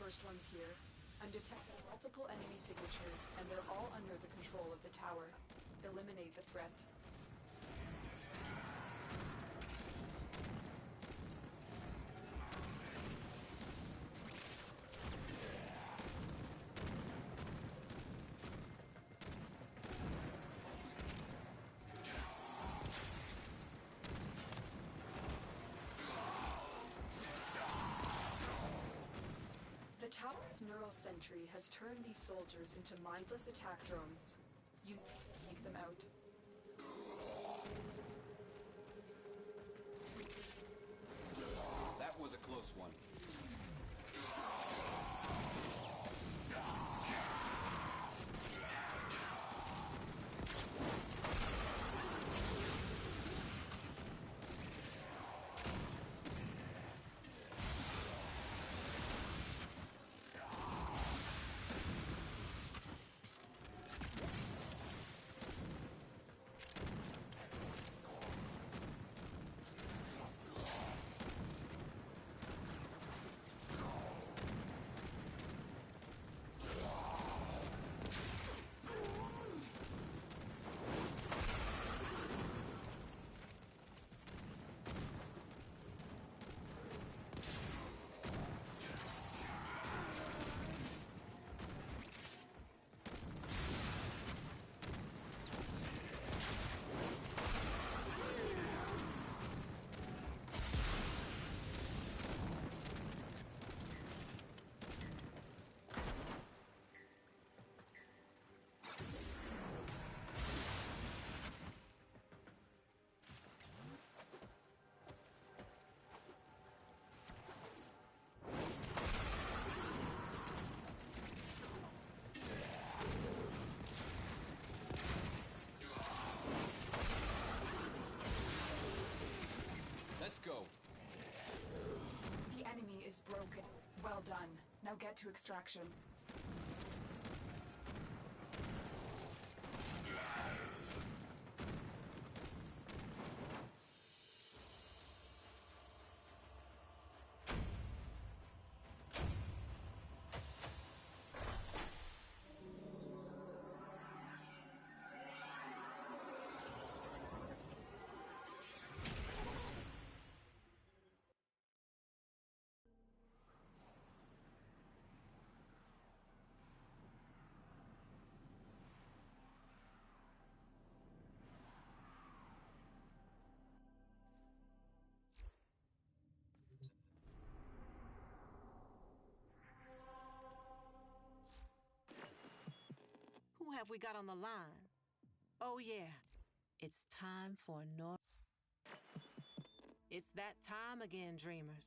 first ones here. I'm detecting multiple enemy signatures, and they're all under the control of the tower. Eliminate the threat. The tower's neural sentry has turned these soldiers into mindless attack drones. You take them out. That was a close one. Let's go. The enemy is broken. Well done. Now get to extraction. Who have we got on the line? Oh, yeah. It's time for It's that time again, dreamers.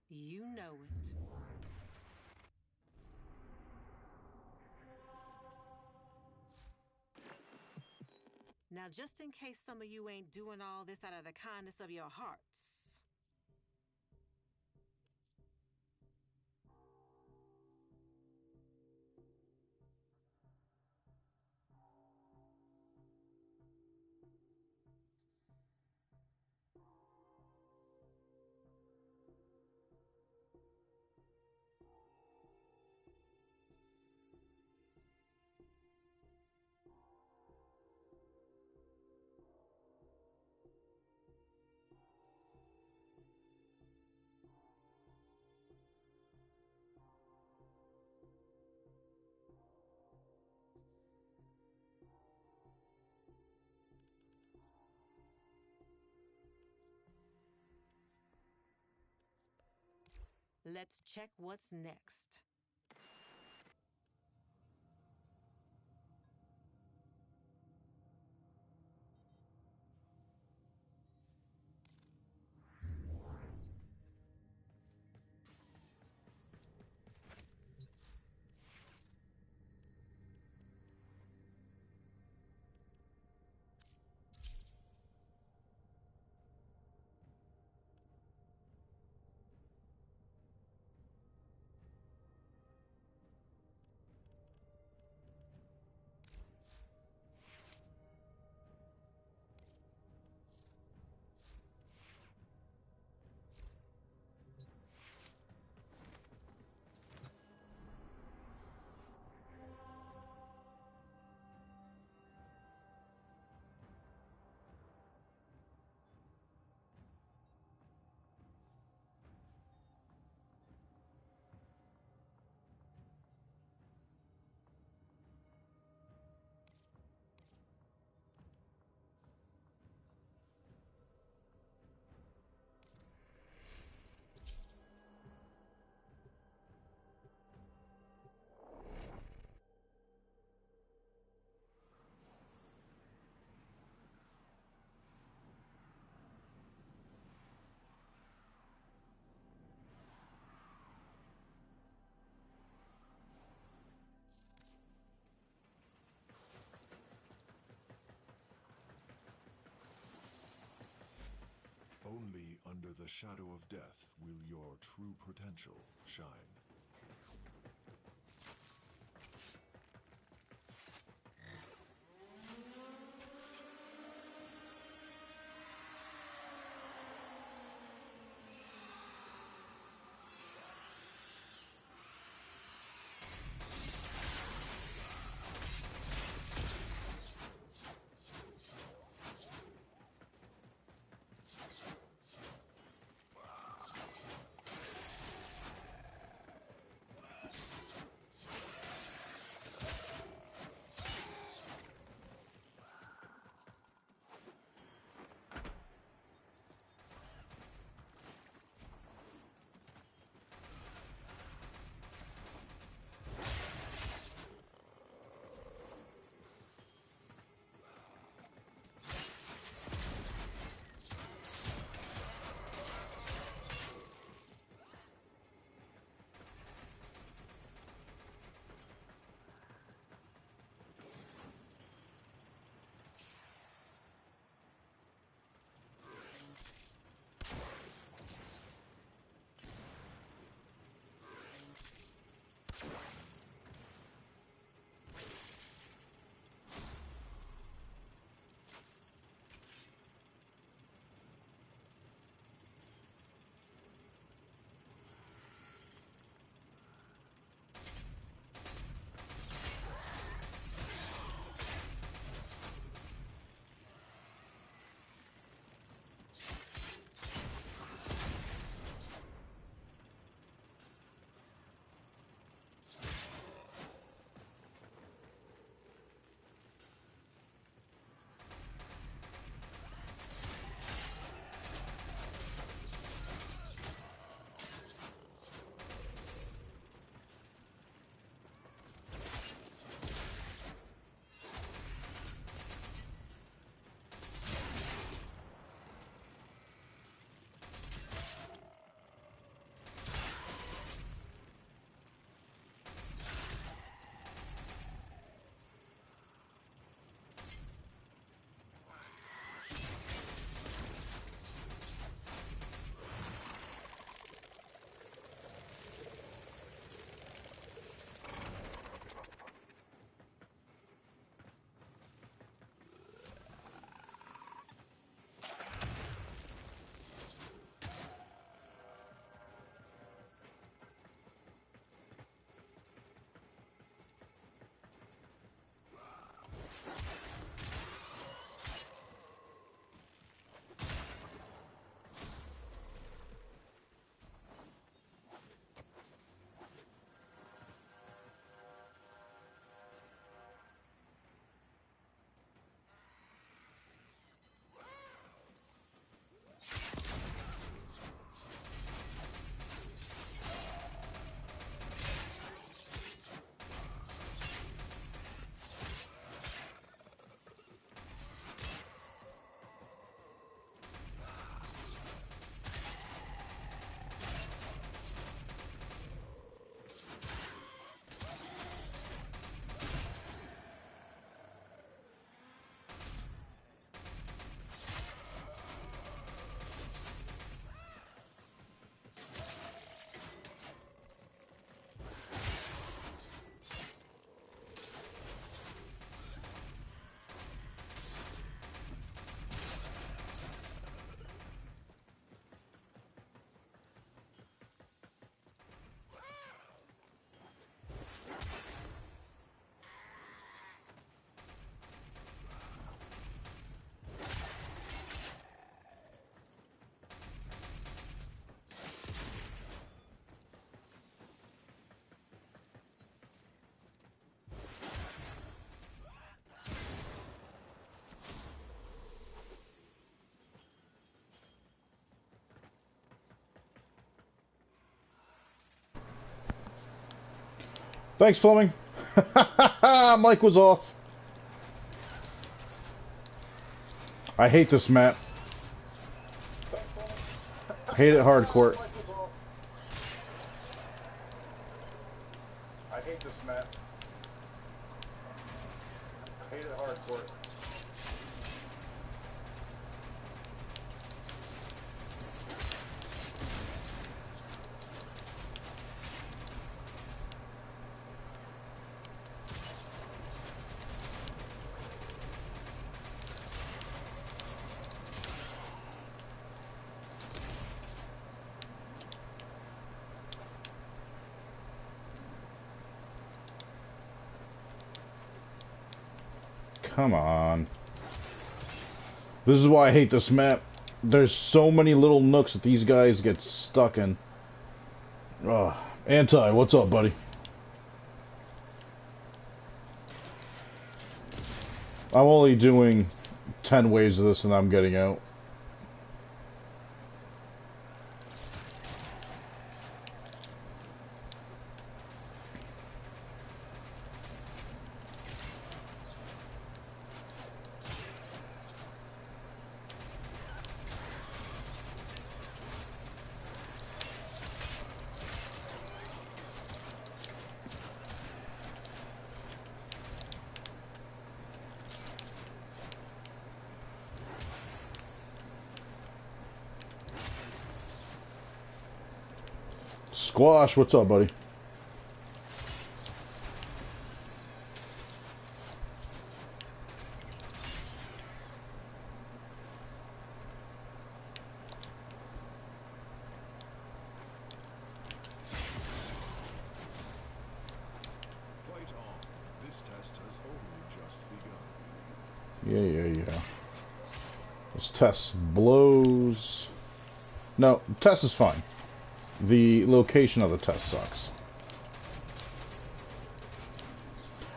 You know it. Now, just in case some of you ain't doing all this out of the kindness of your hearts, let's check what's next. the shadow of death will your true potential shine. Thanks, Fleming. Mike was off. I hate this map. Hate it hardcore. I hate this map. Hate it hardcore. Come on. This is why I hate this map. There's so many little nooks that these guys get stuck in. Ugh. Anti, what's up, buddy? I'm only doing 10 waves of this and I'm getting out. Squash, what's up, buddy? Fight on. This test has only just begun. Yeah. This test blows. No, the test is fine. The location of the test sucks.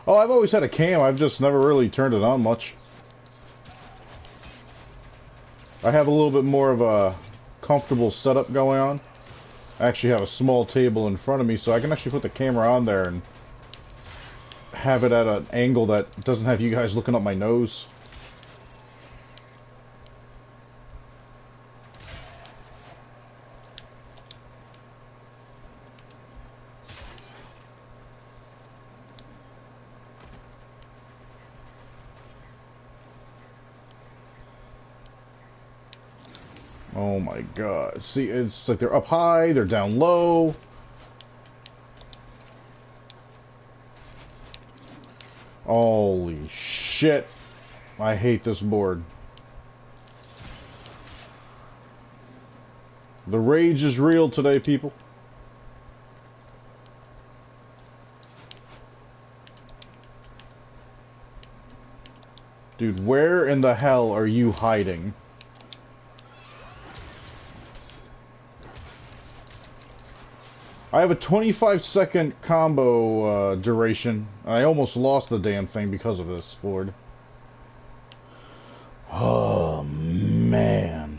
Oh, I've always had a cam. I've just never really turned it on much. I have a little bit more of a comfortable setup going on. I actually have a small table in front of me, so I can actually put the camera on there and have it at an angle that doesn't have you guys looking up my nose. Oh my god. See, it's like they're up high, they're down low. Holy shit. I hate this board. The rage is real today, people. Dude, where in the hell are you hiding? I have a 25-second combo duration. I almost lost the damn thing because of this board. Oh, man.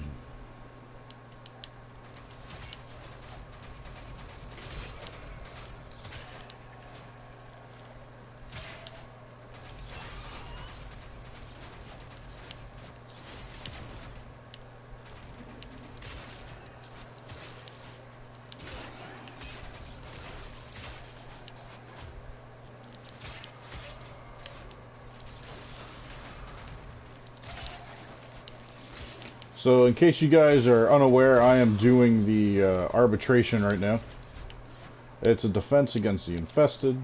So, in case you guys are unaware, I am doing the arbitration right now. It's a defense against the infested.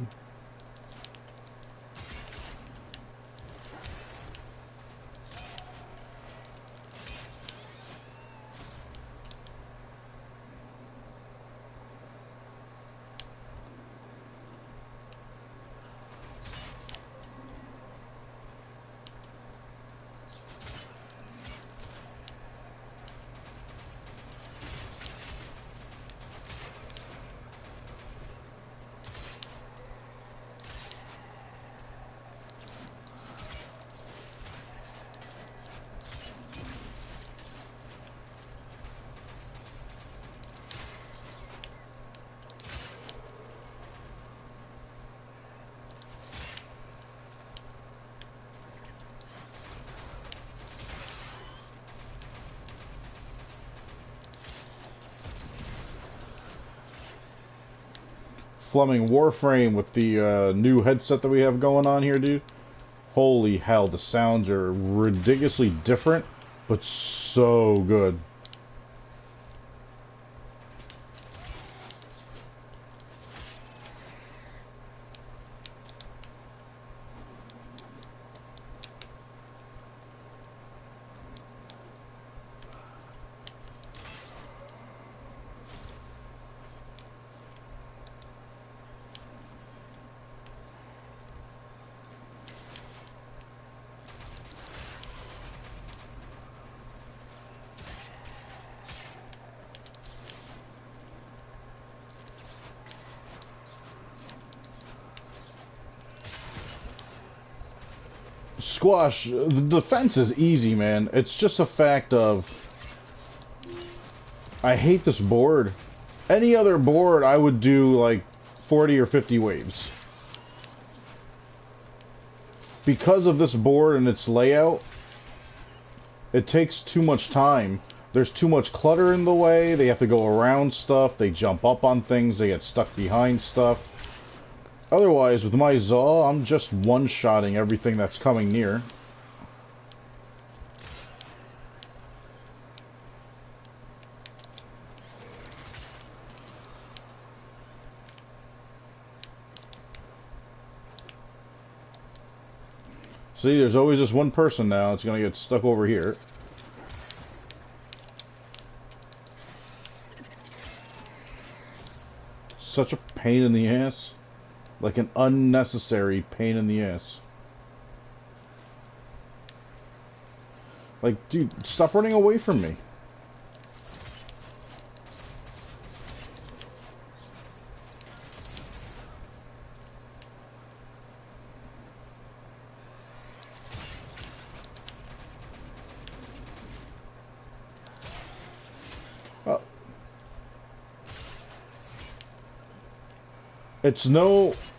Fleming Warframe with the new headset that we have going on here, dude. Holy hell, the sounds are ridiculously different, but so good. Squash, the defense is easy, man. It's just a fact of... I hate this board. Any other board, I would do, like, 40 or 50 waves. Because of this board and its layout, it takes too much time. There's too much clutter in the way, they have to go around stuff, they jump up on things, they get stuck behind stuff. Otherwise, with my Zaw, I'm just one-shotting everything that's coming near. See, there's always this one person now that's gonna get stuck over here. Such a pain in the ass. Like an unnecessary pain in the ass. Like, dude, stop running away from me.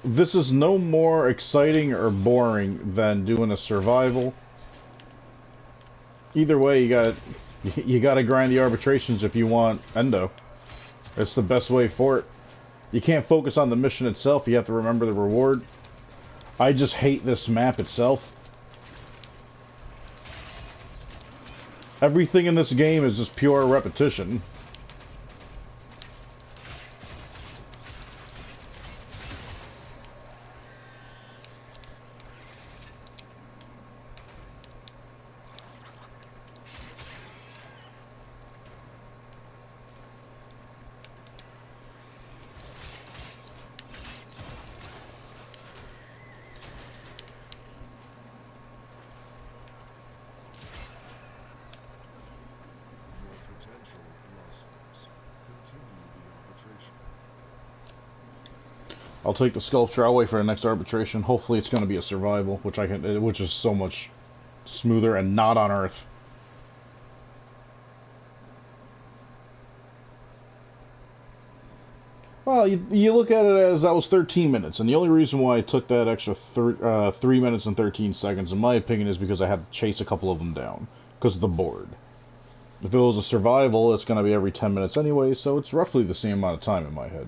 This is no more exciting or boring than doing a survival. Either way, you gotta grind the arbitrations if you want endo. It's the best way for it. You can't focus on the mission itself, you have to remember the reward. I just hate this map itself. Everything in this game is just pure repetition. I'll take the sculpture. I'll wait for the next arbitration. Hopefully it's going to be a survival, which is so much smoother and not on Earth. Well, you look at it as that was 13 minutes, and the only reason why I took that extra 3 minutes and 13 seconds, in my opinion, is because I had to chase a couple of them down because of the board. If it was a survival, it's going to be every 10 minutes anyway, so it's roughly the same amount of time in my head.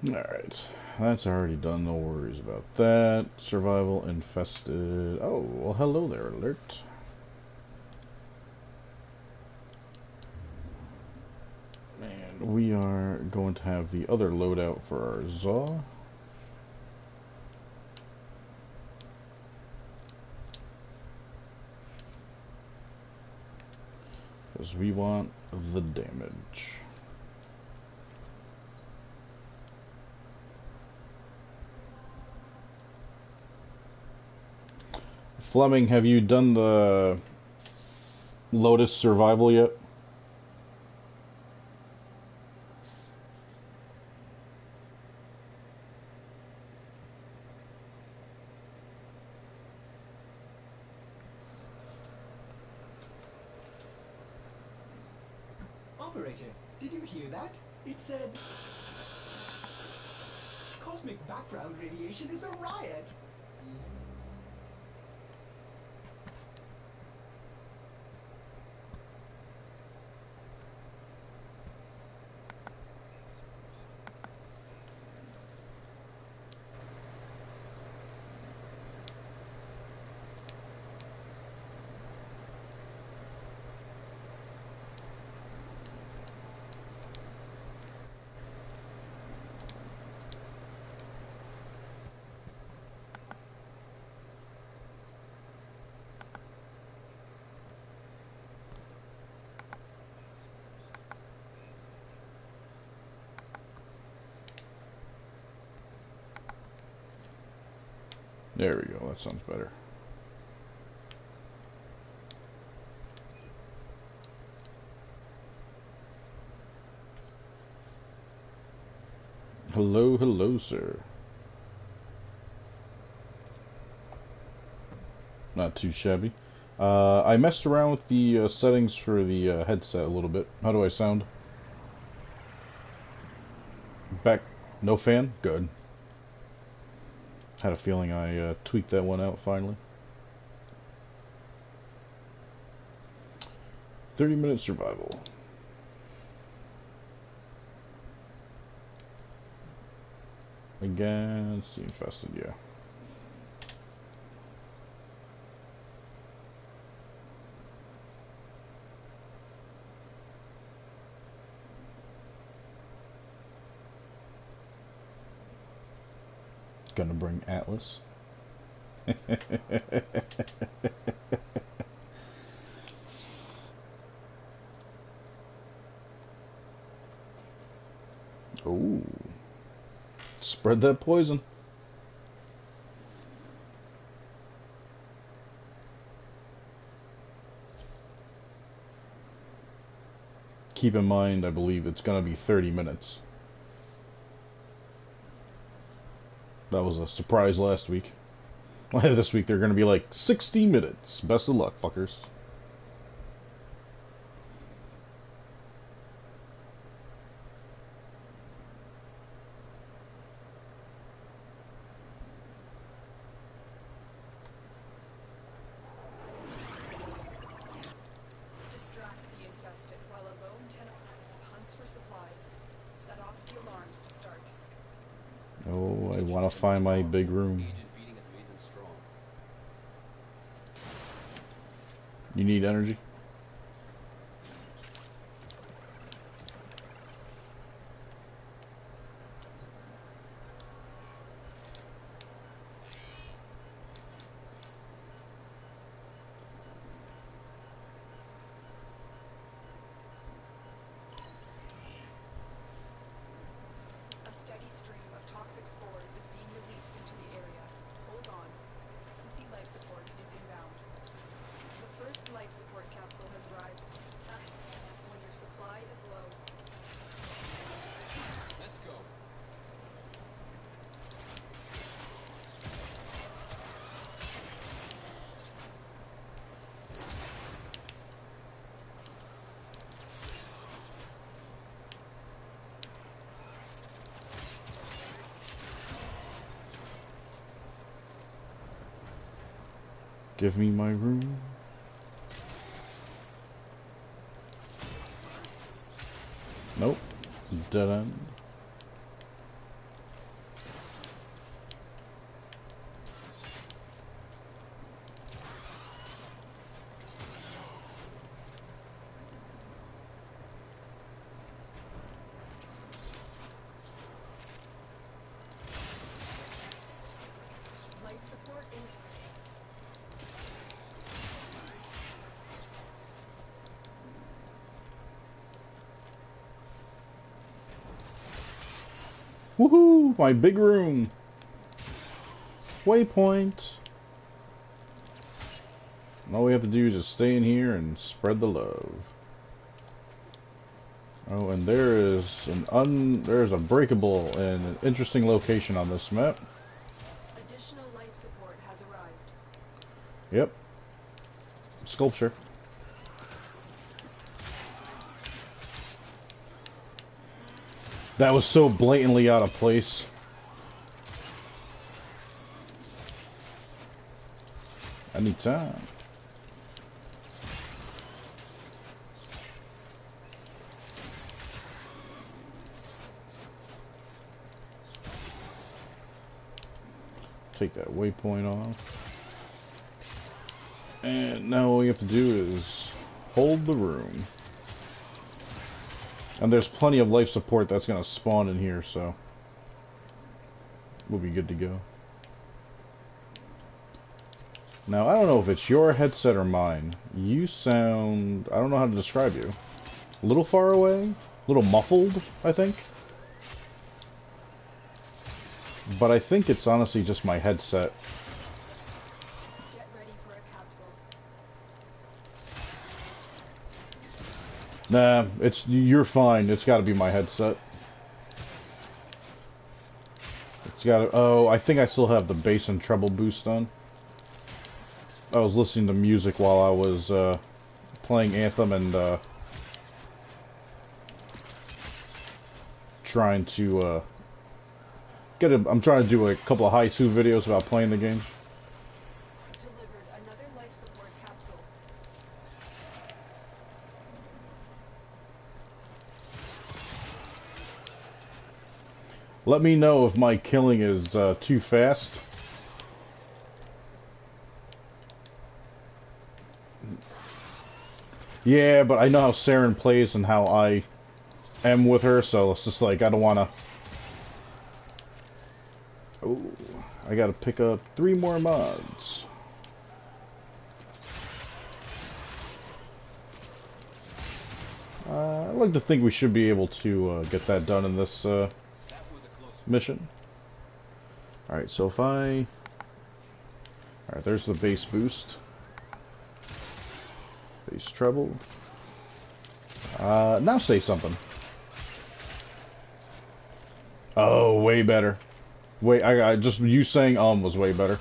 Alright, that's already done, no worries about that. Survival infested. Oh, well, hello there, alert. And we are going to have the other loadout for our Zaw. Because we want the damage. Fleming, have you done the Lotus survival yet? Operator, did you hear that? It said... Cosmic background radiation is a riot! There we go, that sounds better. Hello, hello, sir. Not too shabby. I messed around with the settings for the headset a little bit. How do I sound? Back. No fan? Good. Had a feeling I tweaked that one out finally. 30-minute survival. Against the infested, yeah. Gonna bring Atlas. Oh, spread that poison. Keep in mind, I believe it's gonna be 30 minutes. That was a surprise last week. This week they're going to be like 60 minutes. Best of luck, fuckers. Distract the infested while a lone tenant hunts for supplies. Set off the alarms to start. Oh, I want to find my big room. Agent feeding has made them strong. You need energy? A steady stream of toxic spores is being released into the area. Hold on. Emergency life support is inbound. The first life support capsule has arrived. When your supply is low. Let's go. Give me my room. Nope. Dead end. Life support in. Woohoo! My big room. Waypoint. And all we have to do is just stay in here and spread the love. Oh, and there is there's a breakable and an interesting location on this map. Additional life support has arrived. Yep. Sculpture. That was so blatantly out of place. Anytime. Take that waypoint off. And now all we have to do is hold the room. And there's plenty of life support that's going to spawn in here, so we'll be good to go. Now, I don't know if it's your headset or mine. You sound, I don't know how to describe you. A little far away? A little muffled, I think. But I think it's honestly just my headset. Nah, you're fine. It's got to be my headset. It's got to. Oh, I think I still have the bass and treble boost on. I was listening to music while I was playing Anthem and trying to I'm trying to do a couple of how-to videos about playing the game. Delivered another life support capsule. Let me know if my killing is too fast. Yeah, but I know how Saren plays and how I am with her, so it's just like I don't want to. Oh, I gotta pick up 3 more mods. I'd like to think we should be able to get that done in this mission. Alright, so if I... Alright, there's the bass boost. Bass treble. Now say something. Oh, way better. Wait, I just you saying was way better.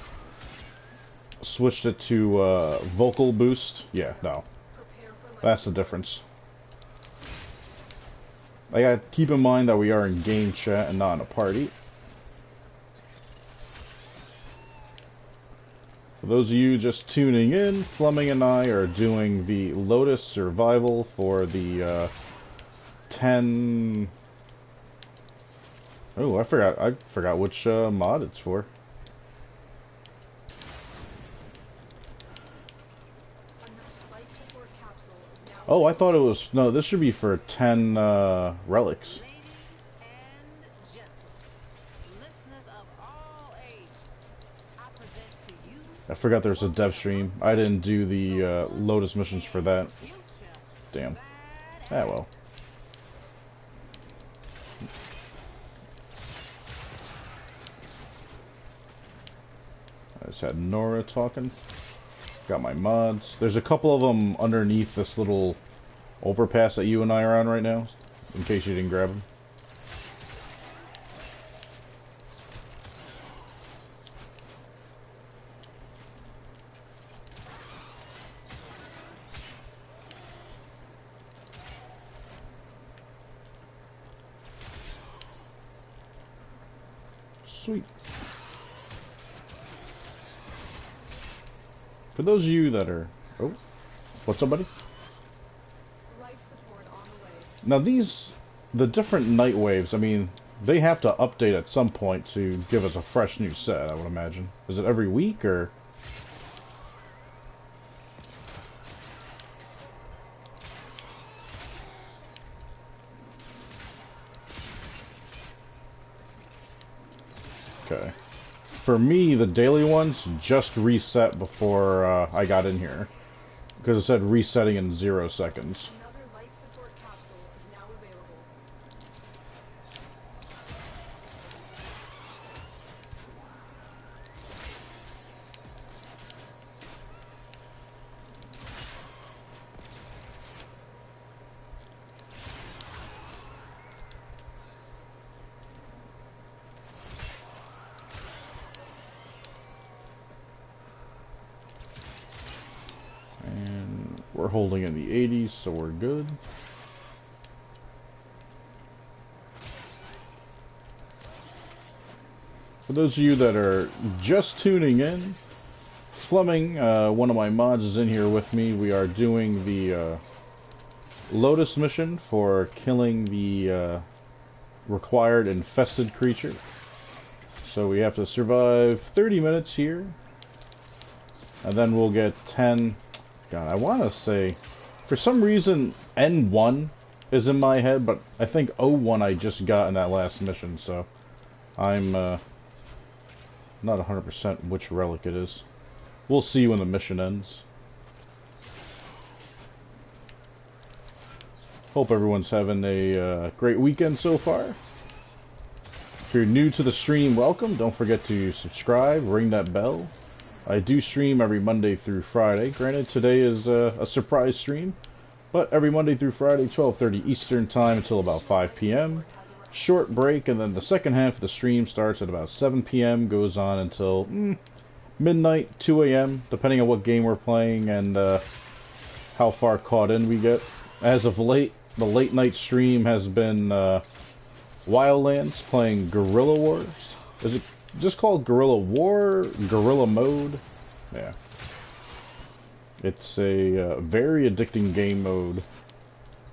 Switched it to vocal boost. Yeah, no. That's the difference. I gotta keep in mind that we are in game chat and not in a party. For those of you just tuning in, Fleming and I are doing the Lotus Survival for the 10... Oh, I forgot which mod it's for. Oh, I thought it was... No, this should be for 10 relics. I forgot there's a dev stream. I didn't do the Lotus missions for that. Damn. Ah, well. I just had Nora talking. Got my mods. There's a couple of them underneath this little overpass that you and I are on right now, in case you didn't grab them. Sweet. For those of you that are... Oh, what's up, buddy? Life support on the way. Now these, the different night waves, I mean, they have to update at some point to give us a fresh new set, I would imagine. Is it every week, or...? Okay. For me, the daily ones just reset before I got in here. Because it said resetting in 0 seconds. Another life support capsule is now available. And we're holding in the 80s, so we're good. For those of you that are just tuning in, Fleming, one of my mods, is in here with me. We are doing the Lotus mission for killing the required infested creature. So we have to survive 30 minutes here. And then we'll get 10... God, I want to say... For some reason, N1 is in my head, but I think O1 I just got in that last mission, so... I'm not 100% which relic it is. We'll see when the mission ends. Hope everyone's having a great weekend so far. If you're new to the stream, welcome. Don't forget to subscribe, ring that bell. I do stream every Monday through Friday. Granted, today is a surprise stream. But every Monday through Friday, 12:30 Eastern Time until about 5 p.m. Short break, and then the second half of the stream starts at about 7 p.m. Goes on until midnight, 2 a.m. depending on what game we're playing and how far caught in we get. As of late, the late night stream has been Wildlands playing Guerrilla Wars. Is it just called Guerrilla War? Guerrilla Mode? Yeah. It's a very addicting game mode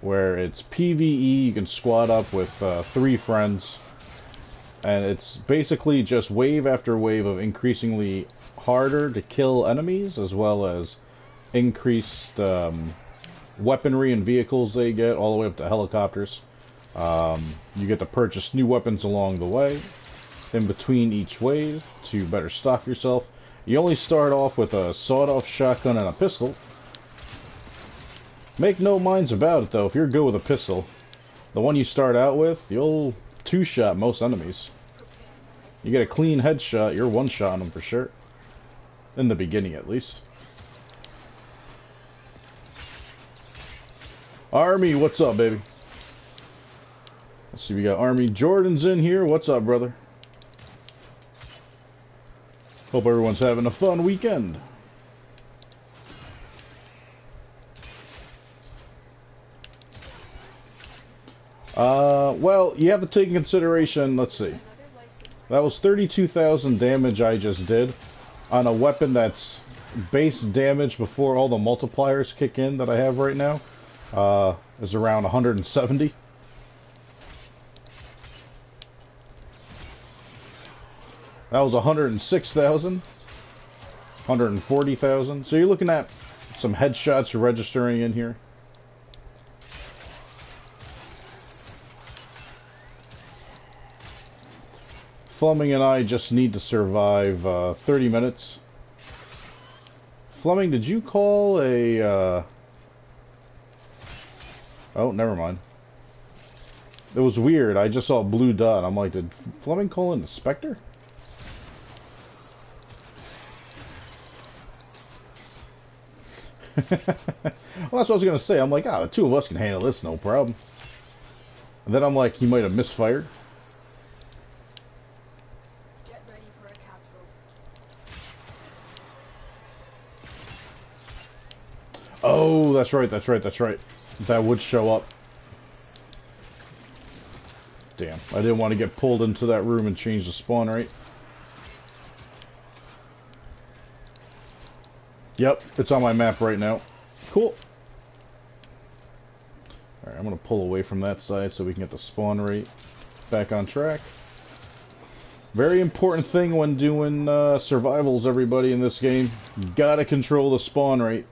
where it's PvE. You can squad up with 3 friends, and it's basically just wave after wave of increasingly harder to kill enemies, as well as increased weaponry and vehicles they get, all the way up to helicopters. You get to purchase new weapons along the way, in between each wave, to better stock yourself. You only start off with a sawed-off shotgun and a pistol. Make no minds about it, though. If you're good with a pistol, the one you start out with, you'll two-shot most enemies. You get a clean headshot, you're one-shotting them for sure. In the beginning, at least. Army, what's up, baby? Let's see, we got Army Jordan's in here. What's up, brother? Hope everyone's having a fun weekend. Well, you have to take in consideration, let's see. That was 32,000 damage I just did on a weapon that's base damage before all the multipliers kick in that I have right now. Is around 170. That was 106,000. 140,000. So you're looking at some headshots registering in here. Fleming and I just need to survive 30 minutes. Fleming, did you call a... Oh, never mind. It was weird. I just saw a blue dot. I'm like, did Fleming call in the Spectre? Well, that's what I was going to say. I'm like, the two of us can handle this, no problem. And then I'm like, he might have misfired. Get ready for a capsule. Oh, that's right, that's right, that's right. That would show up. Damn, I didn't want to get pulled into that room and change the spawn rate. Yep, it's on my map right now. Cool. Alright, I'm going to pull away from that side so we can get the spawn rate back on track. Very important thing when doing survivals, everybody, in this game. Gotta control the spawn rate.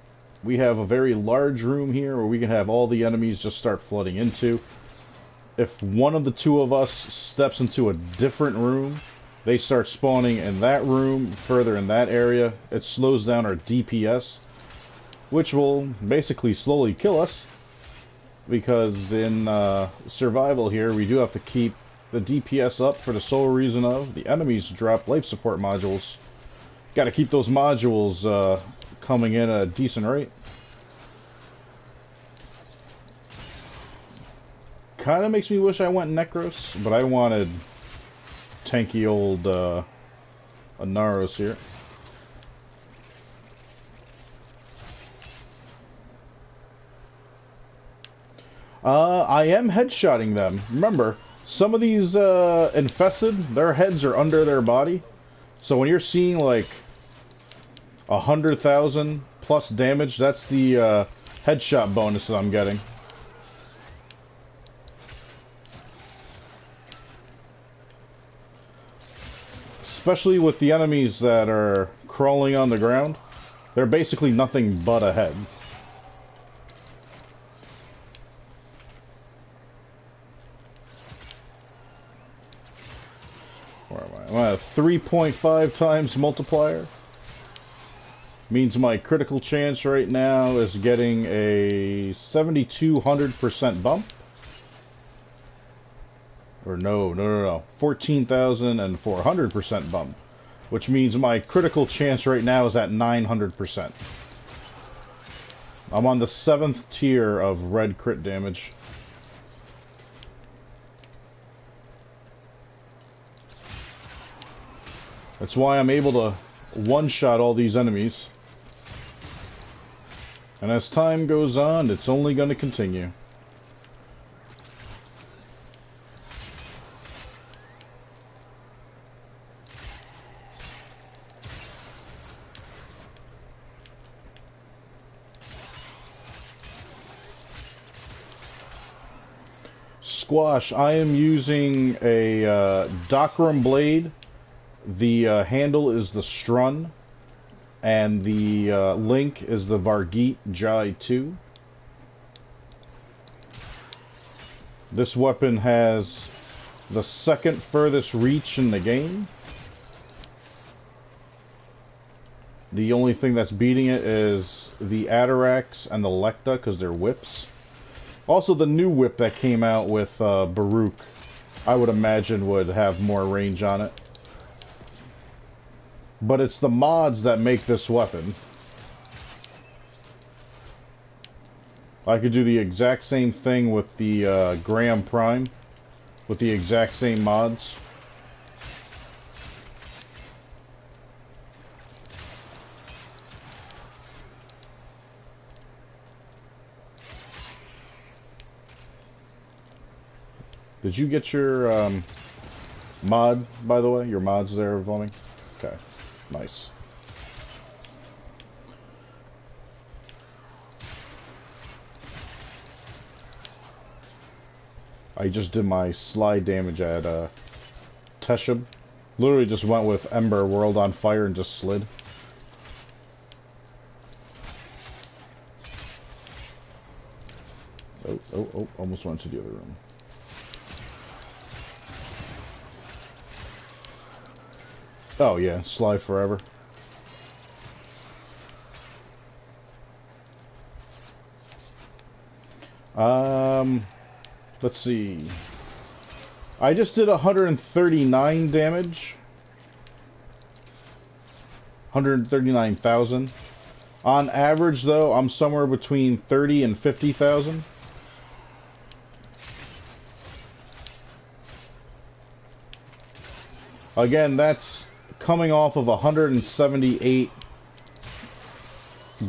We have a very large room here where we can have all the enemies just start flooding into. If one of the two of us steps into a different room, they start spawning in that room, further in that area. It slows down our DPS, which will basically slowly kill us. Because in survival here, we do have to keep the DPS up for the sole reason of the enemies drop life support modules. Got to keep those modules coming in at a decent rate. Kind of makes me wish I went Necros, but I wanted tanky old Anaros here. I am headshotting them. Remember, some of these infested, their heads are under their body. So when you're seeing like 100,000 plus damage, that's the headshot bonus that I'm getting. Especially with the enemies that are crawling on the ground. They're basically nothing but a head. Where am I? I'm at a 3.5 times multiplier. Means my critical chance right now is getting a 7,200% bump. Or no. 14,400% bump. Which means my critical chance right now is at 900%. I'm on the 7th tier of red crit damage. That's why I'm able to one-shot all these enemies. And as time goes on, it's only going to continue. Squash, I am using a Docram blade. The handle is the Strun, and the link is the Vargeet Jai 2. This weapon has the second furthest reach in the game. The only thing that's beating it is the Atarax and the Lecta, because they're whips. Also, the new whip that came out with Baruch, I would imagine would have more range on it. But it's the mods that make this weapon. I could do the exact same thing with the Graham Prime, with the exact same mods. Did you get your mod, by the way? Your mods there, Vleming? Okay, nice. I just did my slide damage at Teshub. Literally just went with Ember World on fire and just slid. Oh, almost went to the other room. Oh yeah, slide forever. Let's see. I just did 139 damage. 139,000. On average, though, I'm somewhere between 30 and 50,000. Again, that's coming off of 178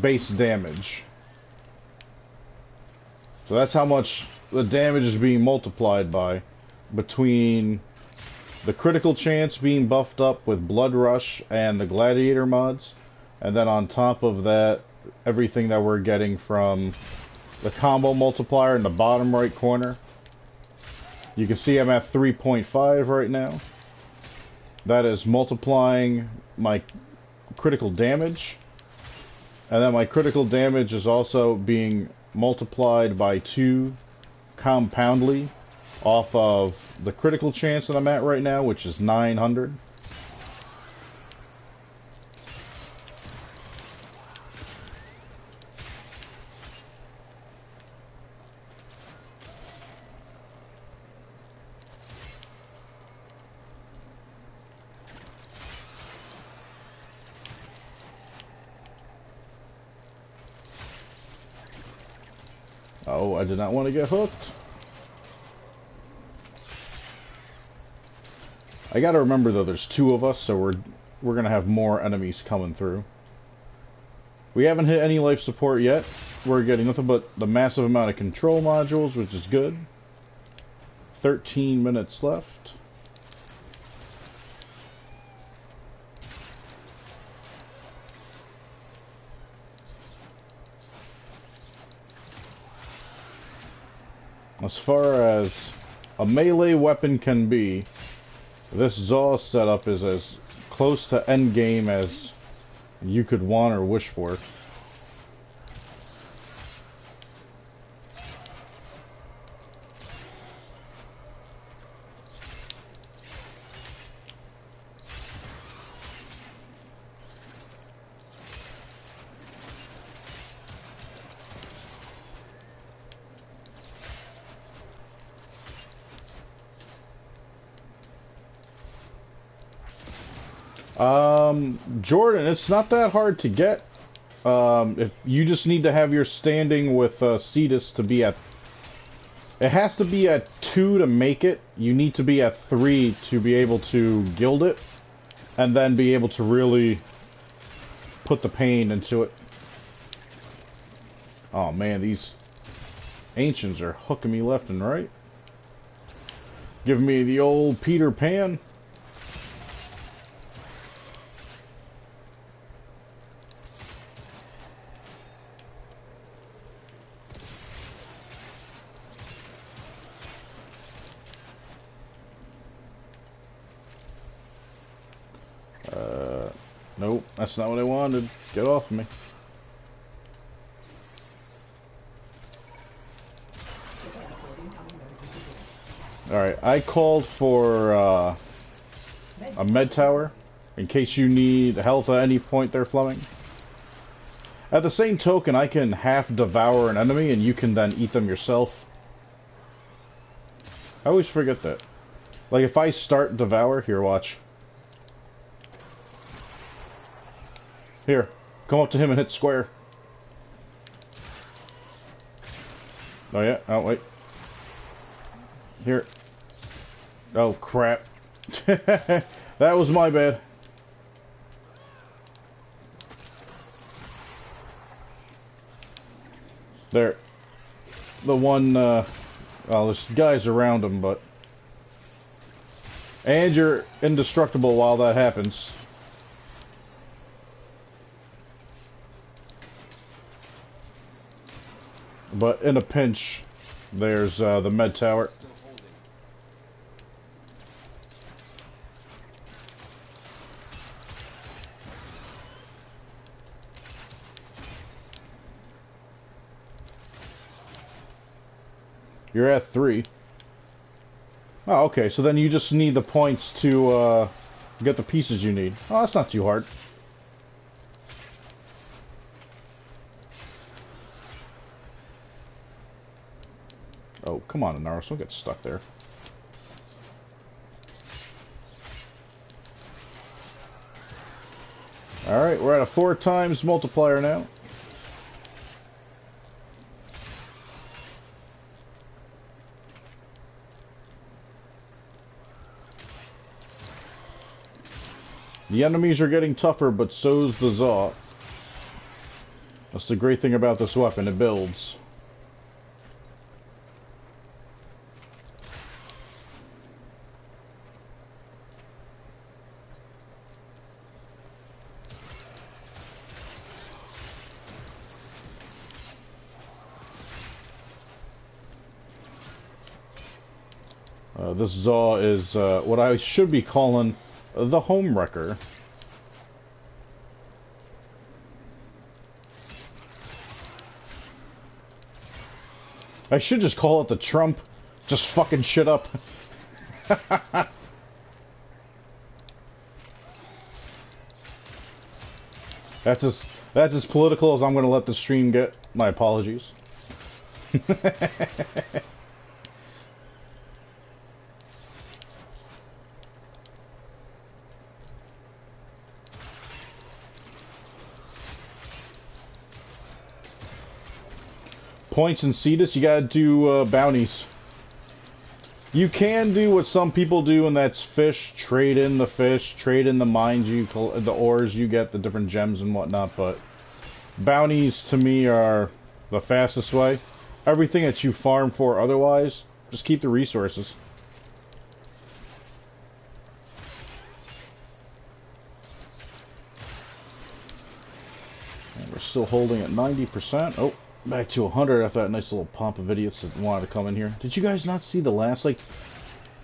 base damage. So that's how much the damage is being multiplied by, between the critical chance being buffed up with Blood Rush and the Gladiator mods, and then on top of that, everything that we're getting from the combo multiplier in the bottom right corner. You can see I'm at 3.5 right now. That is multiplying my critical damage, and then my critical damage is also being multiplied by 2 compoundly off of the critical chance that I'm at right now, which is 900. Oh, I did not want to get hooked. I gotta remember though, there's 2 of us, so we're gonna have more enemies coming through. We haven't hit any life support yet. We're getting nothing but the massive amount of control modules, which is good. 13 minutes left. As far as a melee weapon can be, this Zaw setup is as close to endgame as you could want or wish for. Jordan, it's not that hard to get. If you just need to have your standing with Cetus to be at... It has to be at 2 to make it. You need to be at 3 to be able to guild it. And then be able to really put the pain into it. Oh man, these ancients are hooking me left and right. Give me the old Peter Pan. Nope, that's not what I wanted. Get off of me. Alright, I called for a med tower in case you need health at any point there, Fleming. At the same token, I can half devour an enemy and you can then eat them yourself. I always forget that. Like if I start devour, here, watch. Here, come up to him and hit square. Oh yeah, oh wait. Here. Oh crap. That was my bad. There. The one, well, there's guys around him, but... And you're indestructible while that happens. But in a pinch, there's the med tower. Still holding. You're at 3. Oh, okay, so then you just need the points to get the pieces you need. Oh, that's not too hard. Oh, come on, Naros, don't get stuck there. Alright, we're at a 4 times multiplier now. The enemies are getting tougher, but so's the Zaw. That's the great thing about this weapon, it builds. This Zaw is what I should be calling the Home Wrecker. I should just call it the Trump. Just fucking shit up. That's as political as I'm going to let the stream get. My apologies. Points in Cetus, you gotta do bounties. You can do what some people do, and that's fish. Trade in the fish, trade in the mines, the ores you get, the different gems and whatnot. But bounties to me are the fastest way. Everything that you farm for otherwise, just keep the resources. And we're still holding at 90%. Oh. Back to 100 after that nice little pomp of idiots that wanted to come in here. Did you guys not see the last, like,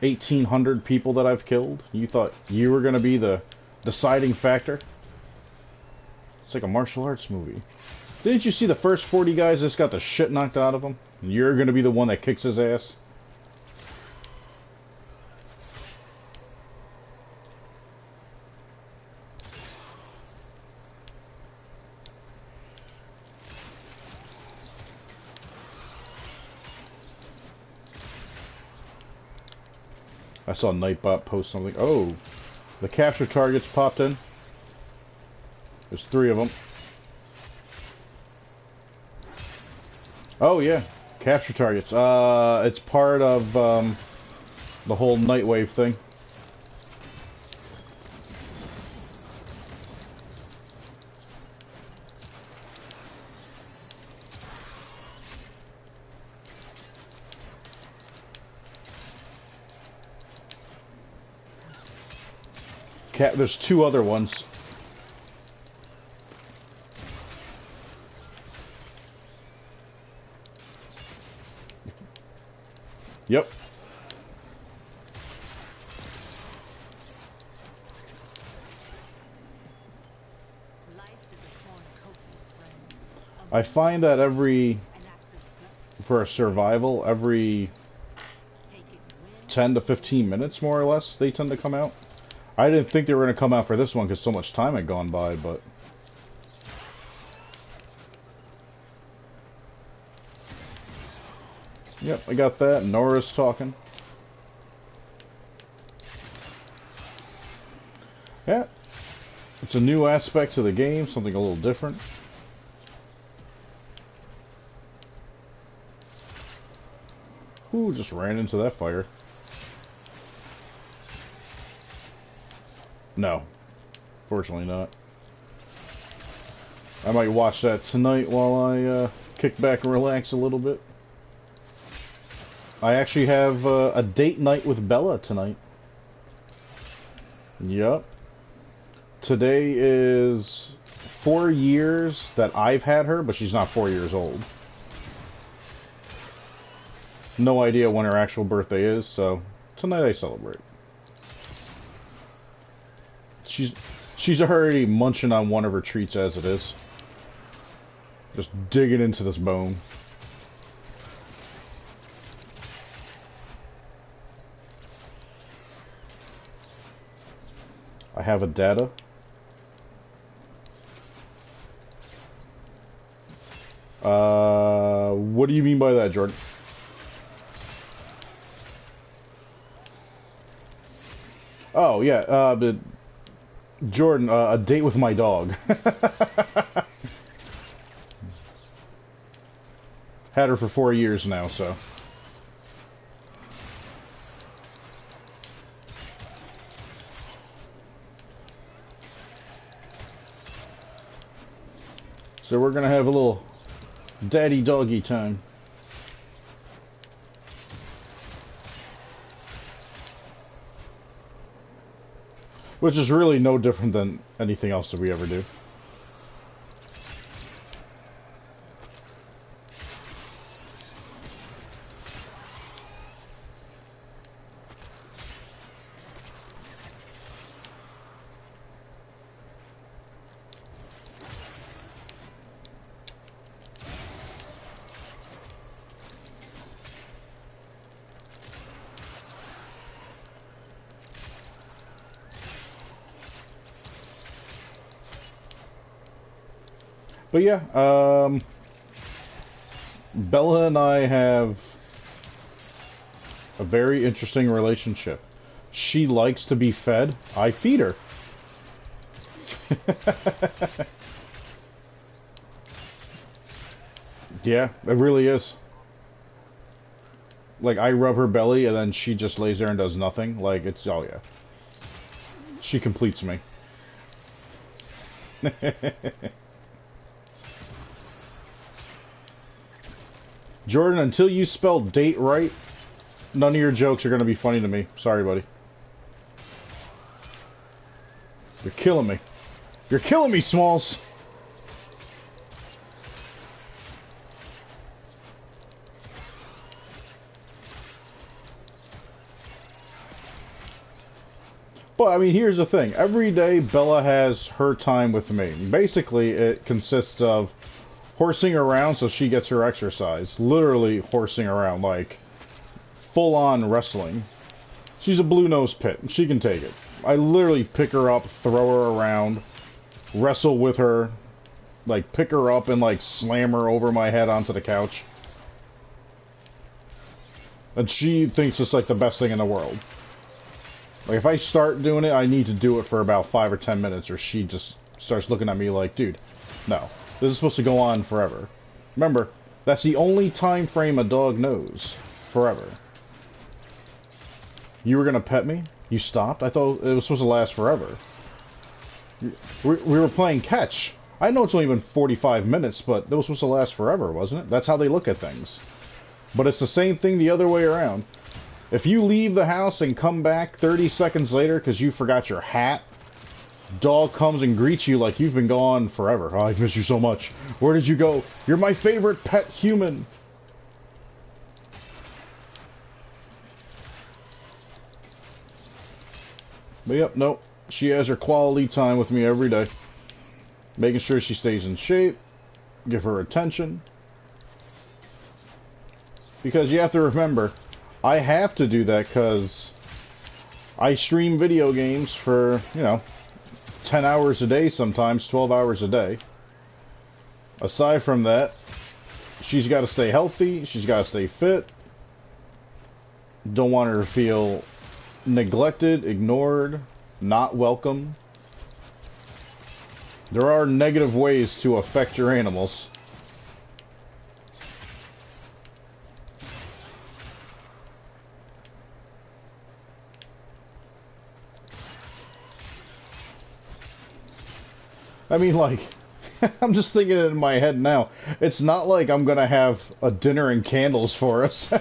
1,800 people that I've killed? You thought you were going to be the deciding factor? It's like a martial arts movie. Didn't you see the first 40 guys that just got the shit knocked out of them? You're going to be the one that kicks his ass? I saw Nightbot post something. Oh, the capture targets popped in. There's 3 of them. Oh yeah, capture targets. It's part of the whole Nightwave thing. There's two other ones. Yep. I find that for a survival, every 10 to 15 minutes, more or less, they tend to come out. I didn't think they were going to come out for this one because so much time had gone by, but... Yep, I got that. Nora's talking. Yeah. It's a new aspect to the game, something a little different. Ooh, just ran into that fire. No. Fortunately not. I might watch that tonight while I kick back and relax a little bit. I actually have a date night with Bella tonight. Yup. Today is 4 years that I've had her, but she's not 4 years old. No idea when her actual birthday is, so tonight I celebrate. She's already munching on one of her treats as it is. Just digging into this bone. I have a data. What do you mean by that, Jordan? Oh, yeah, but Jordan, a date with my dog. Had her for 4 years now, so... So we're gonna have a little daddy doggy time. Which is really no different than anything else that we ever do. But yeah, Bella and I have a very interesting relationship. She likes to be fed. I feed her. Yeah, it really is. Like, I rub her belly and then she just lays there and does nothing. Like, it's, oh yeah. She completes me. Jordan, until you spell date right, none of your jokes are going to be funny to me. Sorry, buddy. You're killing me. You're killing me, Smalls. But, I mean, here's the thing. Every day, Bella has her time with me. Basically, it consists of horsing around so she gets her exercise. Literally horsing around, like, full-on wrestling. She's a blue-nosed pit. She can take it. I literally pick her up, throw her around, wrestle with her, like, pick her up and, like, slam her over my head onto the couch. And she thinks it's, like, the best thing in the world. Like, if I start doing it, I need to do it for about 5 or 10 minutes, or she just starts looking at me like, dude, no. This is supposed to go on forever. Remember, That's the only time frame a dog knows. Forever. You were gonna pet me? You stopped? I thought it was supposed to last forever. We were playing catch. I know it's only been 45 minutes, but it was supposed to last forever, wasn't it? That's how they look at things. But it's the same thing the other way around. If you leave the house and come back 30 seconds later because you forgot your hat, dog comes and greets you like you've been gone forever. Oh, I've missed you so much. Where did you go? You're my favorite pet human. But yep, nope. She has her quality time with me every day. Making sure she stays in shape. Give her attention. Because you have to remember, I have to do that because I stream video games for, 10 hours a day sometimes, 12 hours a day. Aside from that, she's got to stay healthy, she's got to stay fit. Don't want her to feel neglected, ignored, not welcome. There are negative ways to affect your animals. I mean, like, I'm just thinking it in my head now. It's not like I'm gonna have a dinner and candles for us.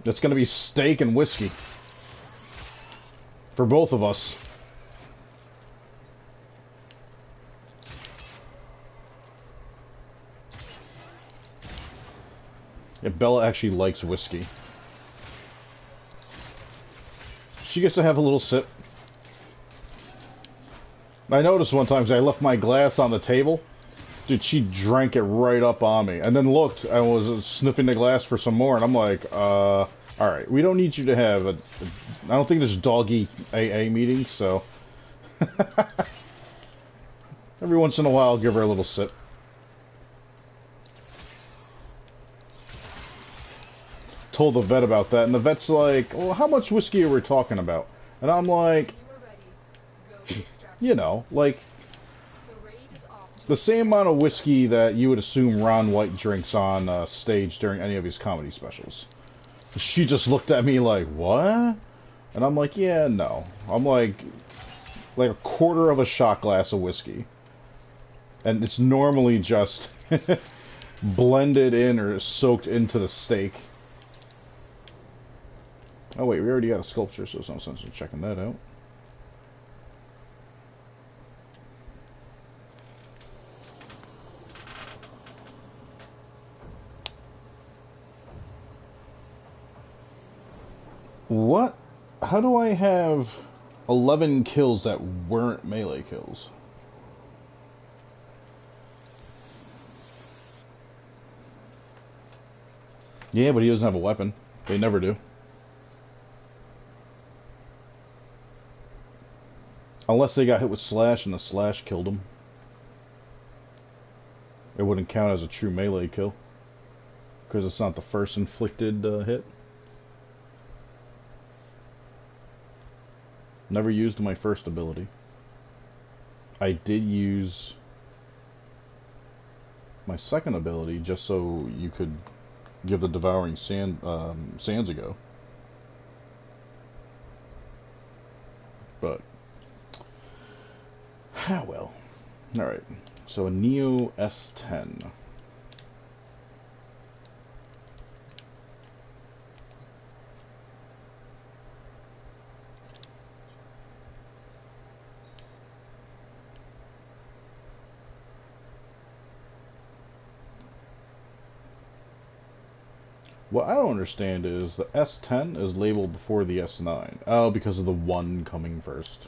It's gonna be steak and whiskey. For both of us. Yeah, Bella actually likes whiskey. She gets to have a little sip. I noticed one time, 'cause I left my glass on the table. Dude, she drank it right up on me. And then looked, and was sniffing the glass for some more. And I'm like, alright, we don't need you to have a... I don't think there's doggy AA meetings, so... Every once in a while, I'll give her a little sip. Told the vet about that, and the vet's like, well, how much whiskey are we talking about? And I'm like... like, the same amount of whiskey that you would assume Ron White drinks on stage during any of his comedy specials. She just looked at me like, what? And I'm like, yeah, no. I'm like a quarter of a shot glass of whiskey. And it's normally just blended in or soaked into the steak. Oh wait, we already got a sculpture, so there's no sense in checking that out. What? How do I have 11 kills that weren't melee kills? Yeah, but he doesn't have a weapon. They never do. Unless they got hit with slash and the slash killed him. It wouldn't count as a true melee kill. Because it's not the first inflicted hit. Never used my first ability. I did use my second ability just so you could give the Devouring Sands a go. But, well. Alright, so a Neo S10. What I don't understand is the S10 is labeled before the S9. Oh, because of the 1 coming first.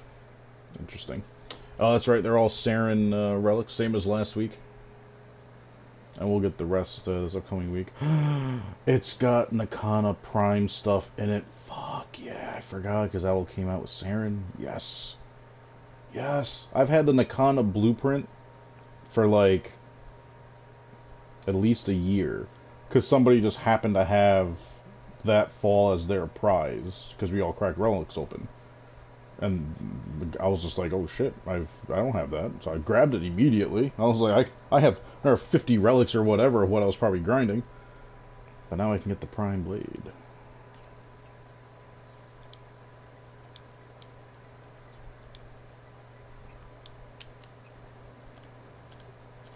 Interesting. Oh, that's right. They're all Saren relics, same as last week. And we'll get the rest this upcoming week. It's got Nakana Prime stuff in it. Fuck yeah, I forgot because that all came out with Saren. Yes. Yes. I've had the Nakana blueprint for like at least a year. Because somebody just happened to have that fall as their prize. Because we all cracked relics open. And I was just like, oh shit, I don't have that. So I grabbed it immediately. I was like, I have 50 relics or whatever of what I was probably grinding. But now I can get the prime blade.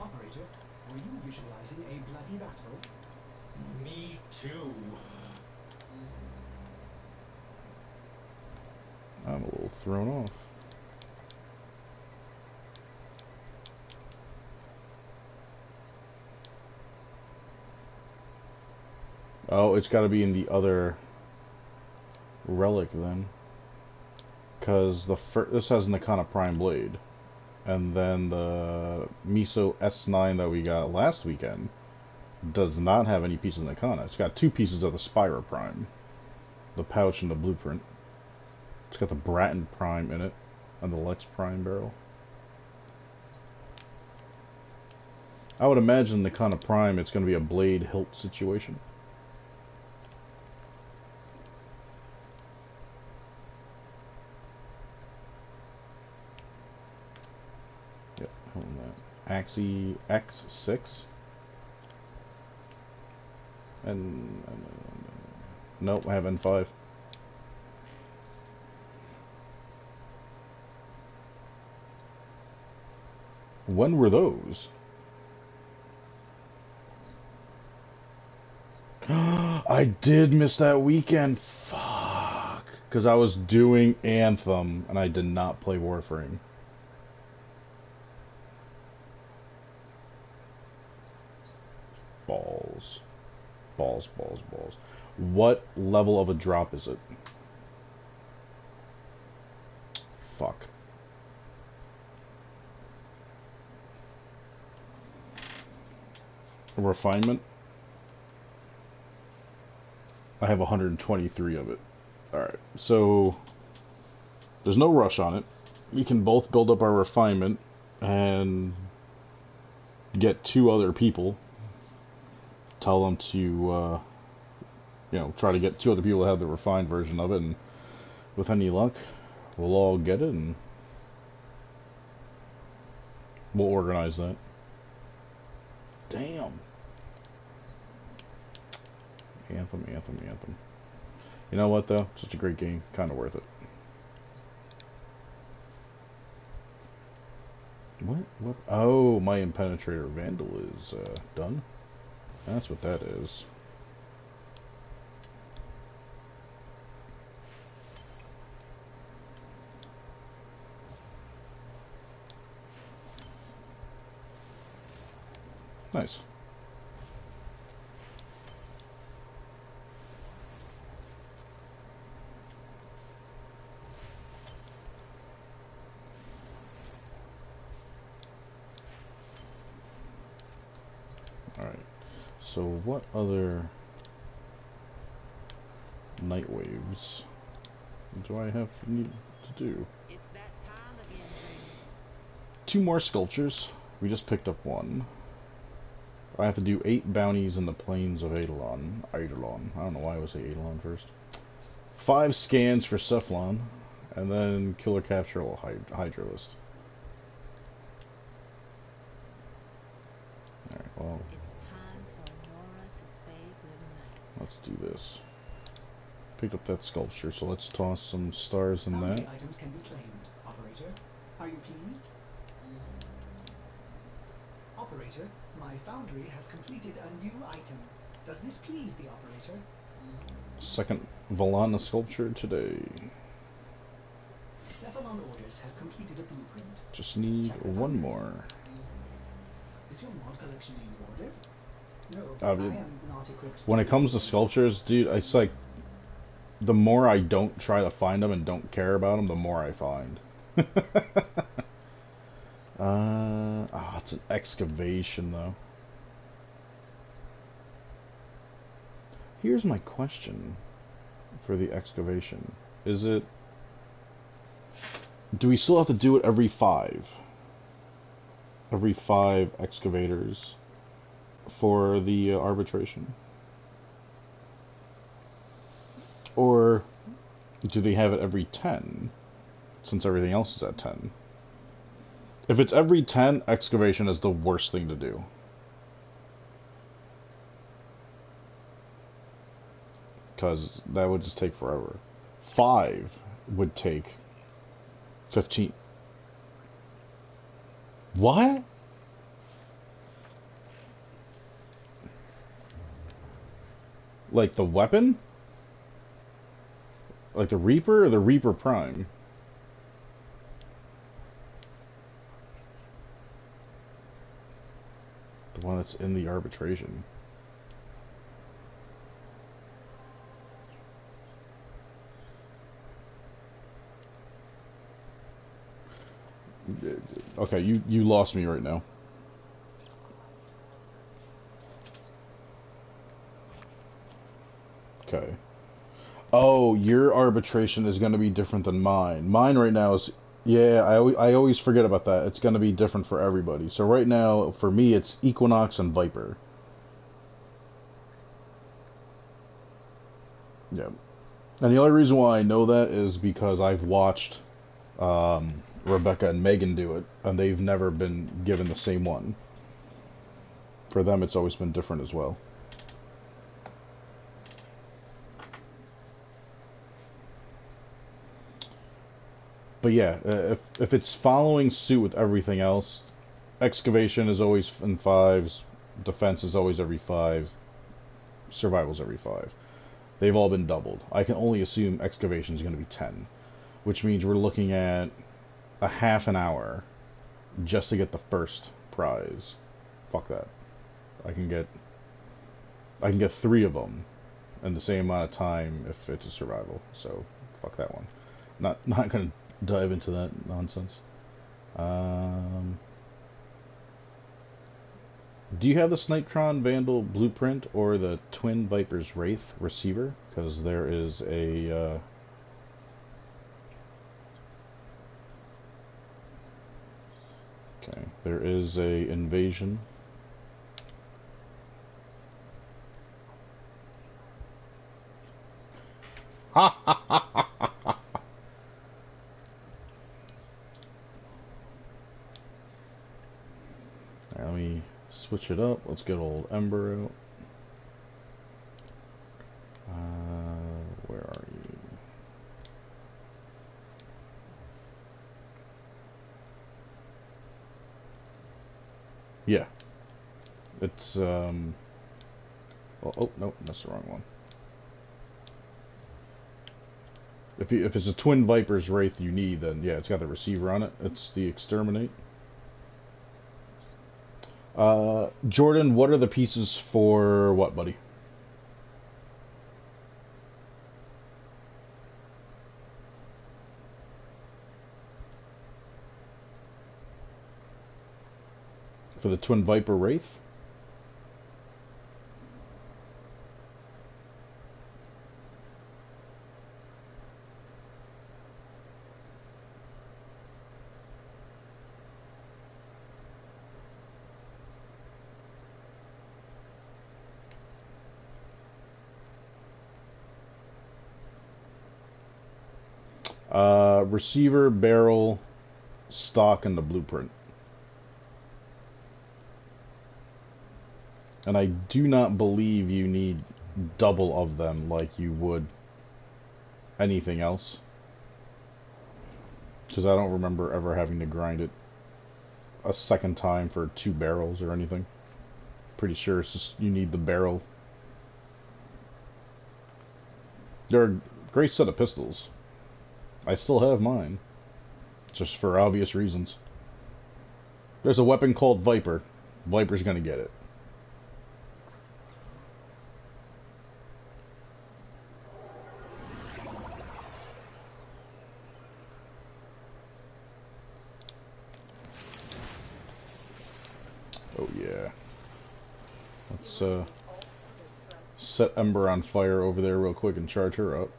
Operator, were you visualizing a bloody battle? Me too. I'm a little thrown off. Oh, it's got to be in the other relic then. Because this has Nakana Prime Blade. And then the Miso S9 that we got last weekend does not have any pieces of Nakana. It's got 2 pieces of the Spyra Prime. The pouch and the blueprint. It's got the Bratton Prime in it. And the Lex Prime barrel. I would imagine Nakana Prime, it's going to be a blade hilt situation. Yep, hold on that. Axie X6. And nope, I have N5. When were those? I did miss that weekend. Fuck. Because I was doing Anthem and I did not play Warframe. Balls. Balls, balls, balls. What level of a drop is it? Fuck. Refinement? I have 123 of it. Alright, so there's no rush on it. We can both build up our refinement and get 2 other people. Tell them to, you know, try to get 2 other people to have the refined version of it, and with any luck, we'll all get it, and we'll organize that. Damn. Anthem, Anthem, Anthem. You know what, though? Such a great game. Kind of worth it. What? Oh, my Impenetrator Vandal is done. That's what that is. Nice. Alright. So what other night waves do I have need to do? It's that time again, Dreams. 2 more sculptures. We just picked up 1. I have to do 8 bounties in the plains of Eidolon. Eidolon. I don't know why I would say Eidolon first. 5 scans for Cephalon, and then killer capture a Hydralist. Alright, well, It's time for Nora to say goodnight. let's do this. Picked up that sculpture, so let's toss some stars in Bounty that. items can be claimed. Operator, are you pleased? Operator, my foundry has completed a new item. Does this please the operator? Second Valana sculpture today. Cephalon Orders has completed a blueprint. Just need Check the 1 foundry. more. Is your mod collection in order? No, I I mean, am not equipped. When it comes to sculptures, dude, it's like the more I don't try to find them and don't care about them, the more I find. It's an excavation though. Here's my question for the excavation. Is it... Do we still have to do it every 5? Every 5 excavators for the arbitration? Or do they have it every 10? since everything else is at 10. If it's every 10, excavation is the worst thing to do. Because that would just take forever. 5 would take 15. What? Like the weapon? Like the Reaper or the Reaper Prime? The one that's in the arbitration. Okay, you lost me right now. Okay. Oh, your arbitration is going to be different than mine. Mine right now is... Yeah, I always forget about that. It's going to be different for everybody. So right now, for me, it's Equinox and Viper. Yeah. And the only reason why I know that is because I've watched Rebecca and Megan do it, and they've never been given the same one. For them, it's always been different as well. But yeah, if it's following suit with everything else, excavation is always in 5s, defense is always every 5, survival's every 5. They've all been doubled. I can only assume excavation is going to be 10, which means we're looking at a half an hour just to get the first prize. Fuck that. I can get 3 of them in the same amount of time if it's a survival. So fuck that one. Not gonna dive into that nonsense. Do you have the Snipetron Vandal blueprint or the Twin Viper's Wraith receiver? Because there is a okay, there is a invasion. Ha ha ha ha ha! Let me switch it up. Let's get old Ember out. Where are you? Yeah. It's, oh, nope, that's the wrong one. If it's a Twin Viper's Wraith you need, then yeah, it's got the receiver on it. It's the Exterminate. Jordan, what are the pieces for what, buddy? For the Twin Viper Wraith? Receiver, barrel, stock, and the blueprint. And I do not believe you need double of them like you would anything else. Because I don't remember ever having to grind it a second time for 2 barrels or anything. Pretty sure it's just you need the barrel. They're a great set of pistols. I still have mine. Just for obvious reasons. There's a weapon called Viper. Viper's gonna get it. Oh yeah. Let's set Ember on fire over there real quick and charge her up.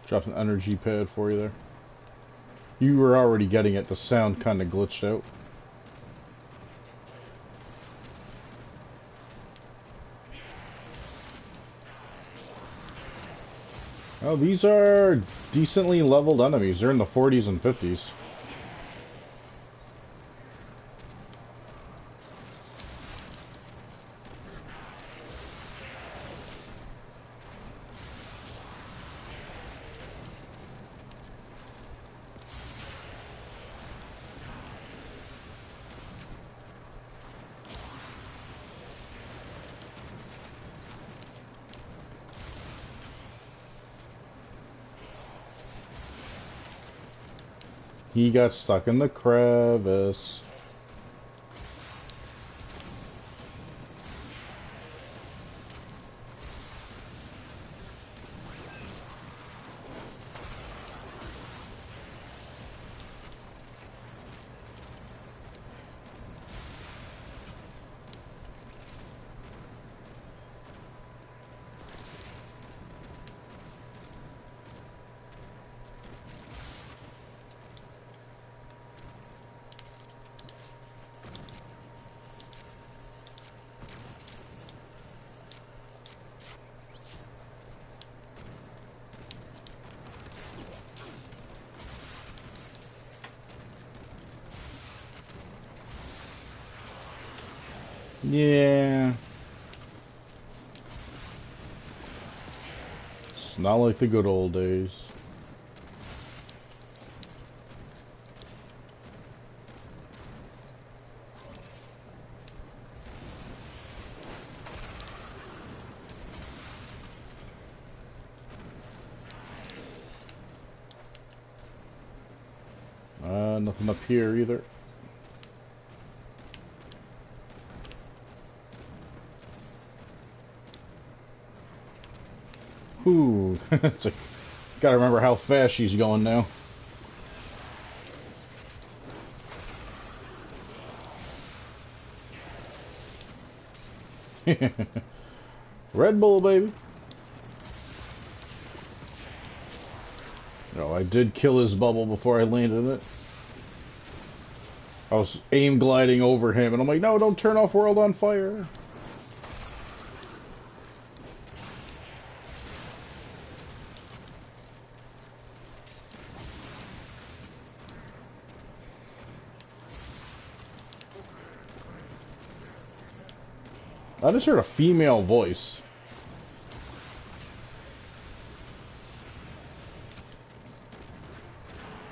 Dropped an energy pad for you there. You were already getting it. The sound kind of glitched out. Oh, these are decently leveled enemies. They're in the 40s and 50s. He got stuck in the crevice. Yeah. It's not like the good old days. Nothing up here either. Ooh, it's like, gotta remember how fast she's going now. Red Bull, baby. No, I did kill his bubble before I landed in it. I was aim gliding over him, and I'm like, no, don't turn off World on Fire. I just heard a female voice.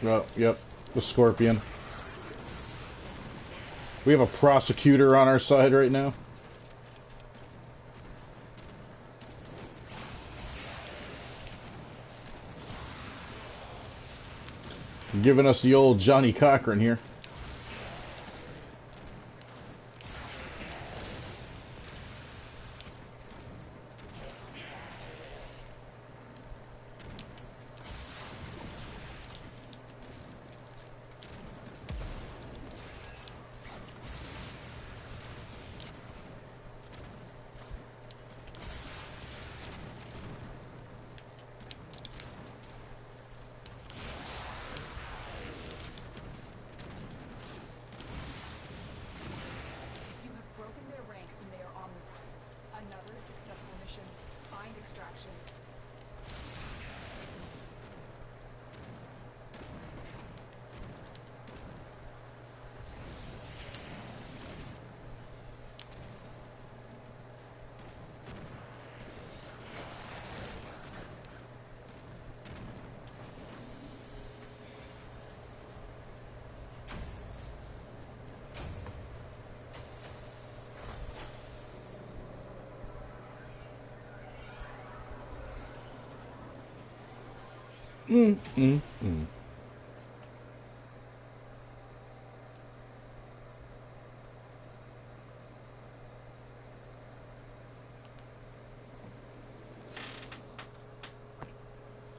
Oh, yep, the Scorpion. We have a prosecutor on our side right now. Giving us the old Johnny Cochran here. Extraction.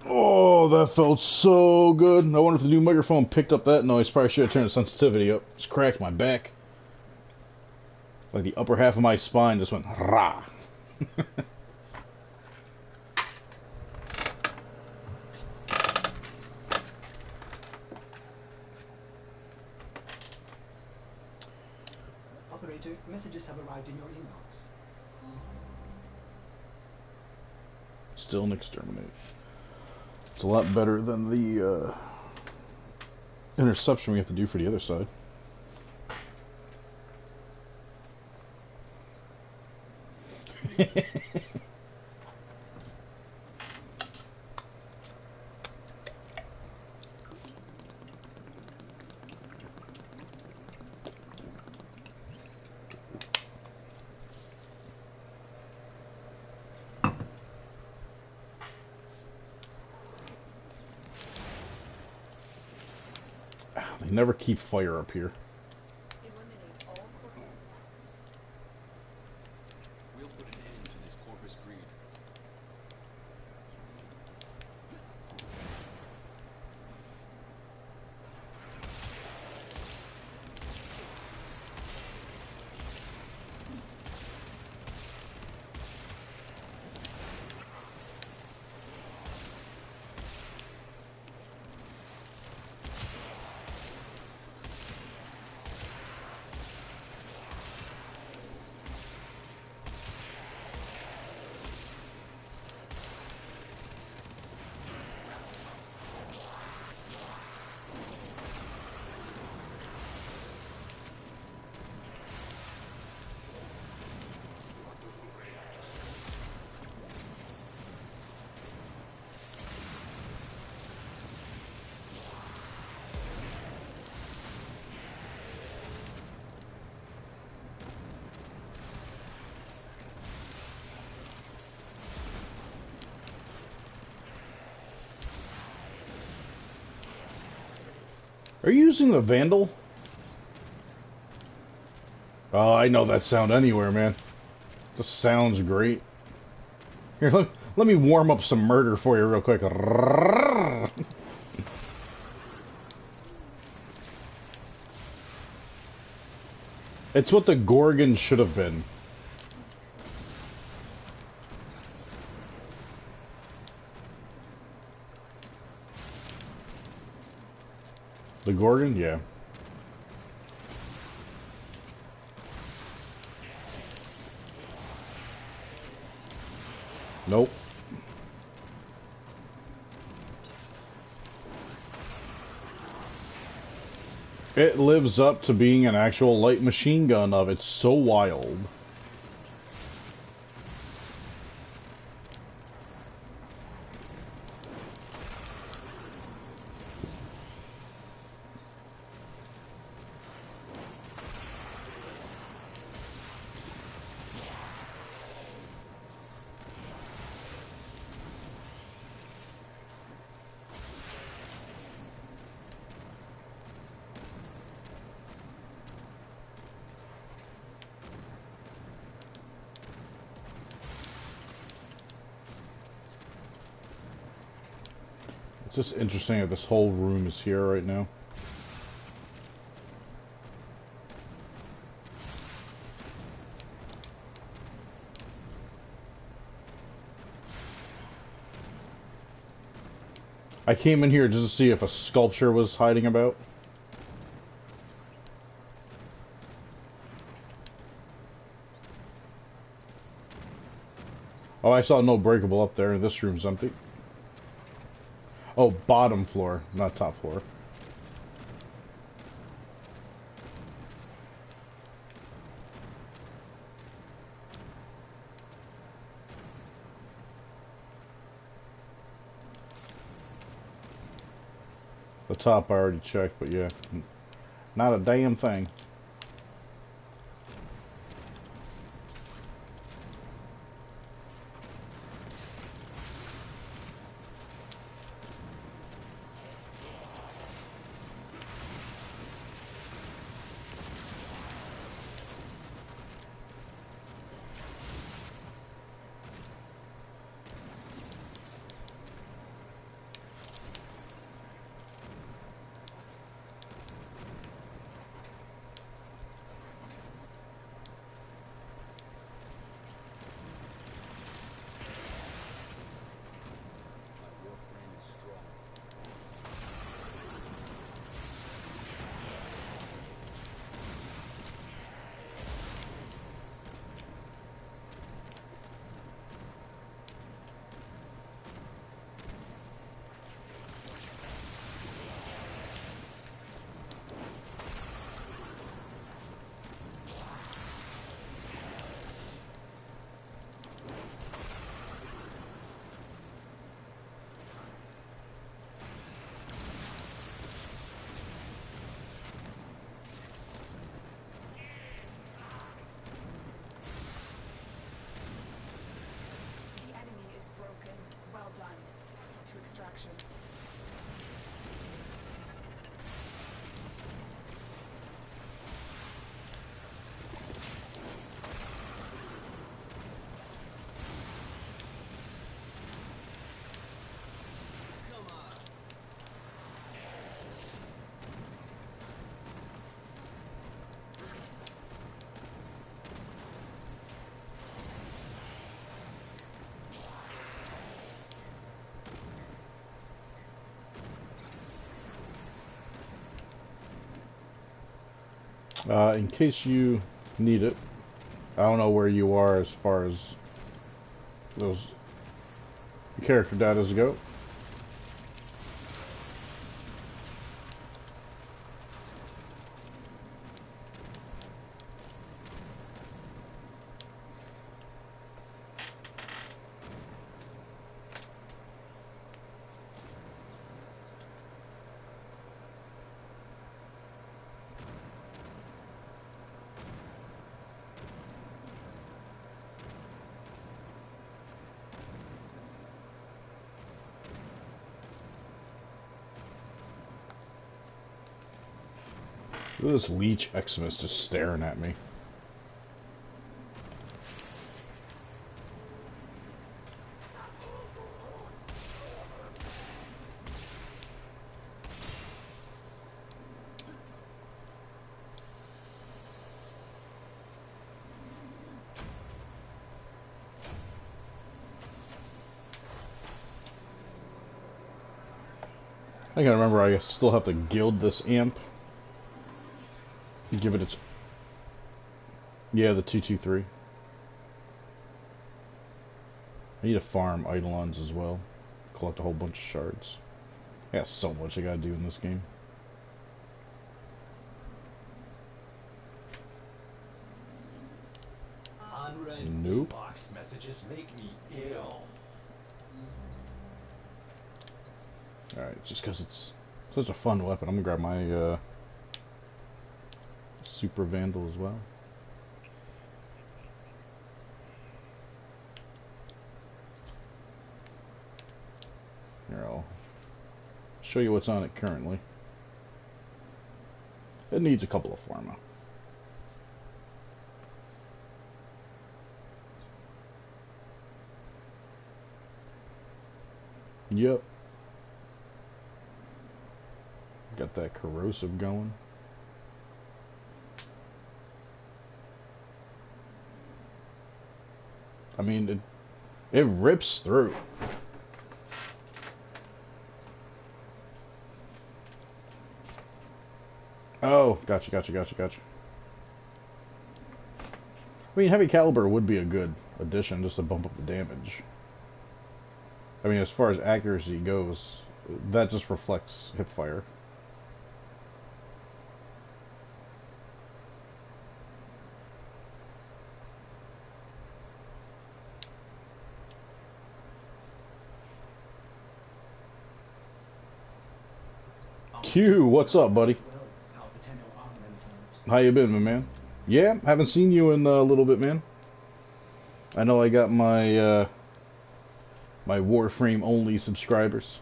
Oh, that felt so good. I wonder if the new microphone picked up that noise. Probably should have turned the sensitivity up. Just cracked my back. Like the upper half of my spine just went rah. messages have arrived in your inbox. Still an exterminate. It's a lot better than the interception we have to do for the other side. They never keep fire up here. Eliminate all corpus threats. We'll put an end to this corpus greed. Are you using the Vandal? Oh, I know that sound anywhere, man. This sounds great. Here, let me warm up some murder for you real quick. It's what the Gorgon should have been. The Gorgon? Yeah. Nope. It lives up to being an actual light machine gun of it's so wild. It's just interesting that this whole room is here right now. I came in here just to see if a sculpture was hiding about. Oh, I saw no breakable up there. This room's empty. Oh, bottom floor, not top floor. The top I already checked, but yeah, not a damn thing. extraction. In case you need it, I don't know where you are as far as those character datas go. Look at this leech Eximus just staring at me. I gotta remember I still have to gild this imp. Give it its... Yeah, the 223. I need to farm Eidolons as well. Collect a whole bunch of shards. I got so much I gotta do in this game. Unread Nope. inbox messages make me ill. Alright, just because it's such a fun weapon, I'm gonna grab my Super Vandal as well. Here, I'll show you what's on it currently. It needs a couple of pharma. Yep. Got that corrosive going. I mean, it rips through. Oh, gotcha. I mean, heavy caliber would be a good addition just to bump up the damage. I mean, as far as accuracy goes, that just reflects hip fire. Q, what's up, buddy? How the Tenno arm themselves. How you been, my man? Yeah, haven't seen you in a little bit, man. I know I got my my Warframe only subscribers.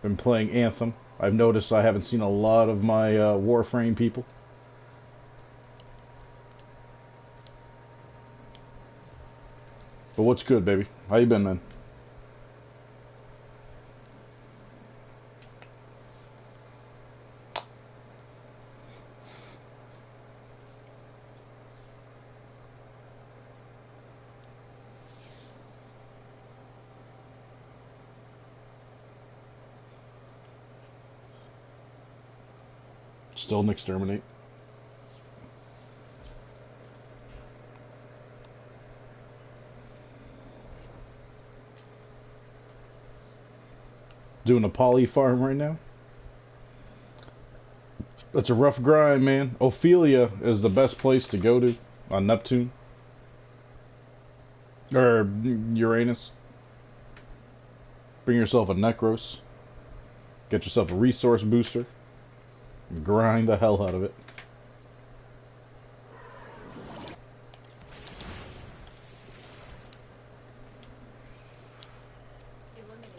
Been playing Anthem. I've noticed I haven't seen a lot of my Warframe people. But what's good, baby? How you been, man? Still an exterminate. Doing a poly farm right now. That's a rough grind, man. Ophelia is the best place to go to on Neptune. Or Uranus. Bring yourself a Necros. Get yourself a resource booster. And grind the hell out of it. Eliminate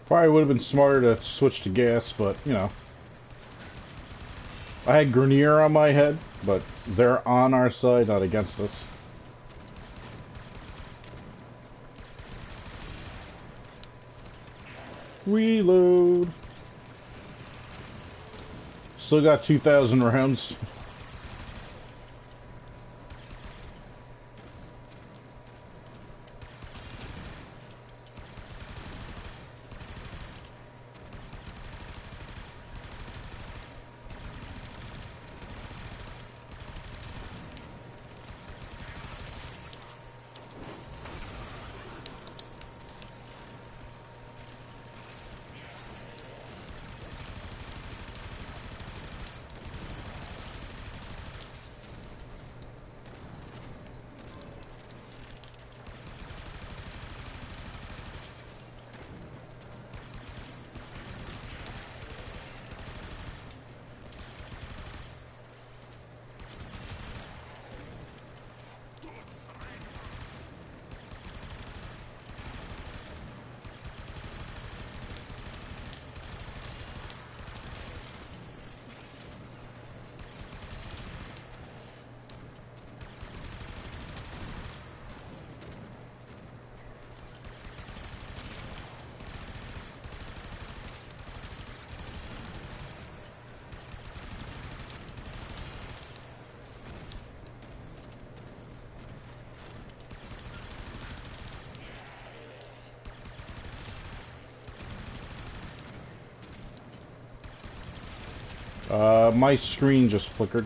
Probably would have been smarter to switch to gas, but, you know. I had Grenier on my head, but they're on our side, not against us. Reload. Still got 2,000 rounds. My screen just flickered.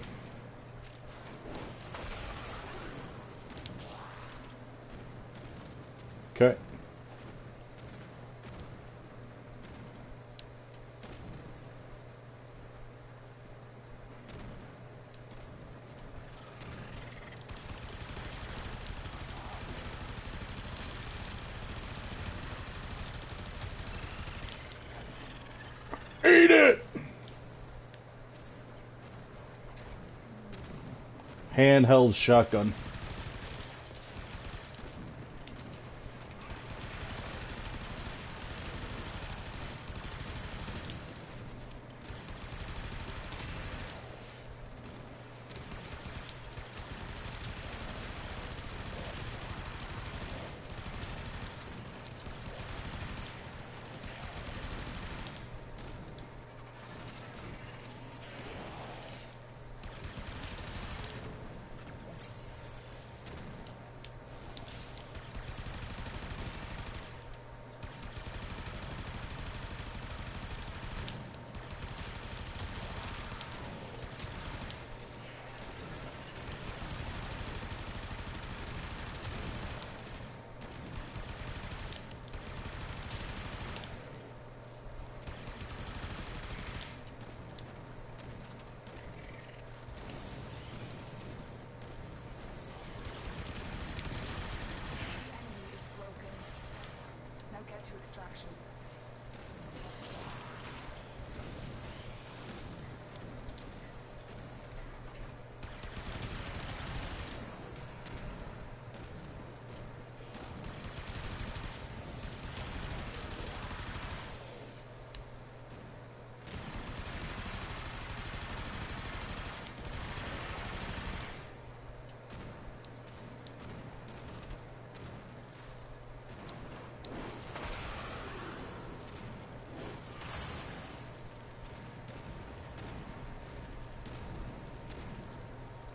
Okay. Eat it! Handheld shotgun. The enemy is broken. Now get to extraction.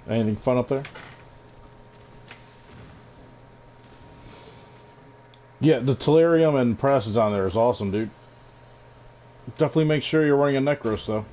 Anything fun up there? Yeah, the Tellurium and presses on there is awesome, dude. Definitely make sure you're running a Necros, though.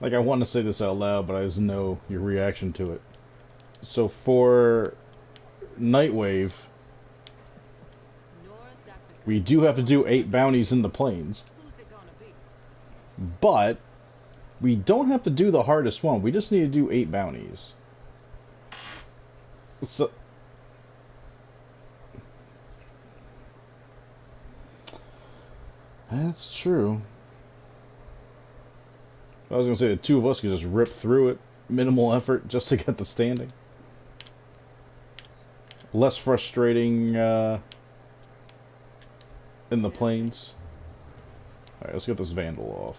Like, I want to say this out loud, but I just know your reaction to it. So for Nightwave, Nora's got the we goods do have to on do her. 8 bounties in the plains, Who's it gonna be? but we don't have to do the hardest one. We just need to do 8 bounties. So that's true. I was gonna say the two of us could just rip through it, minimal effort, just to get the standing. Less frustrating in the plains. All right, let's get this vandal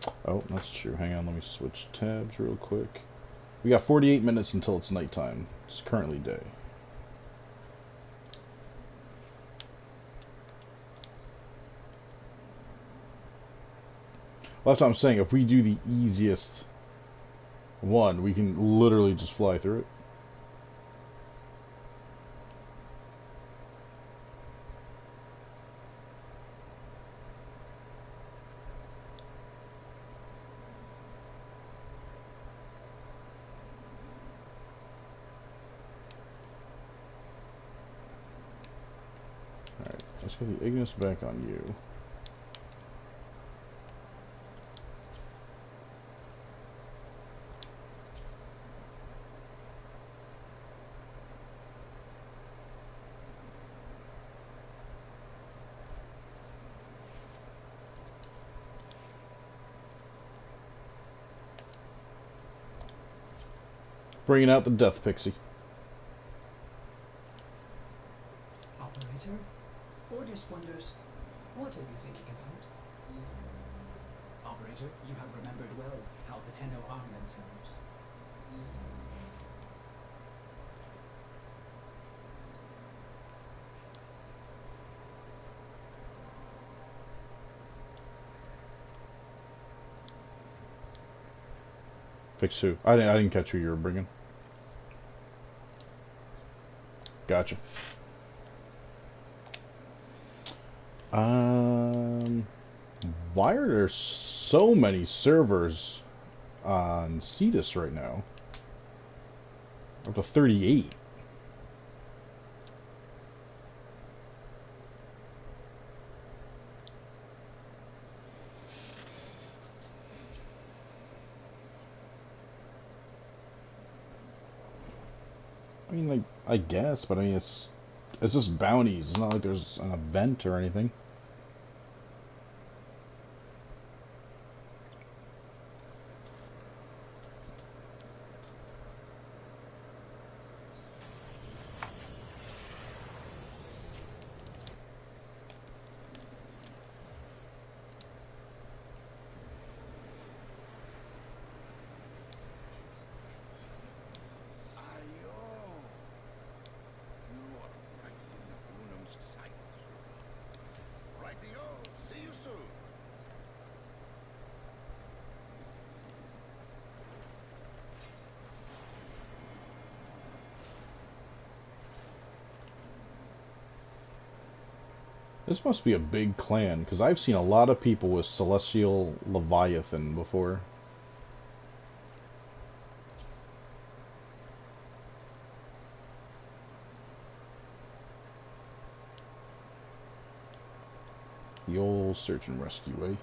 off. Oh, that's true. Hang on, let me switch tabs real quick. We got 48 minutes until it's nighttime. It's currently day. Well, that's what I'm saying. If we do the easiest one, we can literally just fly through it. Alright, let's get the Ignis back on you. Bringing out the Death Pixie. Operator, Ordis wonders, what are you thinking about? Operator, you have remembered well how the Tenno arm themselves. Fix who? I didn't catch who you were bringing. Gotcha. Why are there so many servers on Cetus right now? Up to 38. I mean, like, I guess, but I mean, it's just bounties. It's not like there's an event or anything. See you soon. This must be a big clan, because I've seen a lot of people with Celestial Leviathan before. The old search and rescue way.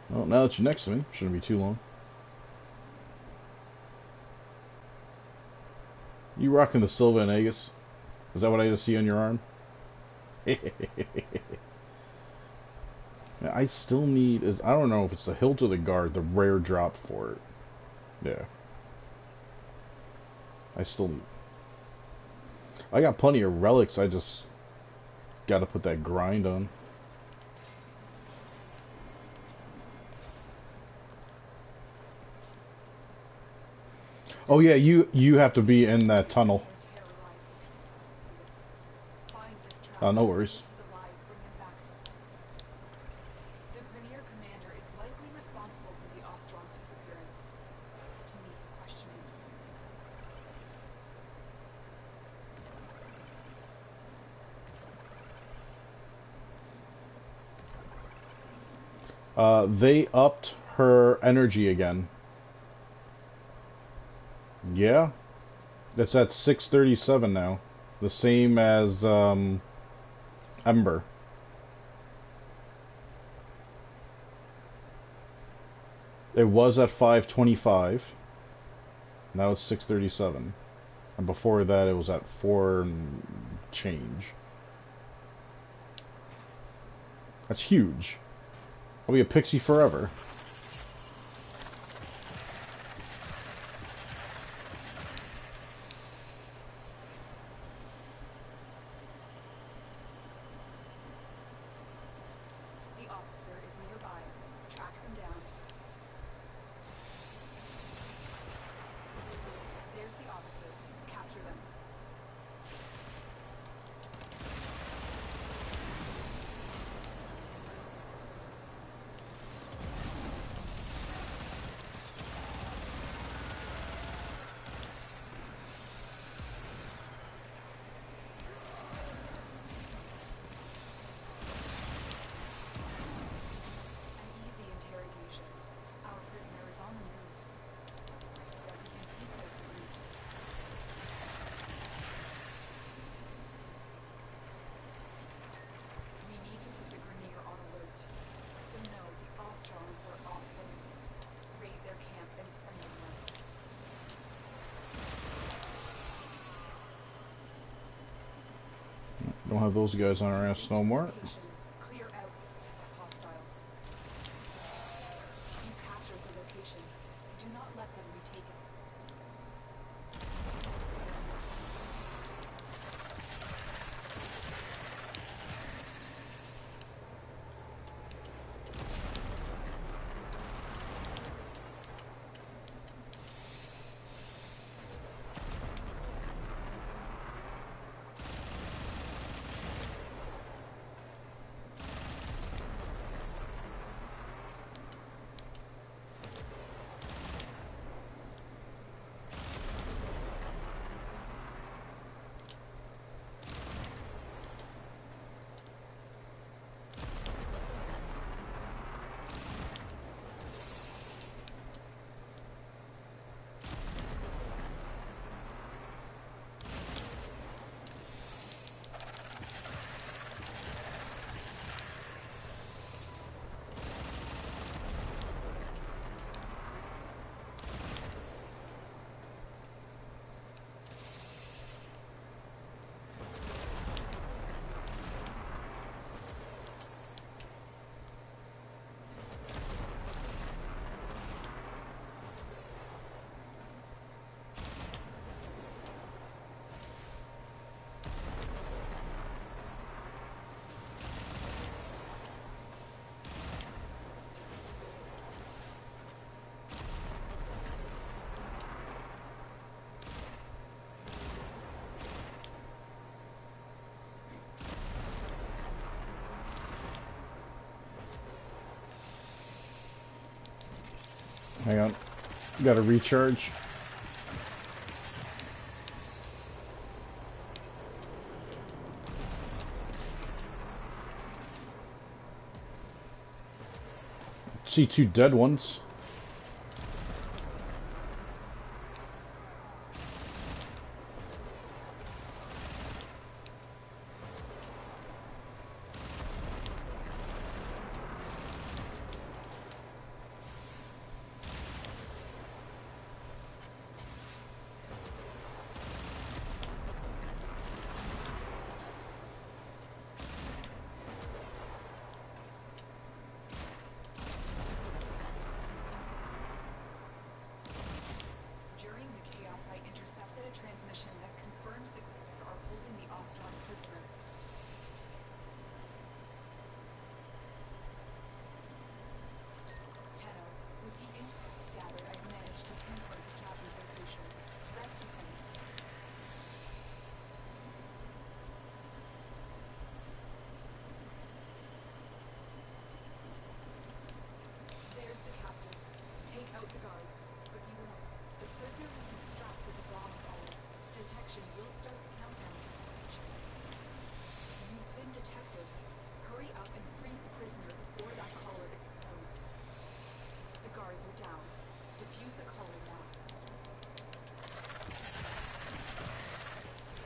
Well, now that you're next to me, shouldn't be too long. You rocking the Silva and Aegis? Is that what I just see on your arm? I still need I don't know if it's the hilt or the guard, the rare drop for it. Yeah. I got plenty of relics, I just gotta put that grind on. Oh yeah, you have to be in that tunnel. No worries. The Grenier commander is likely responsible for the Ostron's disappearance. To me for questioning. They upped her energy again. Yeah? It's at 637 now. The same as, Ember. It was at 525. Now it's 637. And before that it was at 4 and change. That's huge. I'll be a pixie forever. The officer is nearby. Track them down. There's the officer. Capture them. An easy interrogation. Our prisoner is on the move. But we can keep their route. We need to put the Grenier on alert. Let them know the Ostrons are off limits. Raid their camp and send them money. Don't have those guys on our ass no more. Clear out hostiles. You captured the location. Do not let them retake it. Hang on. Gotta recharge. See 2 dead ones. Guards, but be warned. The prisoner has been strapped with a bomb collar. Detection will start the countdown to completion. You've been detected. Hurry up and free the prisoner before that collar explodes. The guards are down. Defuse the collar now.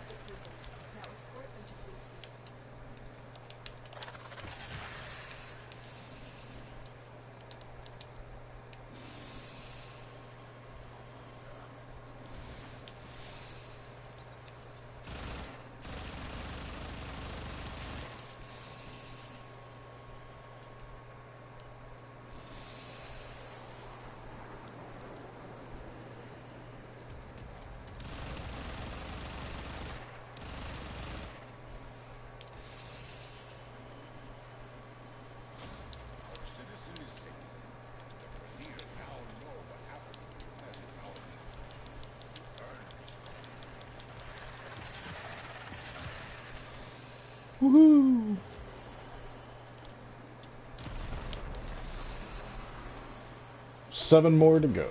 The prisoner. Now escort them to safety. Our citizen is safe. The Premier now know what happened to him as an hour. Earn respect. Woohoo! Seven more to go.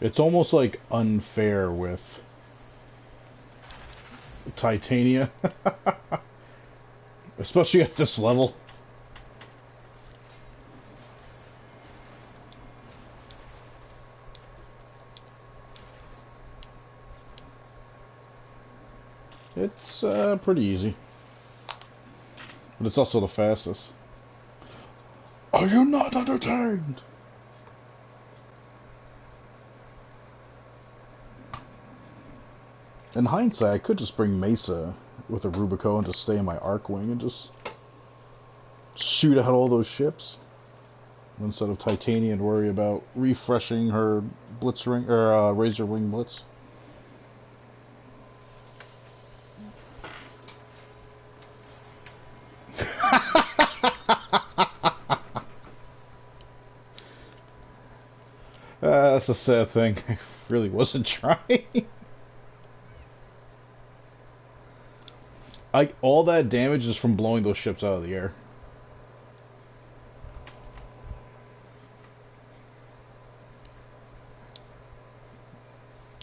It's almost like unfair with Titania, especially at this level. It's pretty easy, but it's also the fastest. Are you not entertained? In hindsight, I could just bring Mesa with a Rubico and just stay in my Arcwing and just shoot out all those ships instead of Titania and worry about refreshing her Blitzring or Razor Wing Blitz. That's a sad thing. I really wasn't trying. All that damage is from blowing those ships out of the air.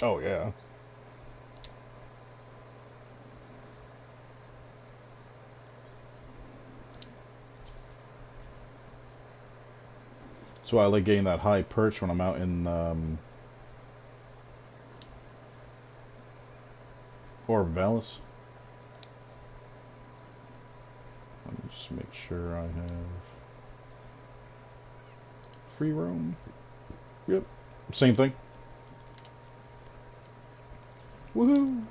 Oh yeah. That's why I like getting that high perch when I'm out in or Valis. Let me just make sure I have free roam. Yep, same thing. Woohoo!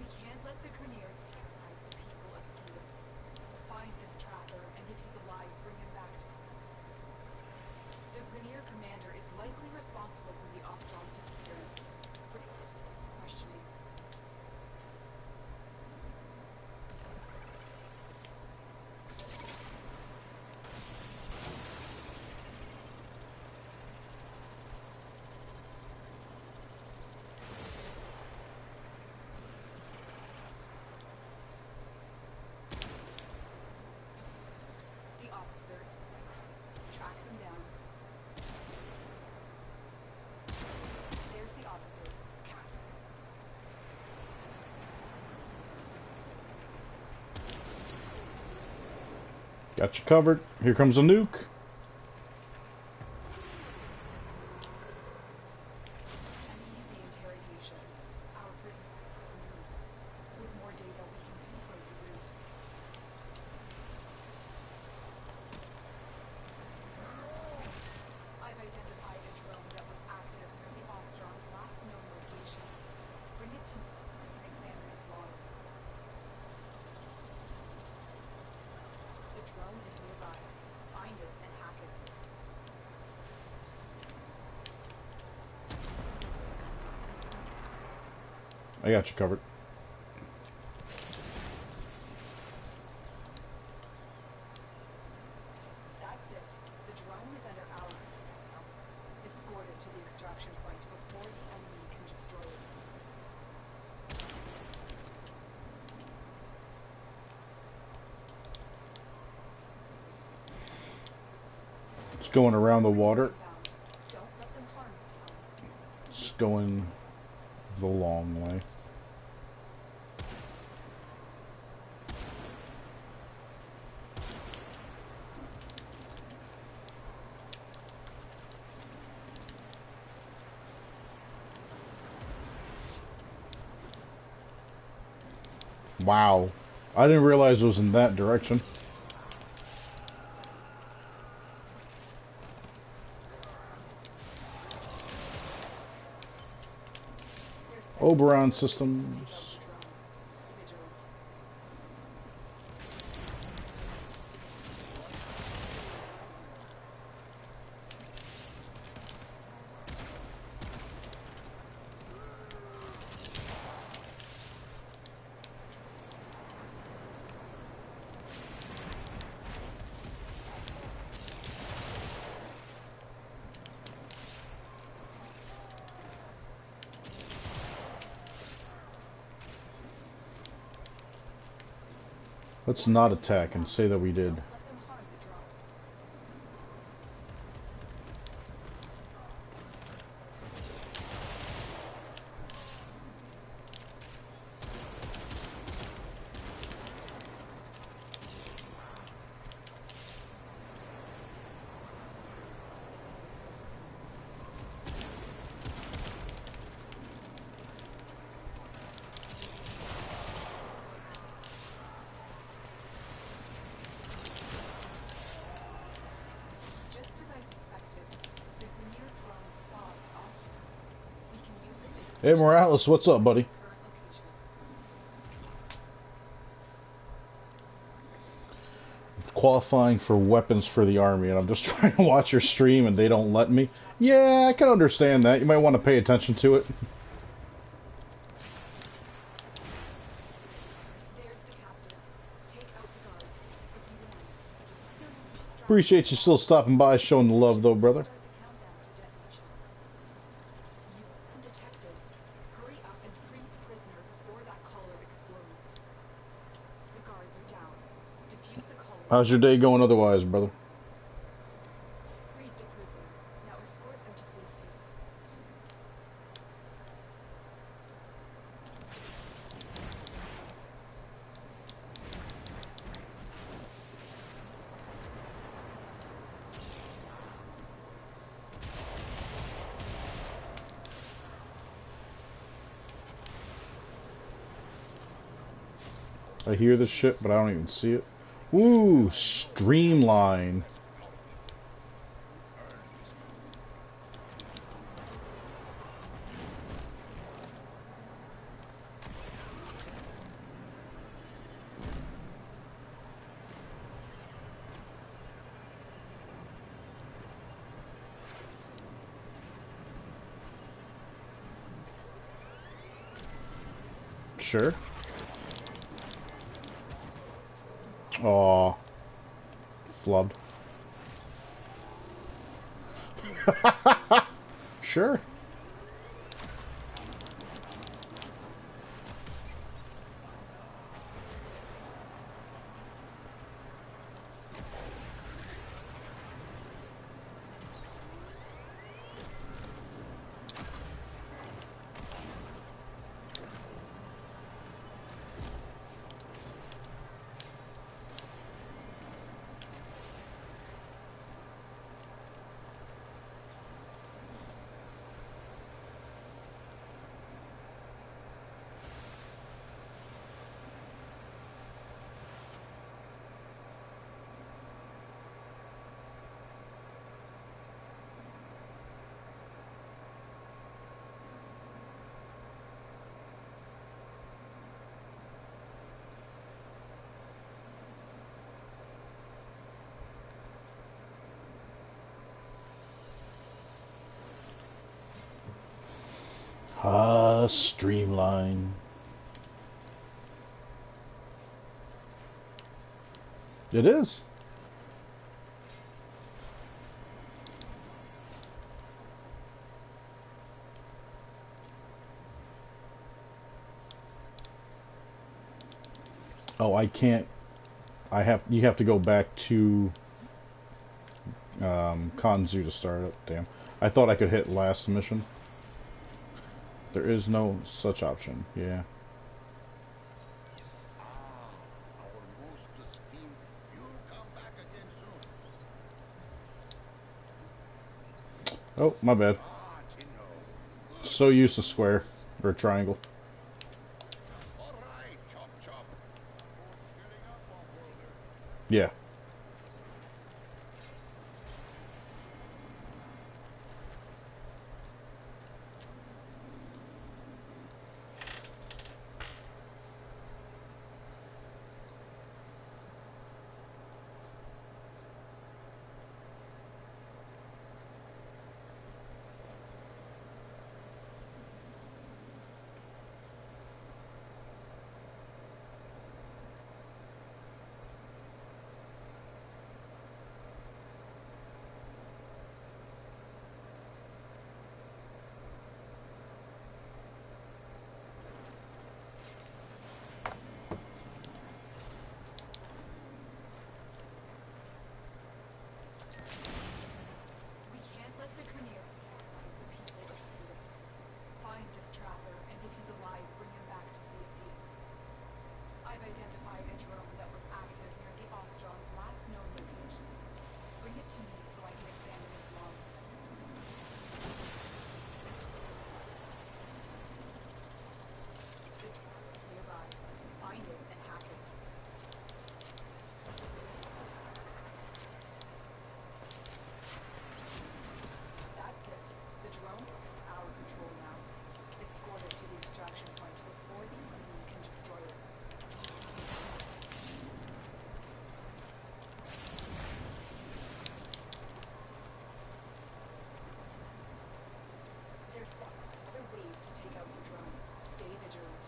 We can't let the Grineer terrorize the people of Cetus. Find this trapper, and if he's alive, bring him back to The Grineer commander is likely responsible for the Ostron's disappearance. Report. Questioning. The officers. Track them down. There's the officer. Castle. Got you covered. Here comes a nuke. An easy interrogation. Our prisoners will move. With more data, we can pinpoint the route. I got you covered. That's it. The drone is under our control now. Escort it to the extraction point before the enemy can destroy it. It's going around the water. Inbound. Don't let them harm the drone. It's going the long way. Wow. I didn't realize it was in that direction. Oberon systems. Vigilant. Let's not attack and say that we did. Let them harm the drone. Just as I suspected, the Grenier drone saw the Austrian. We can use this Hey Morales, what's up, buddy? current location. Qualifying for weapons for the army, and I'm just trying to watch your stream and they don't let me. Yeah, I can understand that. You might want to pay attention to it. There's the captive. Take out the guards. But be warned. There has been strife. Appreciate you still stopping by, showing the love though, brother. Start the countdown to detonation. You've been detected. Hurry up and free the prisoner before that collar explodes. The guards are down. Defuse the collar. How's your day going otherwise, brother? Freed the prisoner. Now escort them to safety. I hear this shit, but I don't even see it. Woo! Streamline. Sure. Aw. Flubbed. Sure. Streamline. It is. Oh, I can't. You have to go back to Kanzu to start it. Damn. I thought I could hit last mission. There is no such option. Yeah. Our most esteemed, you come back again soon. Oh, my bad. Tino. So used to square or triangle. All right, chop chop. Reports getting up, brother. Yeah. We can't let the Grineer terrorize the people of Cetus. Find this trapper, and if he's alive, bring him back to safety. I've identified a drone that was active near the Ostron's last known location. Bring it to me so I can examine its logs. The trapper's nearby. Find it and hack it. That's it. The drone is in our control now. Escort it to the extraction point before the enemy can destroy it. There's another wave to take out the drone. Stay vigilant.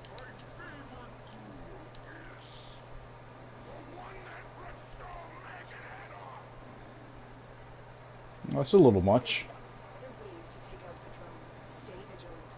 My favorite tool is the one that rips the maggot head off. That's a little much. Another wave to take out the drone. Stay vigilant.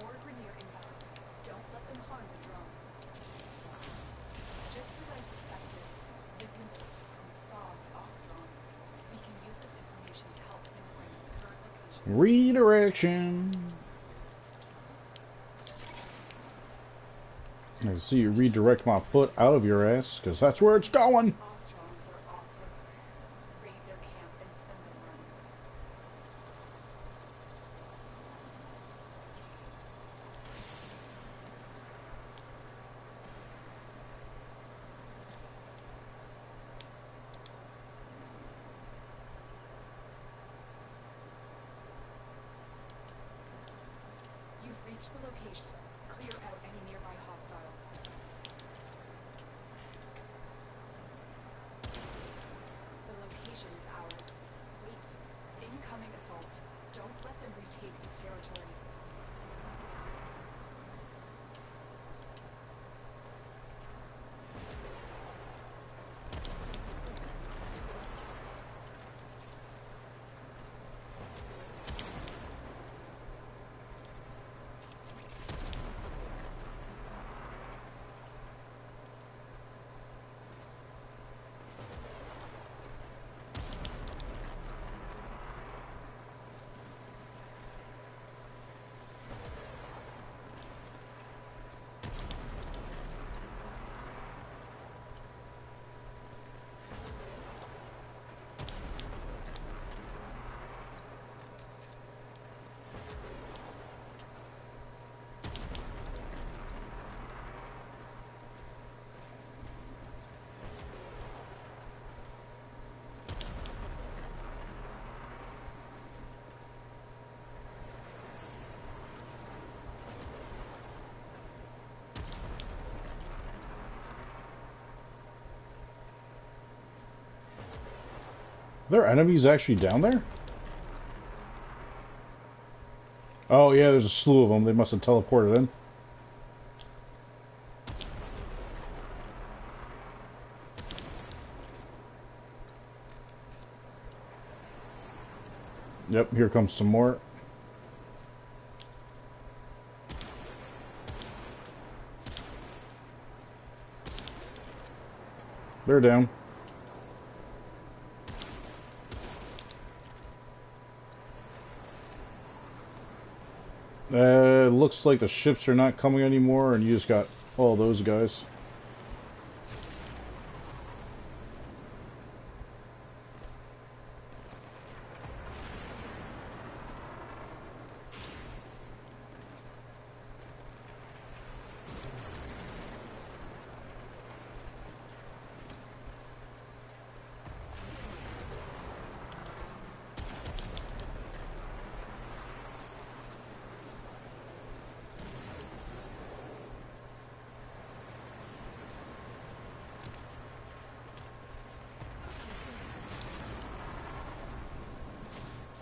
More Grineer inbound. Don't let them harm the drone. Just as I suspected, the Grineer saw the Ostron. We can use this information to help pinpoint its current location. Redirection. I see you redirect my foot out of your ass, because that's where it's going. Ostrons are off limits. Raid their camp and send them running. You've reached the location. Clear out any nearby hostiles. The location is ours. Wait. Incoming assault. Don't let them retake this territory. there enemies actually down there? Oh yeah, there's a slew of them. They must have teleported in. Yep, here comes some more. They're down. Looks like the ships are not coming anymore, and you just got all those guys.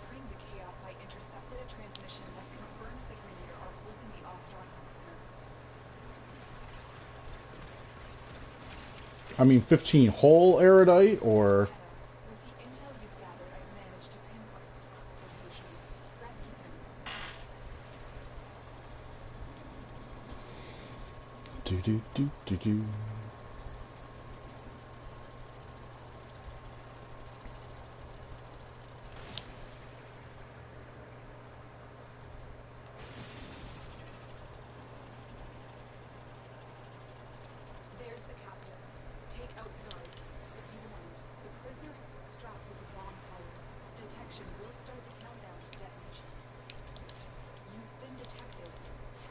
During the chaos, I intercepted a transmission that confirms the Grineer are holding the Ostron prisoner. I mean, 15 whole erudite, or... With the intel you've gathered, I've managed to pinpoint Patroclus' location. Rescue him. Do. There's the captain. Take out the guards. But be warned, the prisoner is strapped with a bomb collar. Detection will start the countdown to detonation. You've been detected.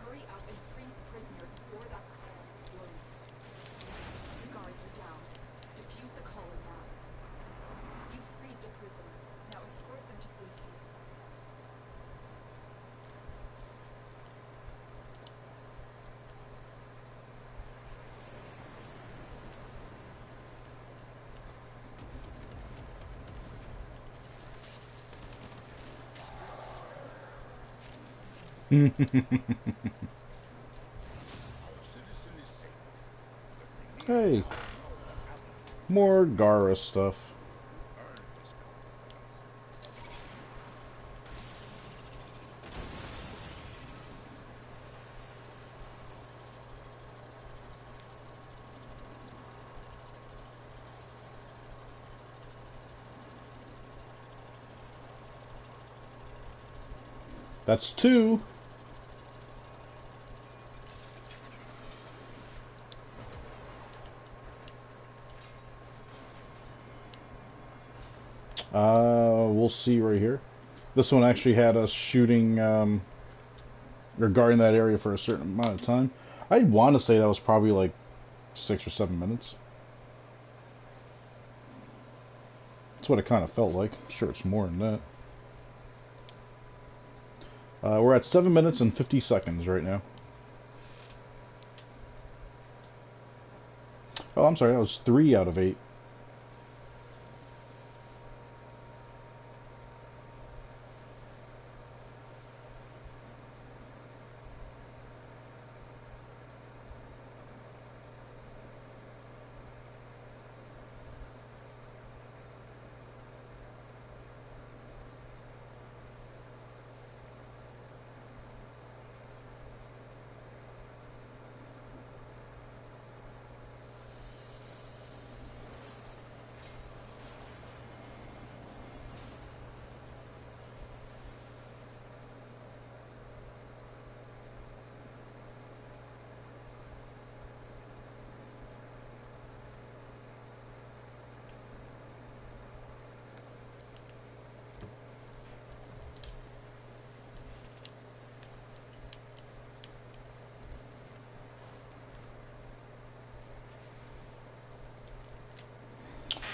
Hurry up and free the prisoner before that collar explodes. The guards are down. Defuse the collar now. You've freed the prisoner. Now escort them to safety. Our citizen is safe. The Grineer Hey, now know what happened to more Gara stuff. earn this power. That's 2. We'll see right here. This one actually had us shooting, or guarding that area for a certain amount of time. I want to say that was probably like 6 or 7 minutes. That's what it kind of felt like. I'm sure it's more than that. We're at 7 minutes and 50 seconds right now. Oh, I'm sorry, that was 3 out of 8.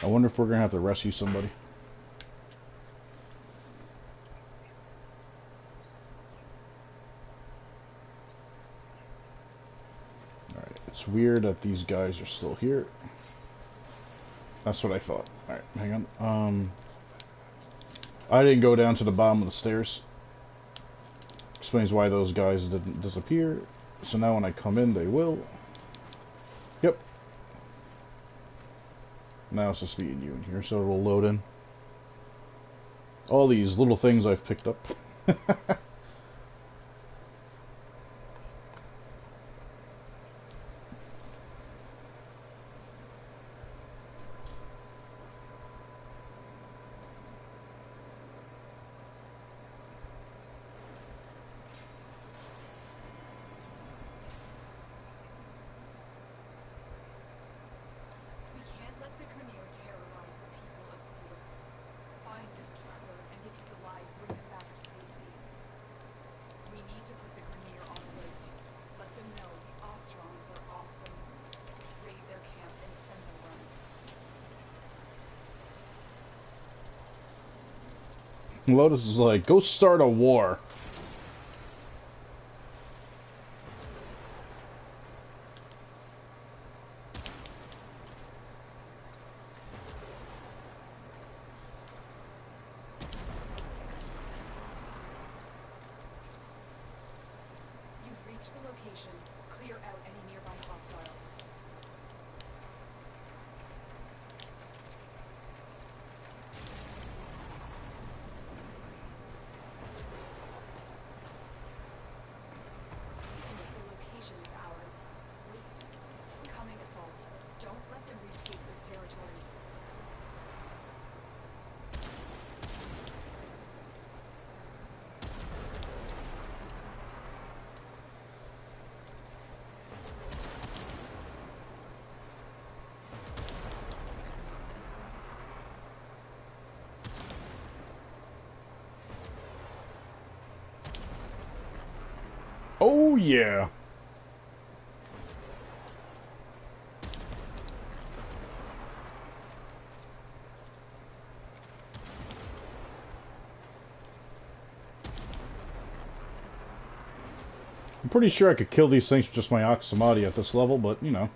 I wonder if we're going to have to rescue somebody. Alright, it's weird that these guys are still here. That's what I thought. Alright, hang on. I didn't go down to the bottom of the stairs. Explains why those guys didn't disappear. So now when I come in, they will. Yep. Now it's just me and you in here, so it'll load in. All these little things I've picked up. We can't let the Grineer terrorize the people of Cetus. Find this traveler, and if he's alive, bring him back to safety. We need to put the Grineer on alert. Let them know the Ostrons are off limits. Raid their camp and send them running. Lotus is like, go start a war. You've reached the location. Clear out any nearby hostiles. The location is ours. Wait. Coming assault. Don't let them retake this territory. Oh yeah. I'm pretty sure I could kill these things with just my Oxamati at this level, but you know.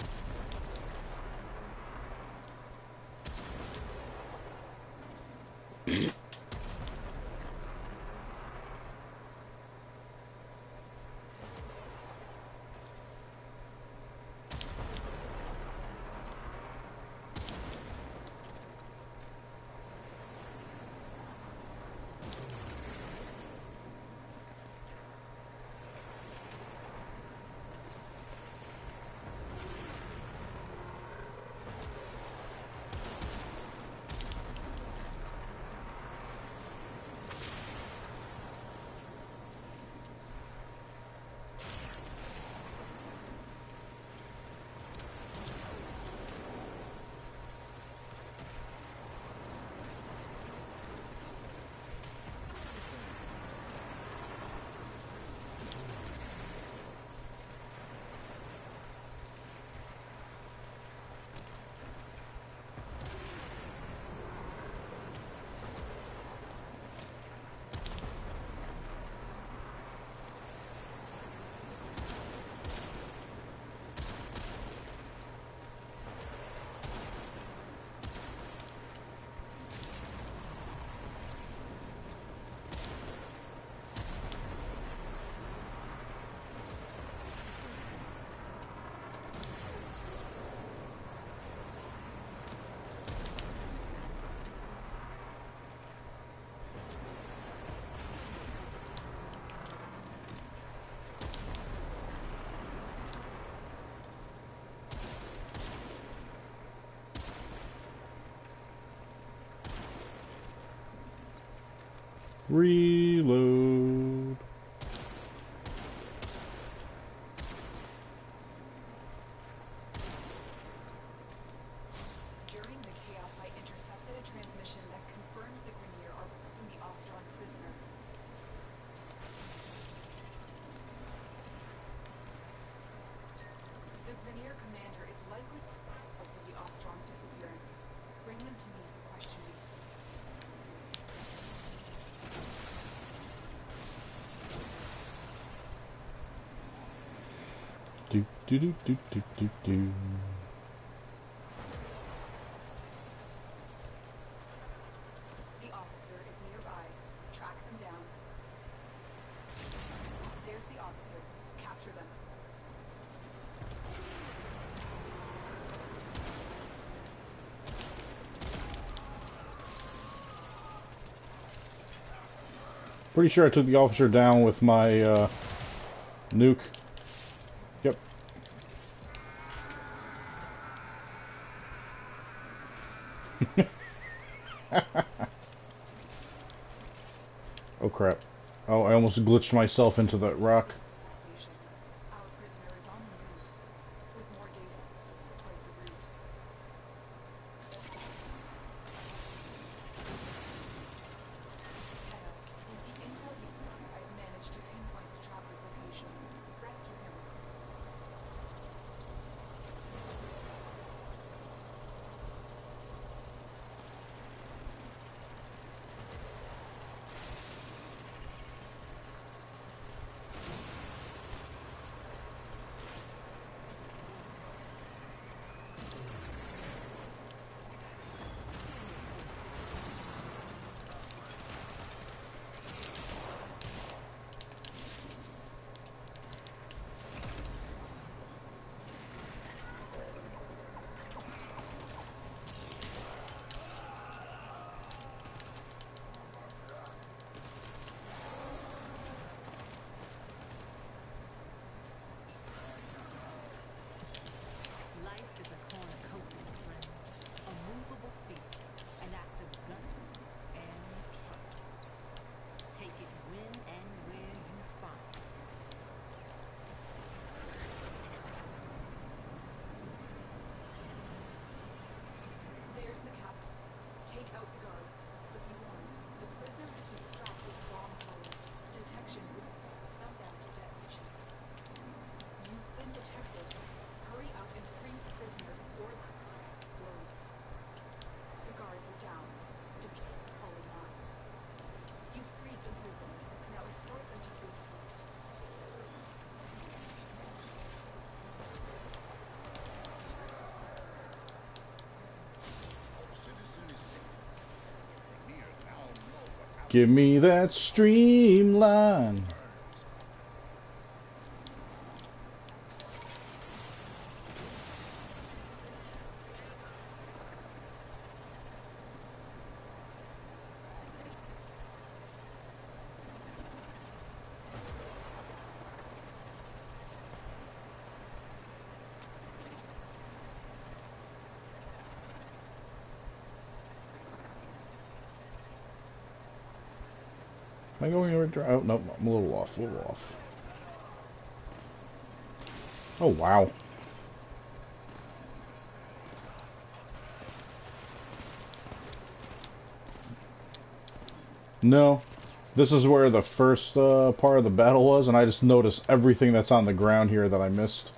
Reload. During the chaos, I intercepted a transmission that confirms the Grineer are holding the Ostron prisoner. The Grineer commander is likely responsible for the Ostron's disappearance. Bring them to me for questioning. Do do do do do do do. The officer is nearby. officer. Capture them. Pretty sure I took the officer down with my nuke. Yep. Oh crap. Oh, I almost glitched myself into that rock. Location. Our prisoner is on the move. With more data. Quite the route. Teo, with the intel you have, I've managed to pinpoint the chopper's location. Rescue him. Life is a cornucopia, friends. A movable feast, an act of guts and trust. Take it when and where you find it. There's the captain. Take out the guards. But be warned, the prisoner has been strapped with bomb power. Detection would countdown to detonation. You've been detected. Hurry up and free the prisoner before that crack explodes. The guards are down. Defuse the fallen line. You freed the prisoner. Now escort them to safety. Our citizen is safe. The Premier now know what happened. Give me that streamline. Am I going in the right direction? Oh, no, I'm a little off, Oh, wow. No. This is where the first part of the battle was, and I just noticed everything that's on the ground here that I missed.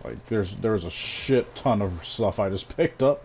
Like, there's a shit ton of stuff I just picked up.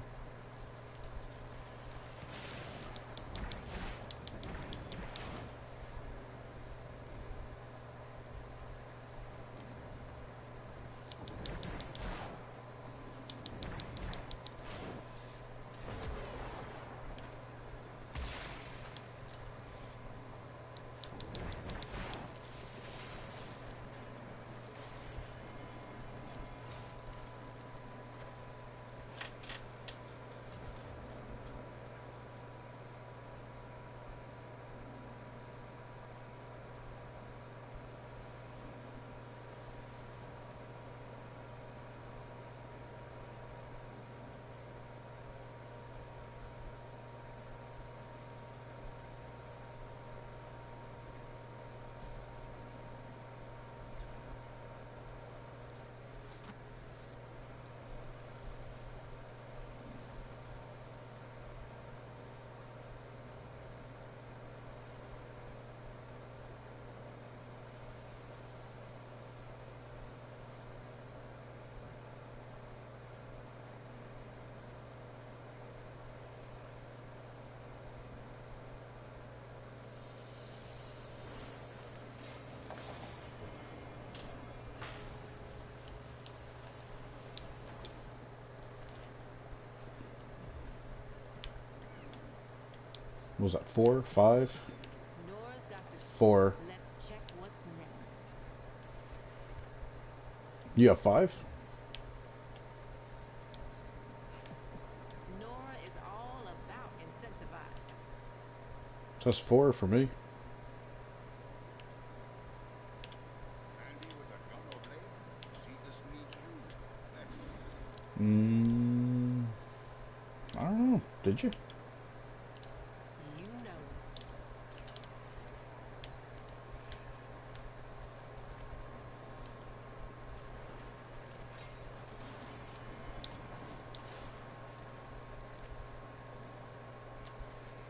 What was that, 4, 5? Nora's got the 4. Let's check what's next. You have 5? Nora is all about incentivizing. That's 4 for me. Handy with a gun or blade? Cetus needs you. Next time. I don't know. Did you? You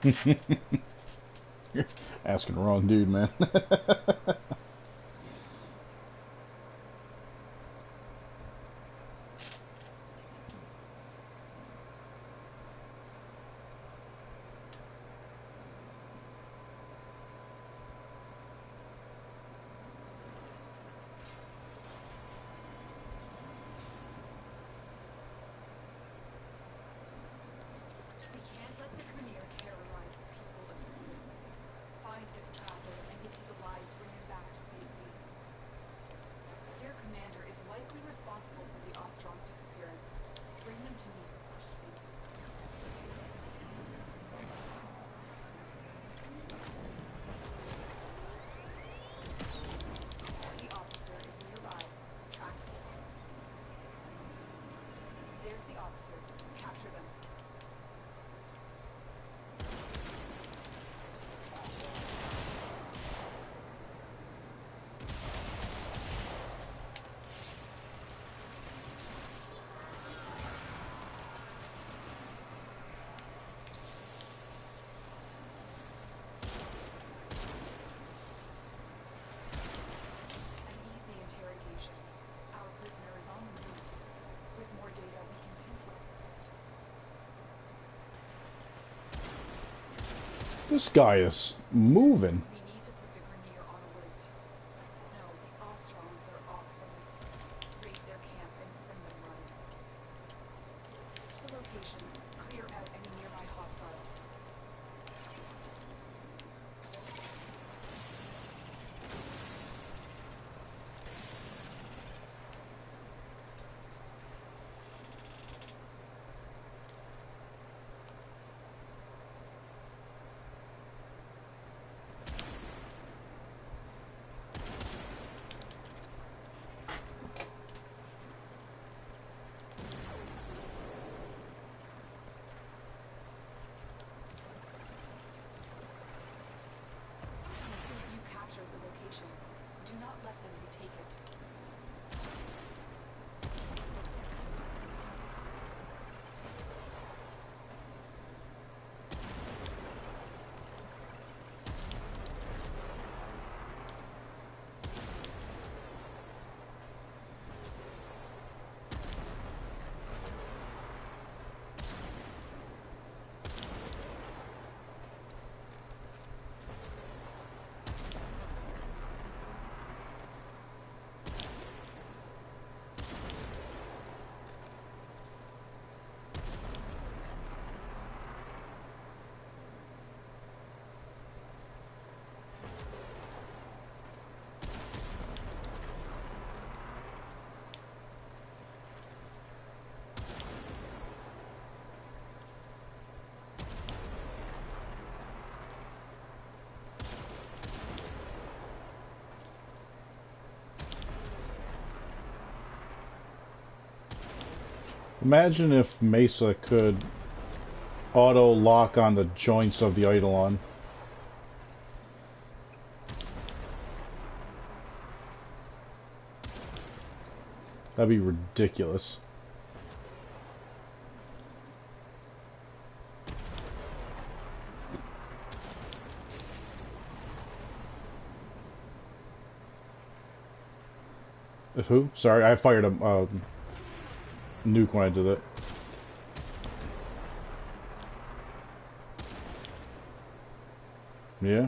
know. Asking the wrong dude, man. We can't let the Grineer terrorize the people of Cetus. Find this traveler, and if he's alive, bring him back to safety. Their commander is likely responsible for the Ostron's disappearance. Bring them to me for questioning. The officer is nearby. Track them. There's the officer. Capture them. An easy interrogation. Our prisoner is on the move. With more data, we can pinpoint it. This guy is moving. We need to put the Grineer on alert. No, the Ostrons are off limits. Raid their camp and send them running. To location. Clear out any nearby hostiles. You captured the location. Do not let them retake it. Imagine if Mesa could auto-lock on the joints of the Eidolon. That'd be ridiculous. If who? Sorry, I fired a nuke when I did it. Yeah?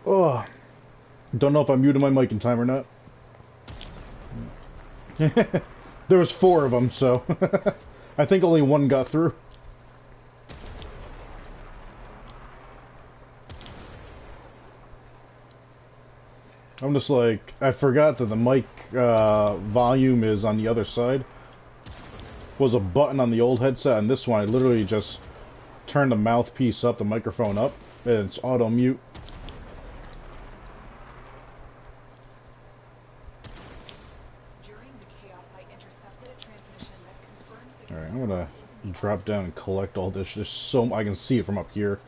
Oh, don't know if I muted my mic in time or not. There was 4 of them, so I think only one got through. I'm just like, I forgot that the mic volume is on the other side. Was a button on the old headset, and this one I literally just turned the mouthpiece up, the microphone up, and it's auto mute. During the chaos, I intercepted a transmission that confirms the Alright, I'm gonna drop down and collect all this. There's so I can see it from up here.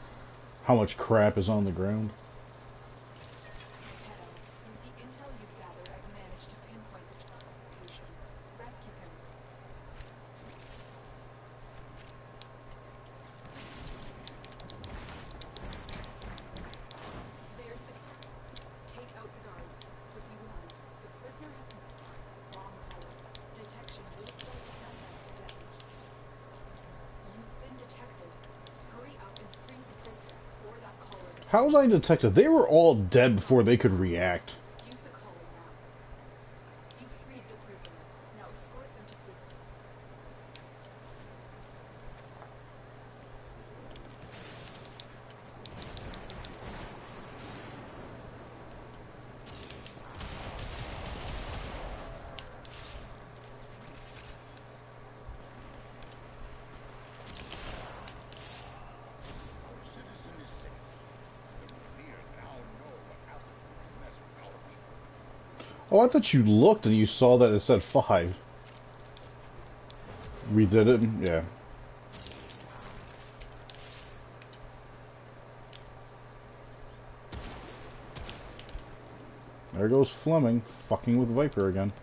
How much crap is on the ground. Tenno, with the intel you've gathered, I've managed to pinpoint the child's location. Rescue him. There's the... Take out the guards, but be warned. The prisoner has been stuck with a bomb collar. Detection will slow the countdown to detonation. You've been detected. Hurry up and free the prisoner before that collar gets... How was I detected? They were all dead before they could react. Use the collar now. You freed the prisoner. Now escort them to safety. Our citizen is safe. The Grineer now know what happens when you mess with our people. Oh, I thought you looked and you saw that it said 5. Redid it? Yeah. There goes Fleming, fucking with Viper again.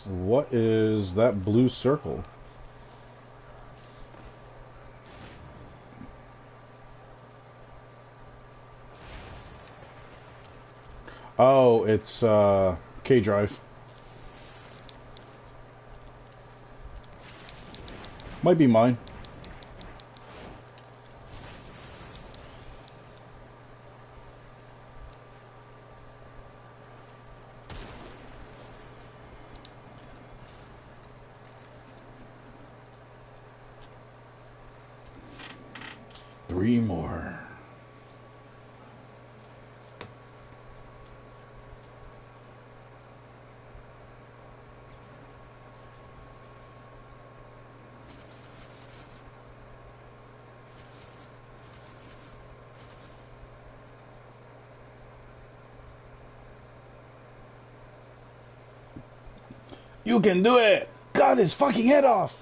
What is that blue circle? Oh, it's K-Drive. Might be mine. Three more. You can do it! Cut his fucking head off!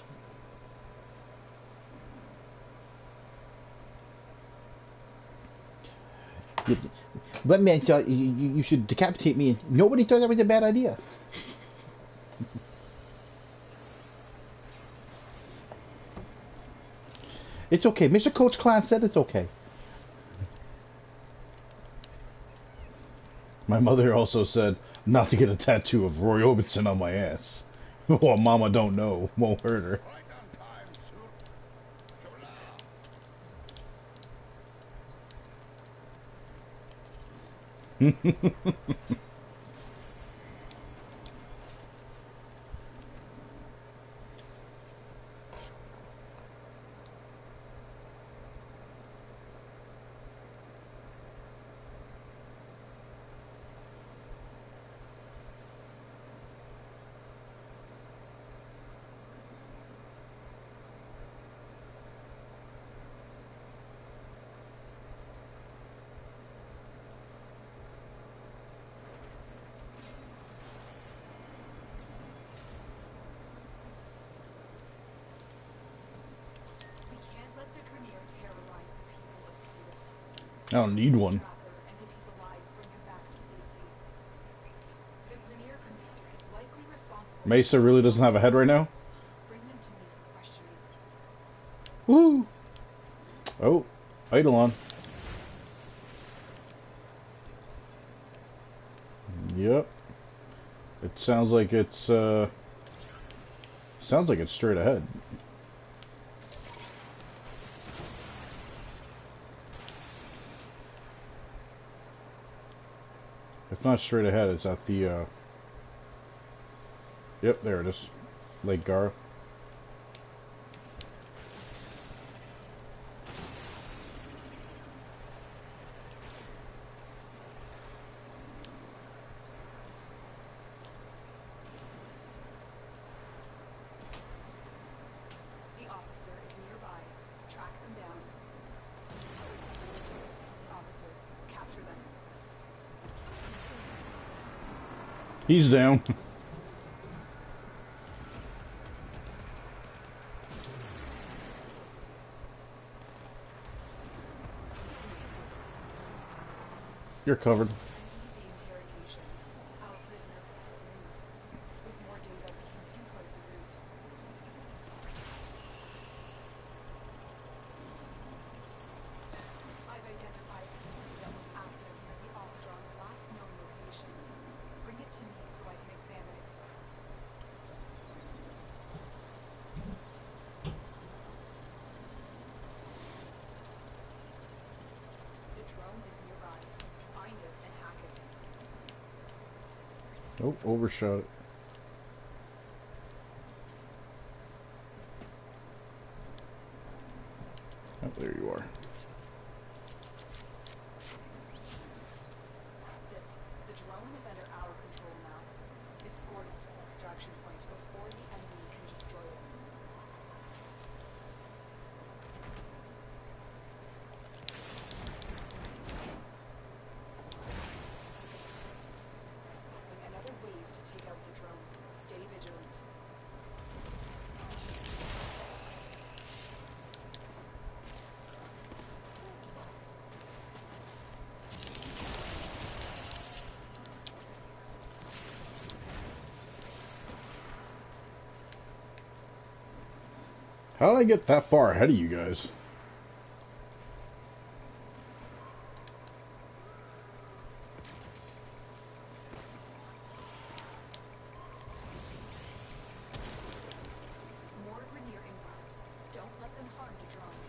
One man thought you should decapitate me, and nobody thought that was a bad idea. It's okay. Mr. Coach Clan said it's okay. My mother also said not to get a tattoo of Roy Orbison on my ass. Well, Mama don't know. Won't hurt her. Right on time, Soup. Chola. We can't let the Grineer terrorize the people of Cetus. I don't need one. Trapper, and if he's alive, bring him back to safety. The Grineer commander is likely responsible. Mesa really doesn't have a head right now? Bring them to me for questioning. Woo! Oh, Eidolon. Yep. It sounds like it's straight ahead. If not straight ahead, it's at the, Yep, there it is. Lake Gara. The officer is nearby. Track them down. Officer, capture them. He's down. You're covered. An easy interrogation. Our prisoners move. With more data, we can pinpoint the route. I've identified the group that was active near the Ostron's last known location. Bring it to me so I can examine it for us. The drone is nearby. Find it and hack it. Oh, overshot it. Oh, there you are. That's it. The drone is under our control now. Escort it to the extraction point before the enemy can destroy it. Sending another wave to take out the drone. Stay vigilant. How did I get that far ahead of you guys? More Grenier inbound. Don't let them harm the drone.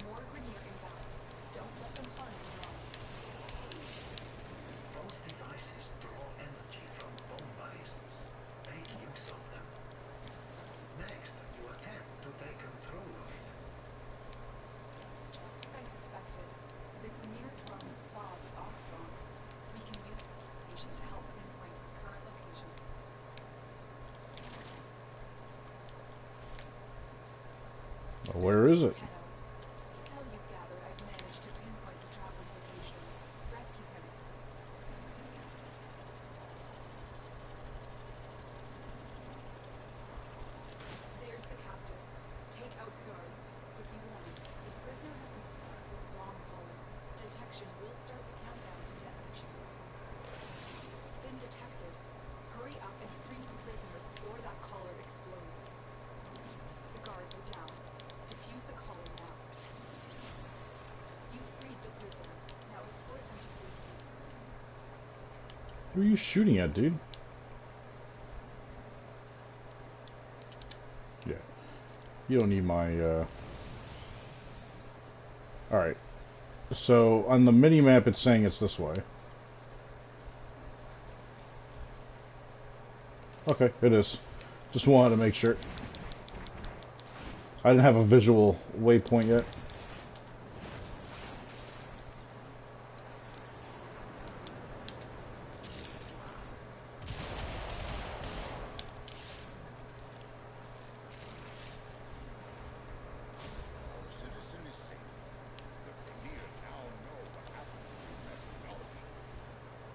More Grenier inbound. Don't let them harm the drone. Those devices draw energy from bomb ballists. Make use of them. Next, you attempt to take control of it. Just as I suspected, the Grenier drone saw the Ostrom. We can use this information to help pinpoint his current location. Well, where is it? Tenno, until you've gathered, I've managed to pinpoint the trapper's location. Rescue him. There's the captive. Take out the guards. But be warned, the prisoner has been stuck with a long collar. Detection will start the countdown to detonation. Been detected. Hurry up and free the prisoner before that collar explodes. The guards are down. Defuse the collar now. You freed the prisoner. Now escort them to safety. Who are you shooting at, dude? Yeah. You don't need my, Alright. So, on the mini-map, it's saying it's this way. Okay, it is. Just wanted to make sure. I didn't have a visual waypoint yet. Our citizen is safe. The Grenier now know what happened to him as technology.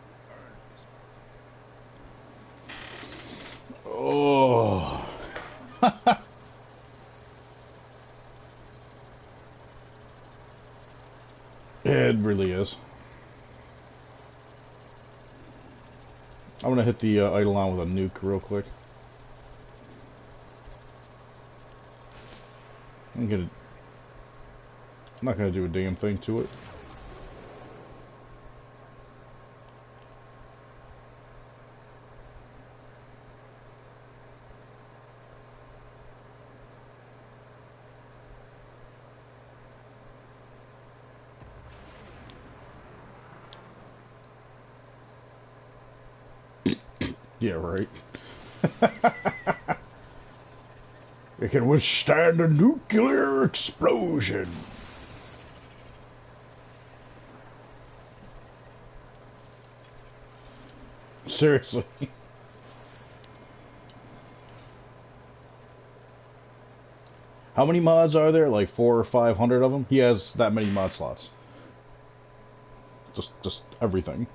You earned this bounty. Oh. It really is. I'm gonna hit the Eidolon with a nuke real quick. I'm not gonna do a damn thing to it. Yeah, right. It can withstand a nuclear explosion. Seriously. How many mods are there? Like 400 or 500 of them? He has that many mod slots. Just everything.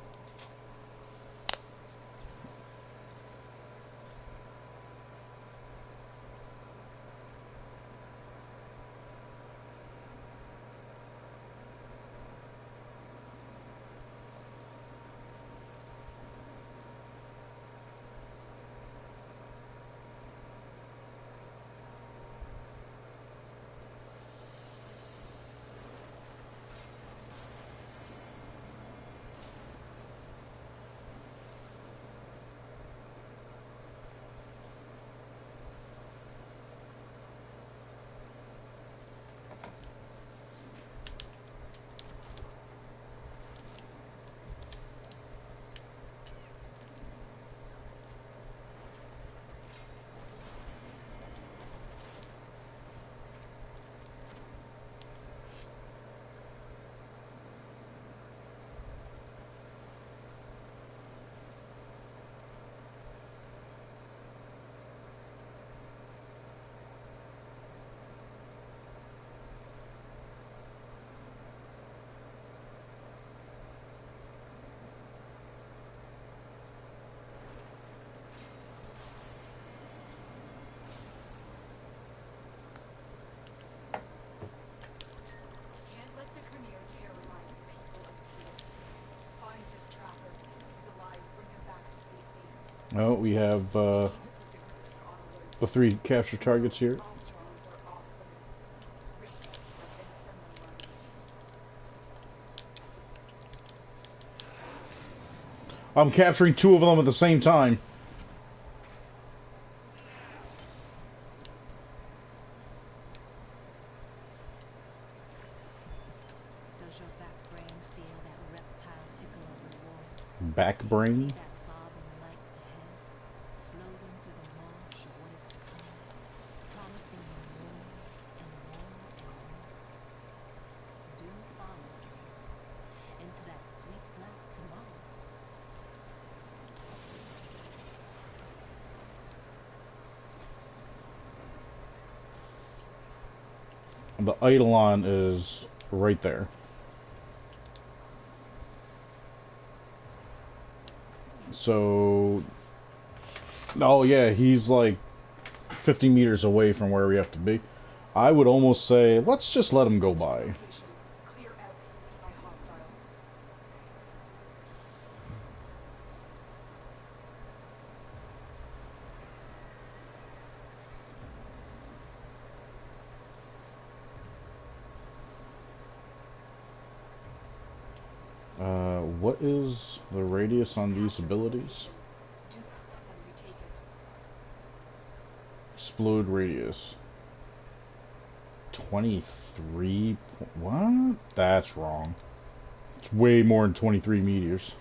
Can't let the Khmer terrorize the people of Cetus. Find this trapper. He's alive. Bring him back to safety. Oh, we have Need to put the Khmer on alert. the 3 capture targets here. Ostrons are off limits. Raid them and send them running. I'm capturing 2 of them at the same time. Does your back brain feel that reptile tickle of reward? Back brain. That bobbing light ahead, floating through the marsh of what is to come, promising you more and more and more. Do follow dreams into that sweet black tomorrow. The Eidolon is right there. So, oh yeah, he's like 50 meters away from where we have to be. I would almost say, let's just let him go by. Location. Clear out by hostiles. What is the radius on these abilities? Do not let them retake it. Explode radius. 23. What? That's wrong. It's way more than 23 meters.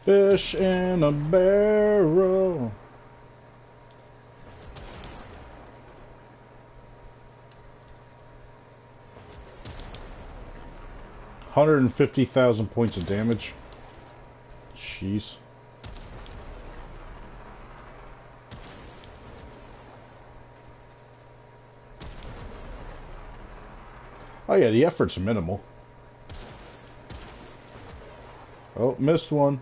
Fish in a barrel. $150,000 points of damage. Jeez. Oh yeah, the effort's minimal. Oh, missed one.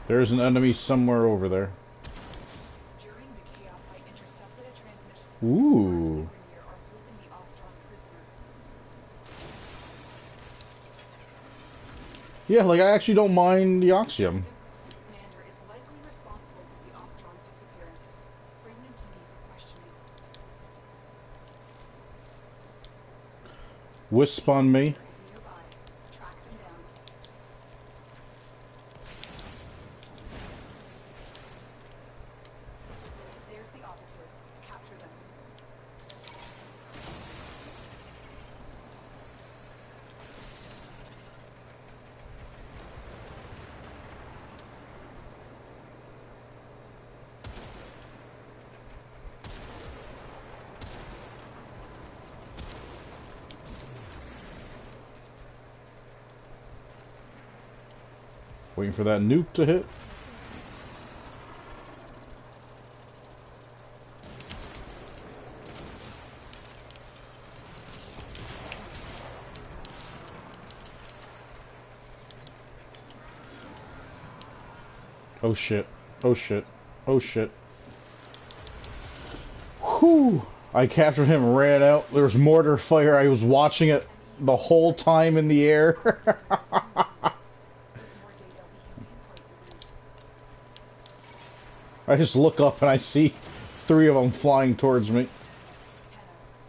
There's an enemy somewhere over there. During the chaos, I intercepted a transmission. Ooh. Are holding the Ostron prisoner. Yeah, like I actually don't mind the Oxium. Commander is likely responsible for the Ostron's disappearance. Bring them to me for questioning. Wisp on me. Is nearby. Track them down. There's the officer. Capture them. Waiting for that nuke to hit. Oh shit. Oh shit. Oh shit. Whew. I captured him and ran out. There was mortar fire. I was watching it the whole time in the air. With more data, we can pinpoint the route. I just look up and I see 3 of them flying towards me. Hannah,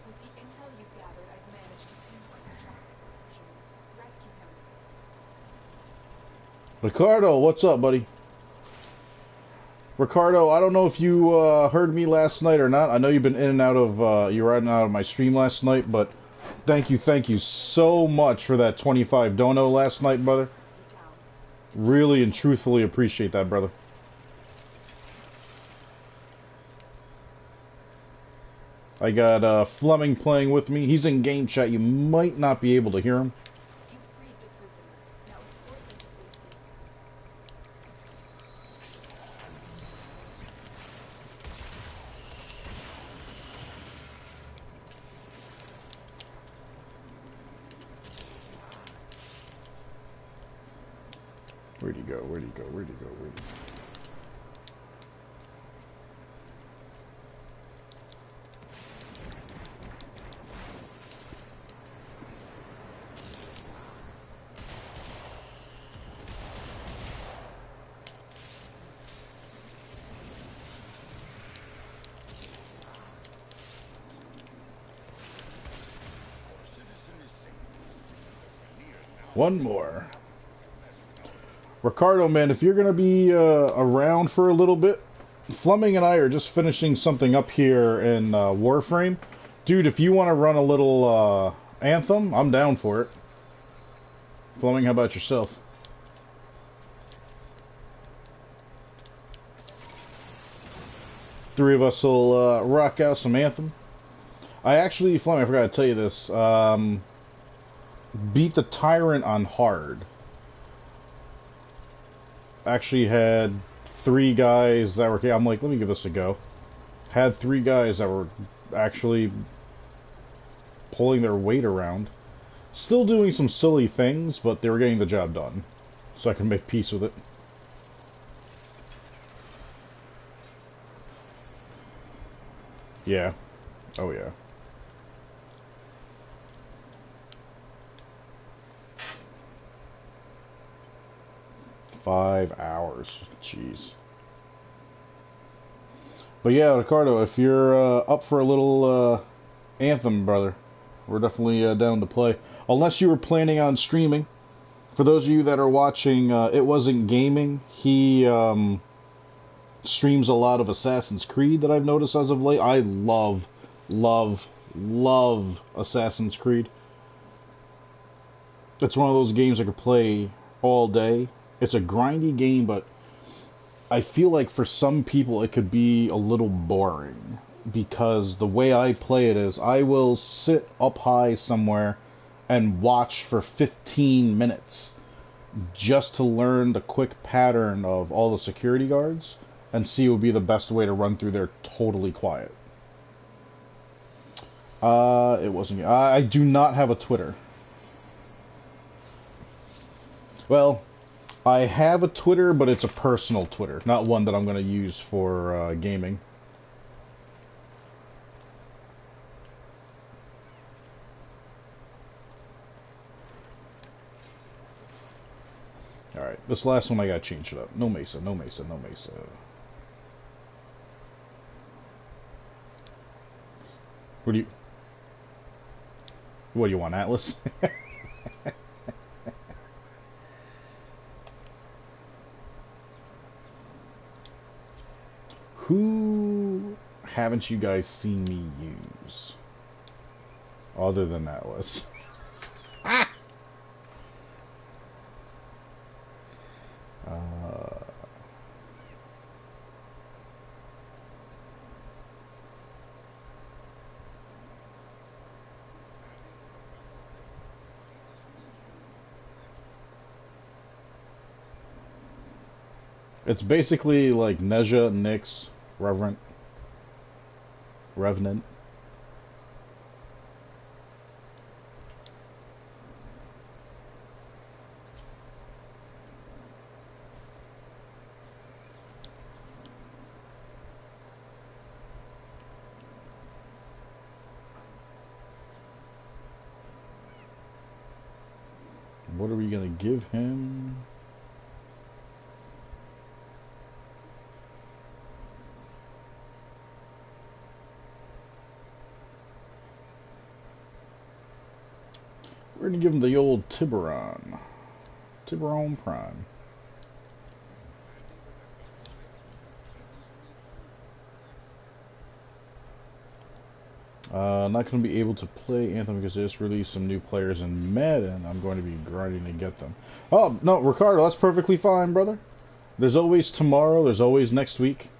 with the intel you've gathered, I've managed to pinpoint the tracker's location. Rescue him. Ricardo, what's up, buddy? Ricardo, I don't know if you heard me last night or not. I know you've been in and out of you were in and out of my stream last night, but thank you so much for that 25 dono last night, brother. Sit down. Really and truthfully appreciate that, brother. I got Fleming playing with me. He's in game chat. You might not be able to hear him. You freed the prisoner. Now escort them to safety. Where'd he go? Where'd he go? Where'd he go? Where'd he go? 1 more. Ricardo, man, if you're going to be around for a little bit, Fleming and I are just finishing something up here in Warframe. Dude, if you want to run a little Anthem, I'm down for it. Fleming, how about yourself? Three of us will rock out some Anthem. I actually, Fleming, I forgot to tell you this. Beat the Tyrant on hard. Actually had 3 guys that were... I'm like, let me give this a go. Had 3 guys that were actually pulling their weight around. Still doing some silly things, but they were getting the job done. So I can make peace with it. Yeah. Oh yeah. $5 hours. Jeez. But yeah, Ricardo, if you're up for a little Anthem, brother, we're definitely down to play. Unless you were planning on streaming. For those of you that are watching, It Wasn't Gaming, he streams a lot of Assassin's Creed that I've noticed as of late. I love, love, love Assassin's Creed. It's one of those games I could play all day. It's a grindy game, but I feel like for some people it could be a little boring. Because the way I play it is, I will sit up high somewhere and watch for 15 minutes just to learn the quick pattern of all the security guards and see what would be the best way to run through there totally quiet. It wasn't... I do not have a Twitter. Well, I have a Twitter, but it's a personal Twitter, not one that I'm going to use for gaming. Alright, this last one I gotta change it up. No Mesa, no Mesa, no Mesa. What do you want, Atlas? Who haven't you guys seen me use? Other than Atlas. It's basically like Neja, Nyx, Revenant. What are we gonna give him? We're gonna give him the old Tiburon. Tiburon Prime. Not going to be able to play Anthem because they just released some new players in Madden. I'm going to be grinding to get them. Oh, no, Ricardo, that's perfectly fine, brother. There's always tomorrow. There's always next week.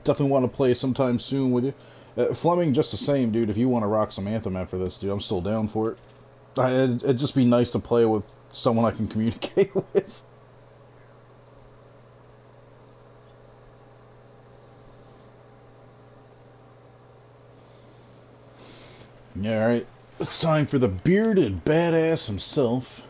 Definitely want to play sometime soon with you. Fleming, just the same, dude. If you want to rock some Anthem after this, dude, I'm still down for it. It'd just be nice to play with someone I can communicate with. Yeah, alright. It's time for the bearded badass himself.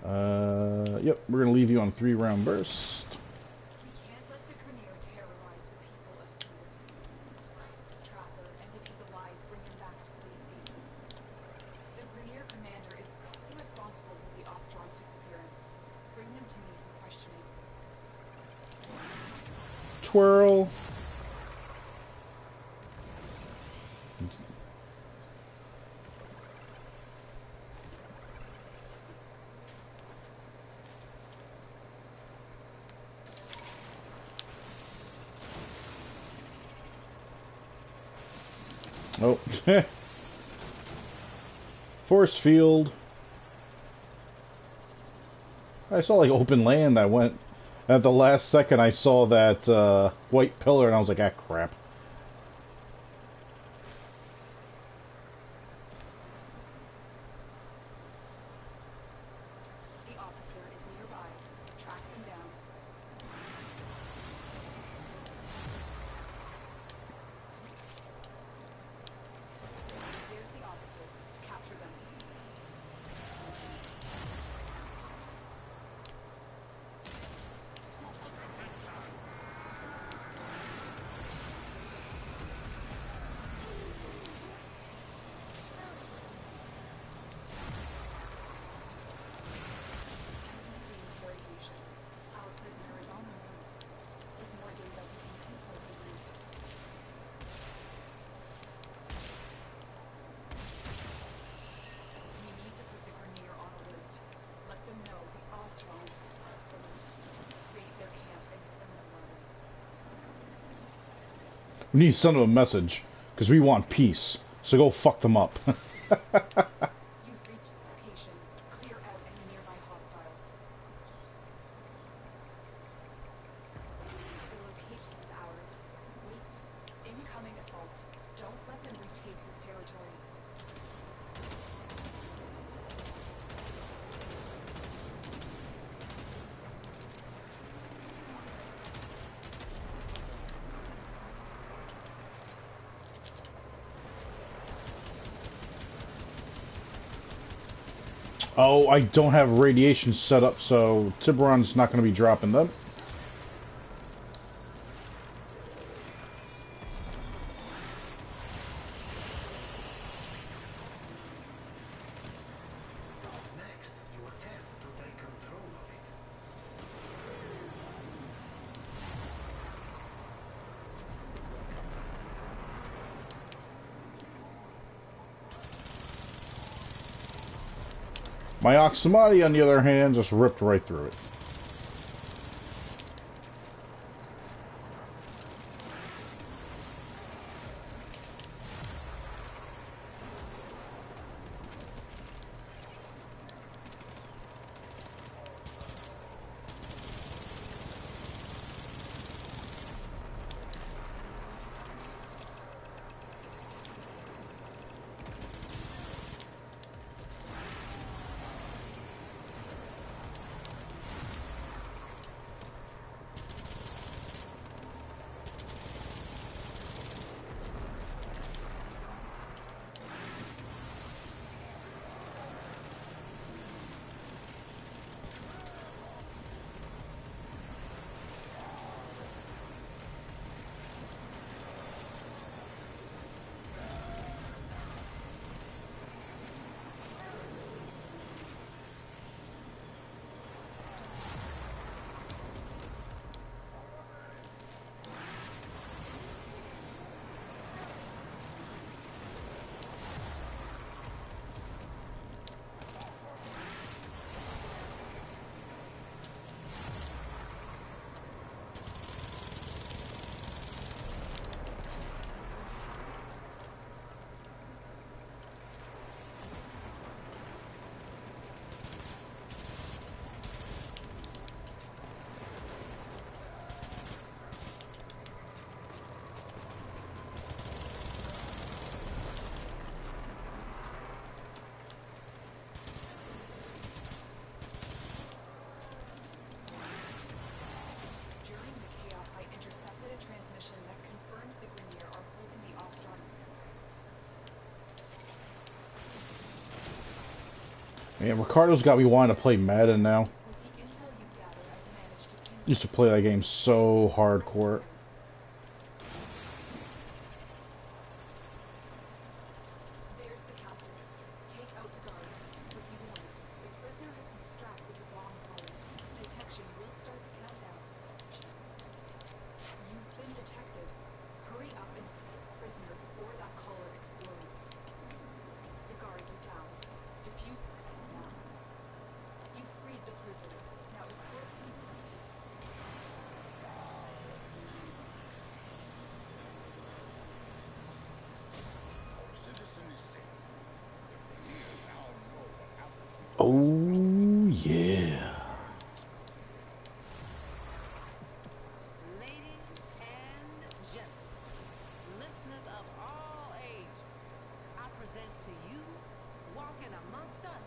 Yep, we're gonna leave you on a 3-round burst. We can't let the Grineer terrorize the people of Cetus. Trapper, and if he's alive, bring him back to safety. The Grineer commander is responsible for the Ostron's disappearance. Bring them to me for questioning. Twirl. Oh. Force field. I saw like open land. I went at the last second. I saw that white pillar and I was like, ah, crap. The officer is nearby. Track him down. There's the officer. Capture them. We need to send them a message, because we want peace. So go fuck them up. You've reached the location. Clear out any nearby hostiles. The location is ours. Wait. Incoming assault. Don't let them retake this territory. Oh, I don't have radiation set up, so Tiburon's not going to be dropping them. Next, you attempt to take control of it. My Oxamati, on the other hand, just ripped right through it. During the chaos, I intercepted a transmission that confirms the Grineer are holding the Ostron. Man, Ricardo's got me wanting to play Madden now. With the intel you've gathered, I've managed to pin Used to play that game so hardcore. There's the captain. Take out the guards. But be warned, the prisoner has been strapped with a bomb collar. Detection will start the countdown. You've been detected. Hurry up and free the prisoner before that collar explodes. The guards are down. Defuse them now. You've freed the prisoner. Now escort him from Our citizen is safe. The Grineer now know what happened to the Oh, yeah. Ladies and gentlemen, listeners of all ages, I present to you, walking amongst us,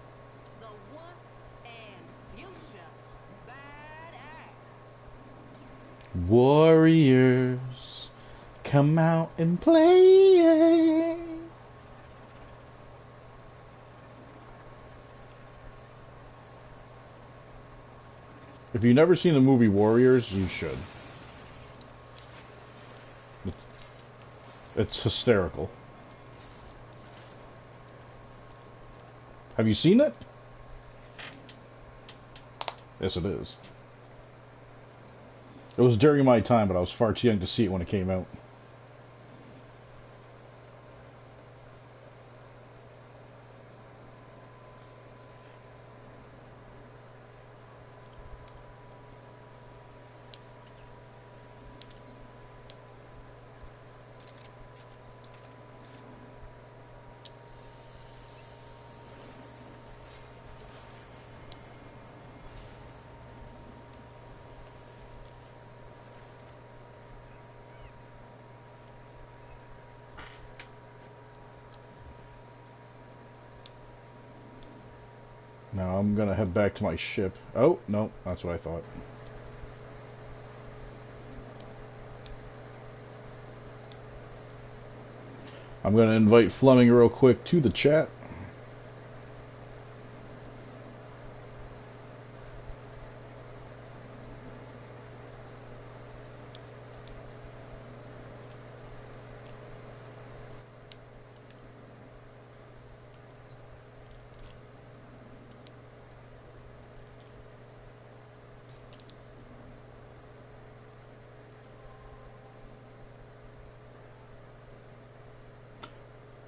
the once and future badass. Warriors, come out and play. If you've never seen the movie Warriors, you should. It's hysterical. Have you seen it? Yes, it is. It was during my time, but I was far too young to see it when it came out. Now I'm gonna head back to my ship. Oh, no, that's what I thought. I'm gonna invite Fleming real quick to the chat.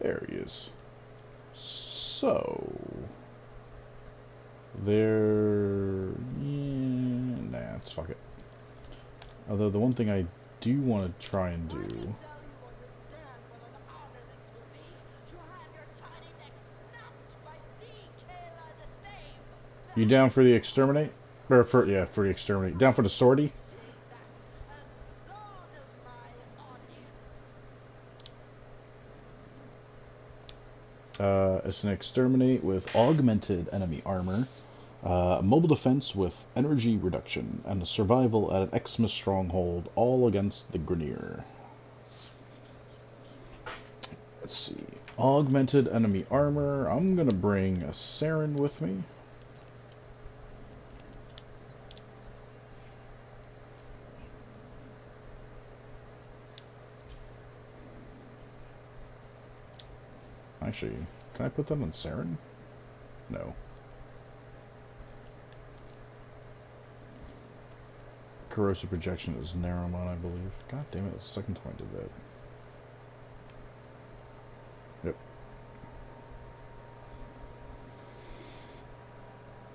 There he is. So there, yeah, nah, it's fuck it. Although the one thing I do want to try and do. You down for the exterminate? Or for, yeah, for the exterminate. Down for the sortie? It's an exterminate with augmented enemy armor, mobile defense with energy reduction, and a survival at an Xmas stronghold, all against the Grenier. Let's see. Augmented enemy armor. I'm gonna bring a Saren with me. Actually, can I put them on Saren? No. Corrosive projection is Naramon, I believe. God damn it, that's the second time I did that. Yep.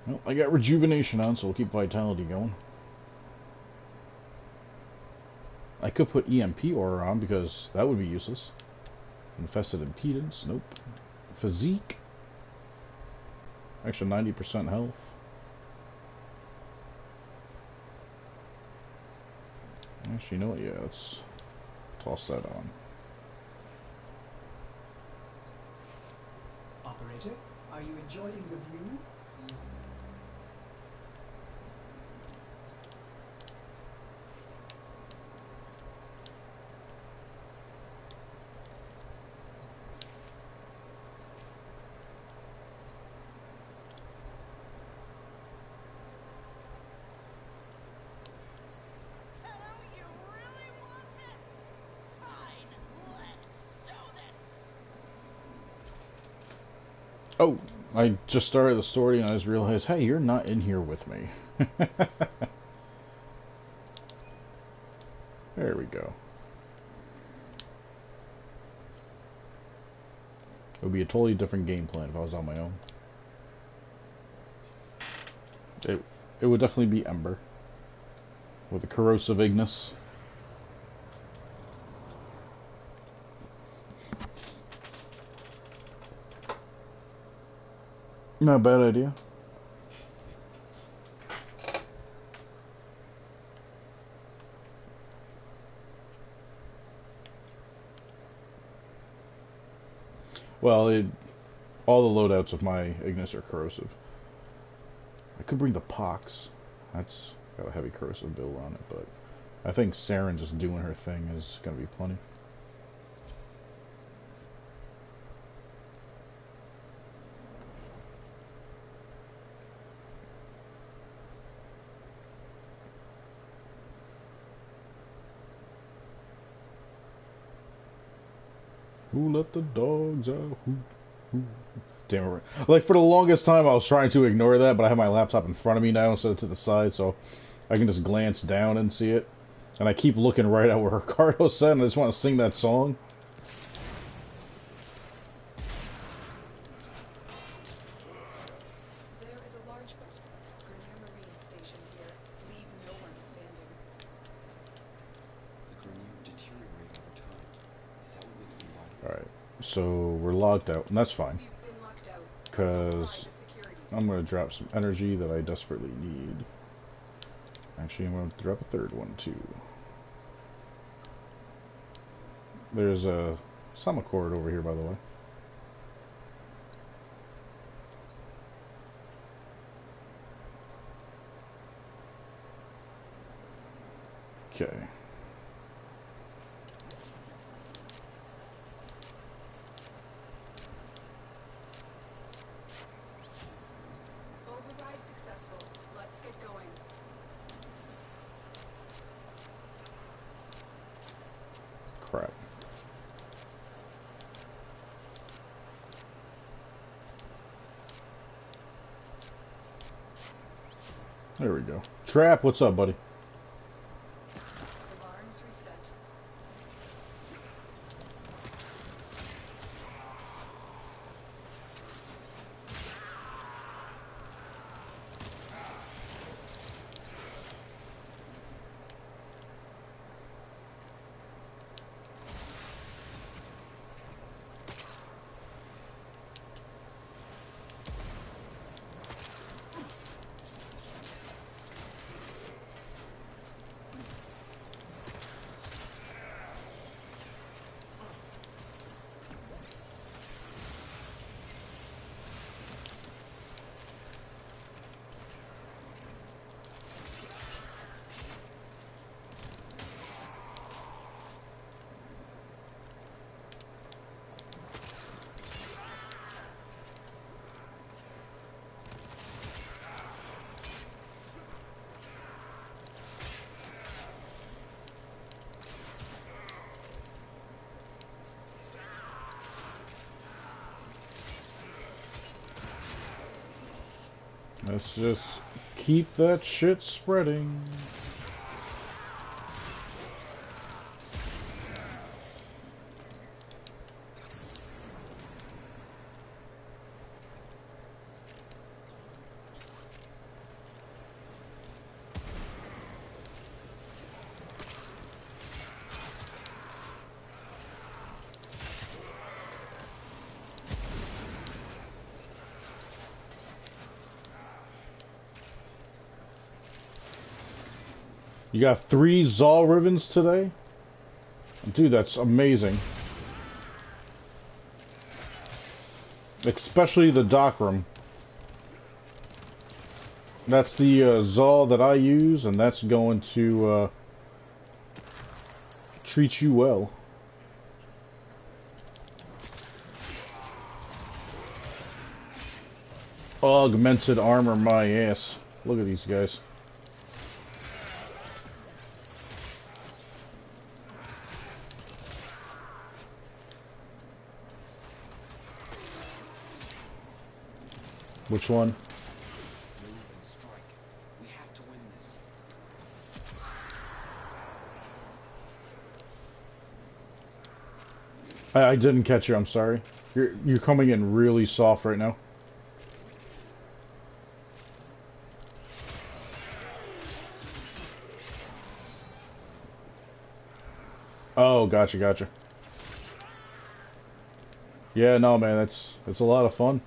Well, I got rejuvenation on, so we'll keep vitality going. I could put EMP aura on because that would be useless. Infested impedance, nope. Physique, extra 90% health. Actually, you know what? Yeah, let's toss that on. Operator, are you enjoying the view? Oh, I just started the story and I just realized, hey, you're not in here with me. There we go. It would be a totally different game plan if I was on my own. It would definitely be Ember. With a corrosive Ignis. Not a bad idea. Well, all the loadouts of my Ignis are corrosive. I could bring the Pox. That's got a heavy corrosive build on it, but I think Saren just doing her thing is going to be plenty. Who let the dogs out? Who? Damn it. Like, for the longest time, I was trying to ignore that, but I have my laptop in front of me now instead of to the side, so I can just glance down and see it. And I keep looking right at where Ricardo said, and I just want to sing that song. There is a large Grenier Marine station here. Leave no one standing. The Grenier deteriorate over time. Is that what makes them vital? Alright, so we're logged out, and that's fine. We've been locked out. Let's Because apply the security. I'm going to drop some energy that I desperately need. Actually, I'm going to drop a third one, too. There's a Samacord over here, by the way. Okay. Override successful. Let's get going. Crap. There we go. Trap, what's up, buddy? Alarms reset. Let's just keep that shit spreading. You got 3 Zal Rivens today? Dude, that's amazing. Especially the Dockram. That's the Zal that I use, and that's going to treat you well. Augmented armor, my ass. Look at these guys. Which one? Move and strike. We have to win this. I didn't catch you, I'm sorry. You're coming in really soft right now. Oh, gotcha, gotcha. Yeah, no, man, it's a lot of fun.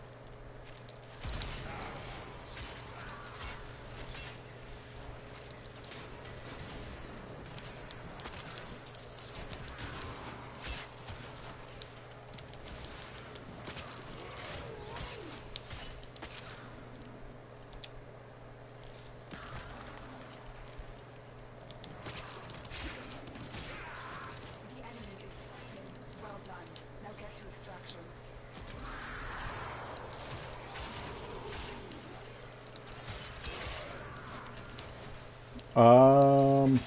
The enemy is in. Well done. Now get to extraction. Um,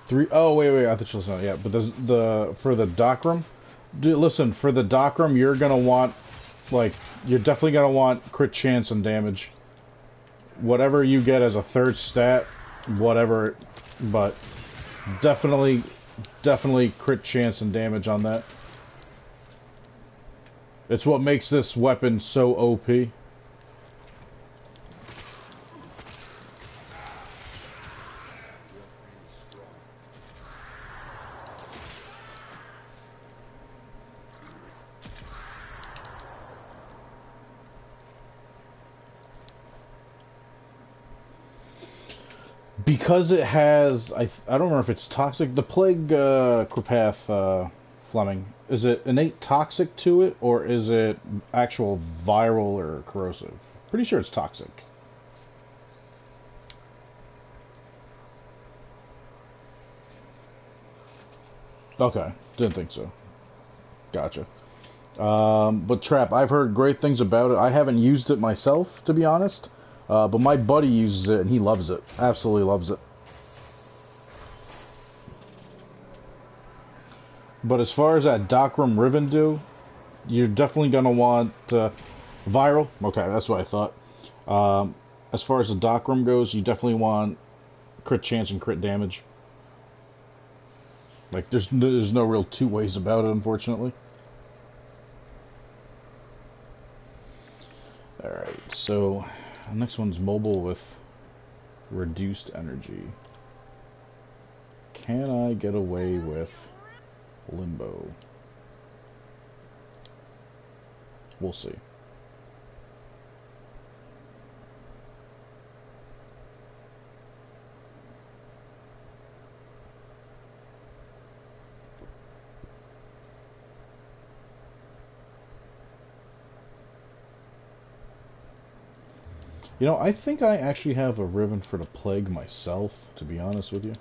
3. Oh, wait. I thought you was not yet. But the for the Dockram, dude, listen, for the Dockram, you're gonna want, like, you're definitely gonna want crit chance and damage. Whatever you get as a third stat, whatever, but definitely crit chance and damage on that. It's what makes this weapon so OP. Because it has, I don't remember if it's toxic. The Plague Kripath, Fleming, is it innate toxic to it, or is it actual viral or corrosive? Pretty sure it's toxic. Okay, didn't think so. Gotcha. But Trap, I've heard great things about it. I haven't used it myself, to be honest. But my buddy uses it, and he loves it. Absolutely loves it. But as far as that Dockram Riven do, you're definitely going to want Viral. Okay, that's what I thought. As far as the Dockram goes, you definitely want crit chance and crit damage. Like, there's no real two ways about it, unfortunately. Alright, so the next one's mobile with reduced energy. Can I get away with Limbo? We'll see. You know, I think I actually have a Riven for the Plague myself, to be honest with you.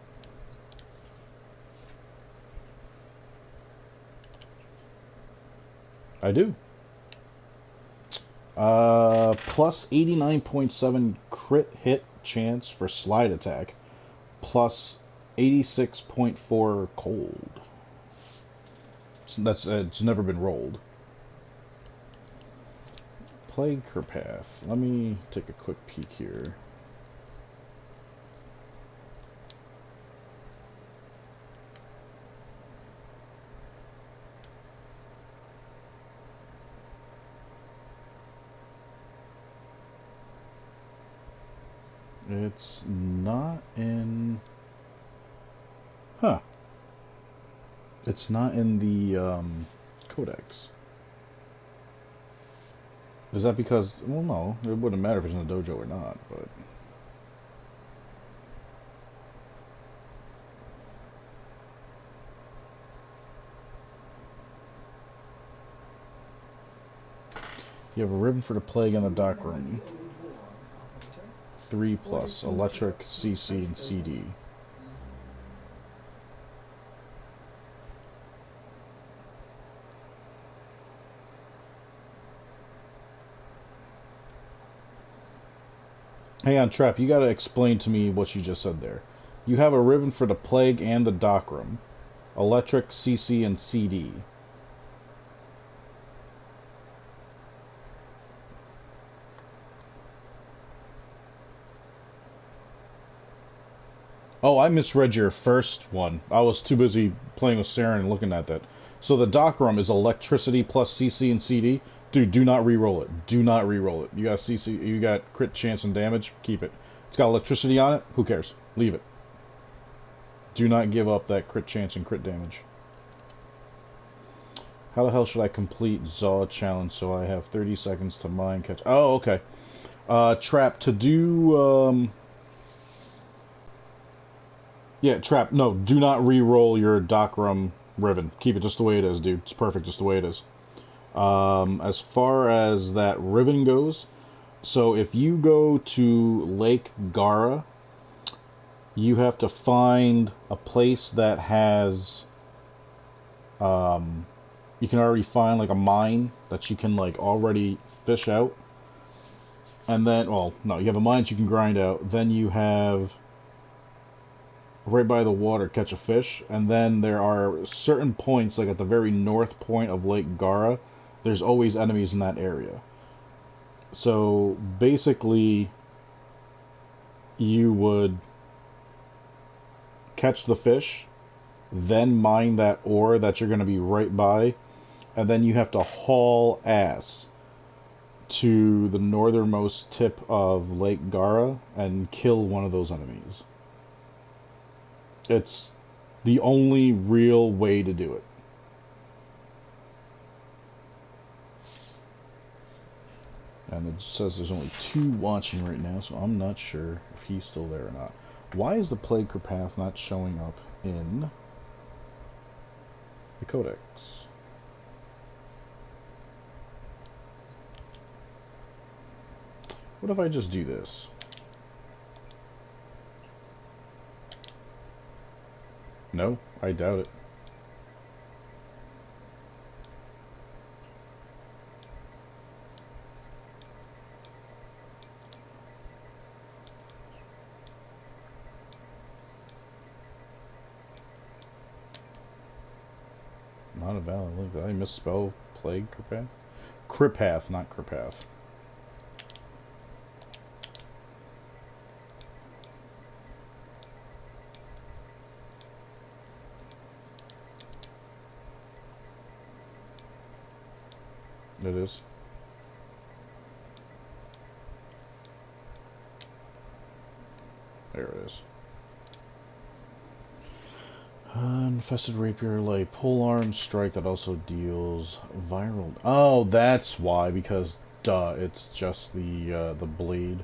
I do. Plus 89.7 crit hit chance for slide attack. Plus 86.4 cold. It's never been rolled. Plague Kerpath. Let me take a quick peek here. It's not in... Huh. It's not in the Codex. Is that because... Well, no. It wouldn't matter if it's in the dojo or not, but... You have a Ribbon for the Plague in the Dock Room. 3 plus Electric, CC, and CD. Hang on, Trap, you gotta explain to me what you just said there. You have a Ribbon for the Plague and the Dock Room. Electric, CC, and CD. Oh, I misread your first one. I was too busy playing with Saren and looking at that. So the Dock Room is electricity plus CC and CD. Dude, do not re-roll it. Do not re-roll it. You got CC, you got crit chance and damage. Keep it. It's got electricity on it. Who cares? Leave it. Do not give up that crit chance and crit damage. How the hell should I complete Zaw challenge so I have 30 seconds to mine catch? Oh, okay. Trap, to do... Yeah, Trap, no, do not re-roll your Dockrum Riven. Keep it just the way it is, dude. It's perfect just the way it is. As far as that Riven goes, so if you go to Lake Gara, you have to find a place that has... you can already find, like, a mine that you can, like, already fish out. And then, well, no, you have a mine that you can grind out. Then you have... right by the water, catch a fish, and then there are certain points, like at the very north point of Lake Gara, there's always enemies in that area. So basically, you would catch the fish, then mine that ore that you're going to be right by, and then you have to haul ass to the northernmost tip of Lake Gara and kill one of those enemies. It's the only real way to do it. And it says there's only 2 watching right now, so I'm not sure if he's still there or not. Why is the Plague Path not showing up in the Codex? What if I just do this? No, I doubt it. Not a valid link. Did I misspell plague Kripath? Kripath, not Kripath. It is. There it is. Infested rapier, like polearm strike that also deals viral. Oh, that's why. Because duh, it's just the blade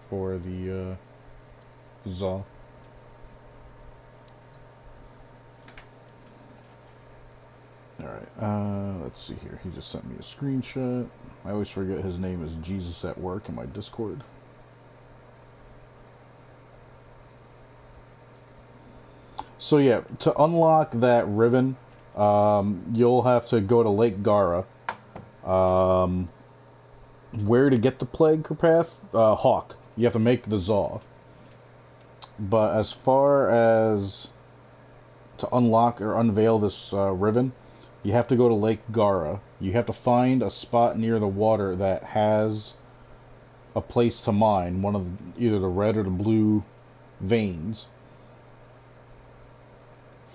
for the Zaw. Alright, let's see here. He just sent me a screenshot. I always forget his name is Jesus at Work in my Discord. So yeah, to unlock that Riven, you'll have to go to Lake Gara. Where to get the Plague Kripath? Hawk. You have to make the Zaw. But as far as to unlock or unveil this Riven, you have to go to Lake Gara. You have to find a spot near the water that has a place to mine, one of either the red or the blue veins.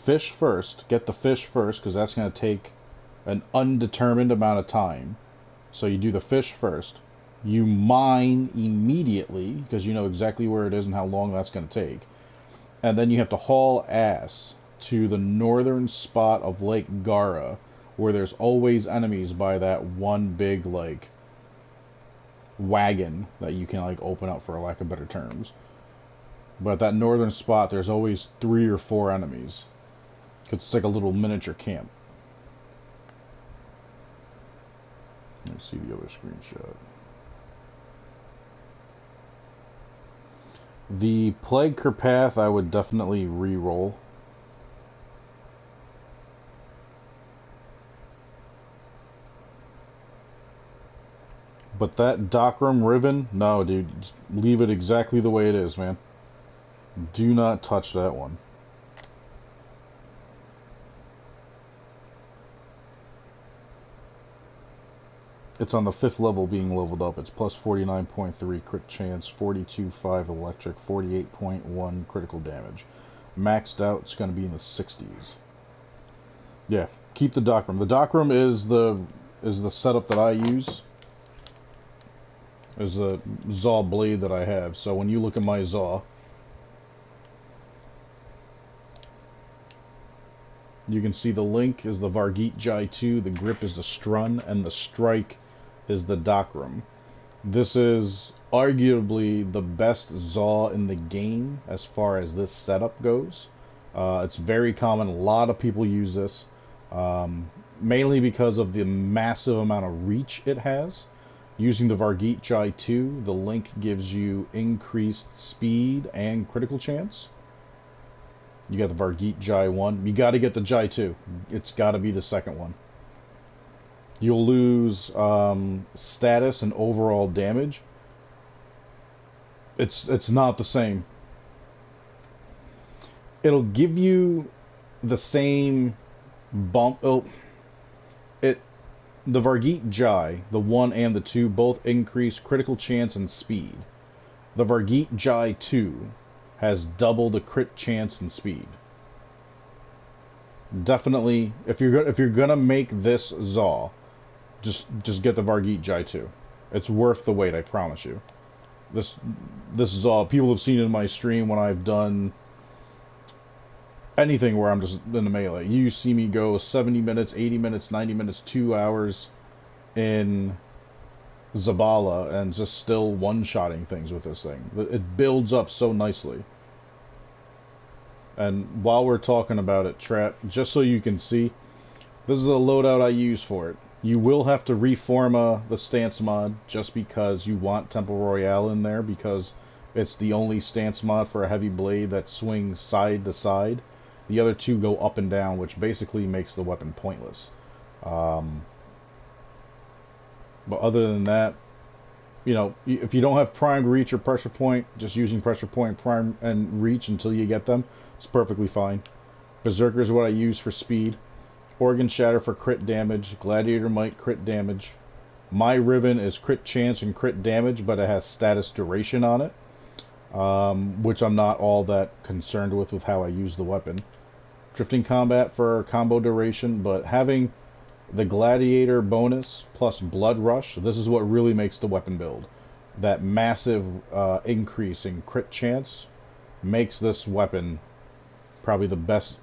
Fish first. Get the fish first, because that's going to take an undetermined amount of time. So you do the fish first. You mine immediately, because you know exactly where it is and how long that's going to take. And then you have to haul ass to the northern spot of Lake Gara, where there's always enemies by that one big, like, wagon that you can, like, open up, for lack of better terms. But at that northern spot, there's always 3 or 4 enemies. It's like a little miniature camp. Let's see the other screenshot. The Plague Kripath I would definitely re-roll. But that Dockrum Riven, no dude, just leave it exactly the way it is, man. Do not touch that one. It's on the 5th level being leveled up. It's plus 49.3 crit chance, 42.5 electric, 48.1 critical damage. Maxed out, it's going to be in the 60s. Yeah, keep the Dockrum. The Dockrum is the setup that I use. Is the Zaw blade that I have. So when you look at my Zaw, you can see the link is the Vargeet Jai 2, the grip is the Strun, and the strike is the Dockrum. This is arguably the best Zaw in the game as far as this setup goes. It's very common. A lot of people use this, mainly because of the massive amount of reach it has. Using the Vargeet Jai 2, the link gives you increased speed and critical chance. You got the Vargeet Jai 1. You got to get the Jai 2. It's got to be the second one. You'll lose status and overall damage. It's not the same. It'll give you the same bump. The Vargeet Jai, the 1 and the 2, both increase critical chance and speed. The Vargeet Jai 2 has double the crit chance and speed. Definitely, if you're gonna make this Zaw, just get the Vargeet Jai 2. It's worth the wait, I promise you. This Zaw, people have seen it in my stream when I've done anything where I'm just in the melee. You see me go 70 minutes, 80 minutes, 90 minutes, 2 hours in Zabala and just still one-shotting things with this thing. It builds up so nicely. And while we're talking about it, Trap, just so you can see, this is a loadout I use for it. You will have to reform the stance mod just because you want Temple Royale in there, because it's the only stance mod for a heavy blade that swings side to side. The other two go up and down, which basically makes the weapon pointless. But other than that, you know, if you don't have primed reach or pressure point, just using pressure point, prime, and reach until you get them, it's perfectly fine. Berserker is what I use for speed. Organ Shatter for crit damage. Gladiator Might crit damage. My Riven is crit chance and crit damage, but it has status duration on it, which I'm not all that concerned with how I use the weapon. Drifting Combat for combo duration, but having the Gladiator bonus plus Blood Rush, this is what really makes the weapon build. That massive increase in crit chance makes this weapon probably the best,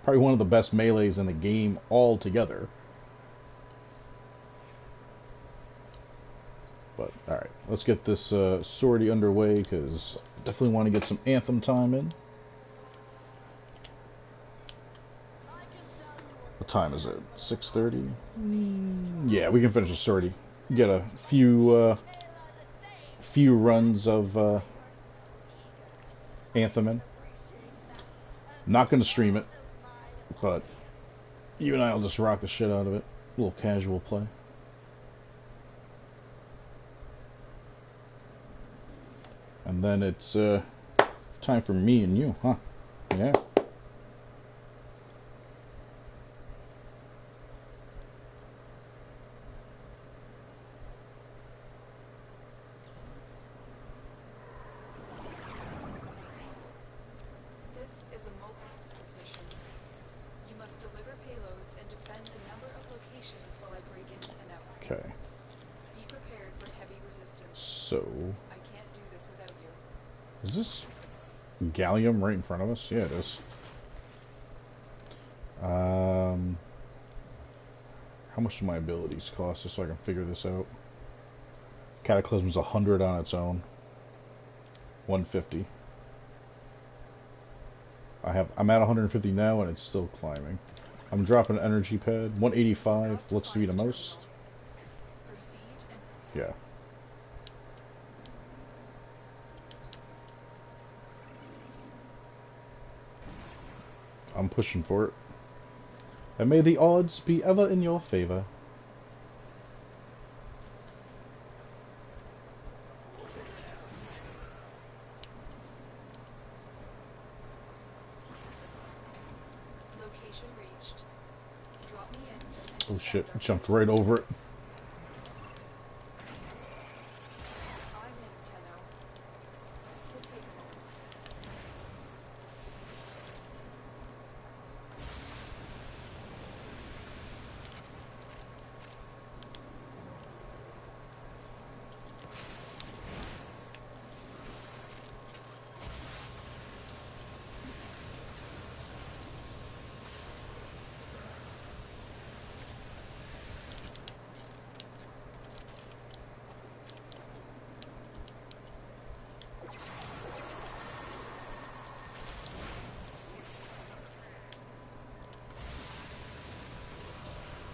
probably one of the best melees in the game altogether. But alright, let's get this sortie underway, because I definitely want to get some Anthem time in. What time is it? 6:30? Yeah, we can finish the sortie. Get a few runs of Anthem in. Not going to stream it, but you and I will just rock the shit out of it. A little casual play. And then it's time for me and you, huh? Yeah. This is a mobile transmission. You must deliver payloads and defend a number of locations while I break into the network. Okay. Be prepared for heavy resistance. So, I can't do this without you. is this gallium right in front of us? Yeah, it is. How much do my abilities cost, just so I can figure this out? Cataclysm's 100 on its own. 150. I'm at 150 now, and it's still climbing. I'm dropping an energy pad. 185 looks to be the most. Proceed and Yeah. I'm pushing for it. And may the odds be ever in your favor. location reached. Drop me in. Oh shit, jumped right over it. I'm in, Tenno. This will take a moment.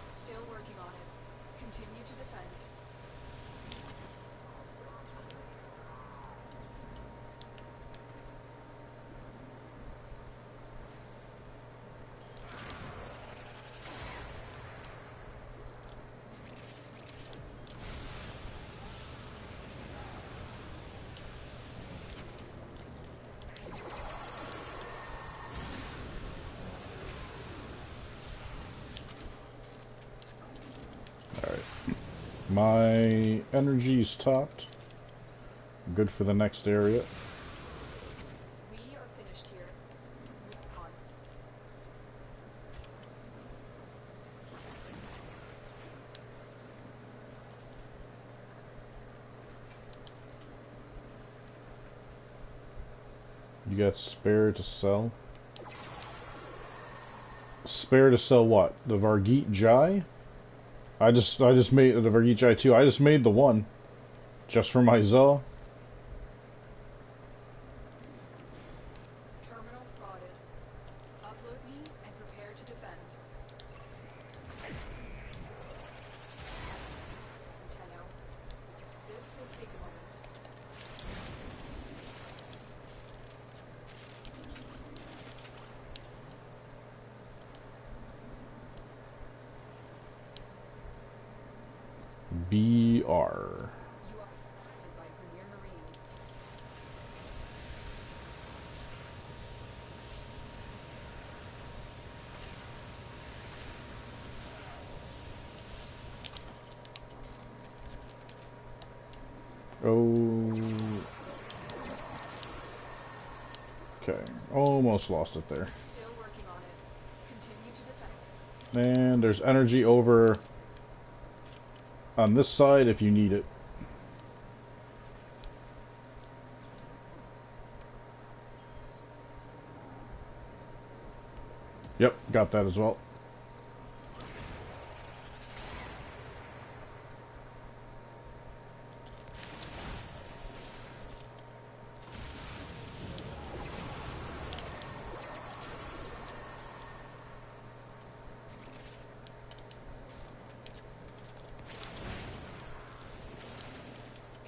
Still working on it. Continue to defend. Alright. My energy's topped. Good for the next area. We are finished here. Move on. You got spare to sell? Spare to sell what? The Vargeet Jai? I just made the Vargeet Jai 2. I just made the one. Just for my Zoe. Terminal spotted. Upload me and prepare to defend. Tenno. This will take a moment. BR. You are surrounded by Premier Marines. Oh. Okay. Almost lost it there. Still working on it. Continue to defend. And there's energy over on this side if you need it. Yep, got that as well.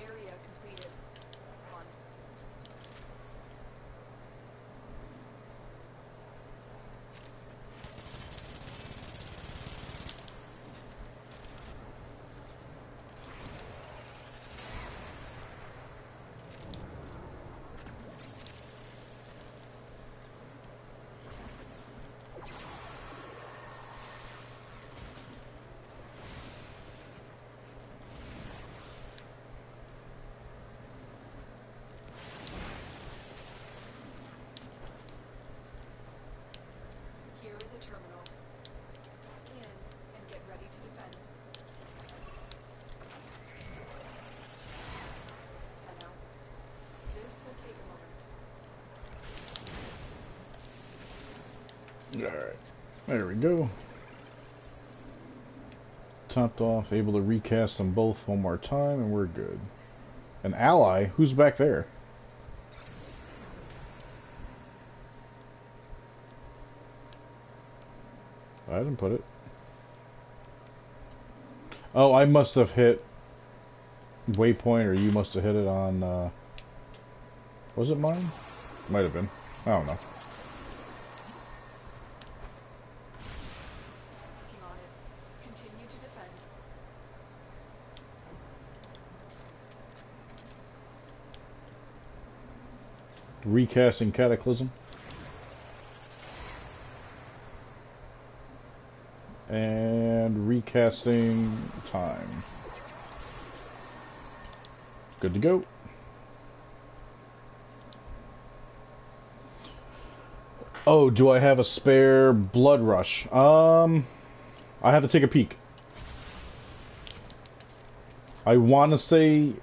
Area completed. On. Here is a terminal. In and get ready to defend. Tenno. This will take a moment. Alright. There we go. Topped off, able to recast them both one more time, and we're good. An ally? Who's back there? I didn't put it. Oh, I must have hit waypoint, or you must have hit it on, was it mine? Might have been. I don't know. Working on it. Continue to defend. Recasting Cataclysm. And recasting time. Good to go. Oh, do I have a spare blood rush? I have to take a peek. I want to say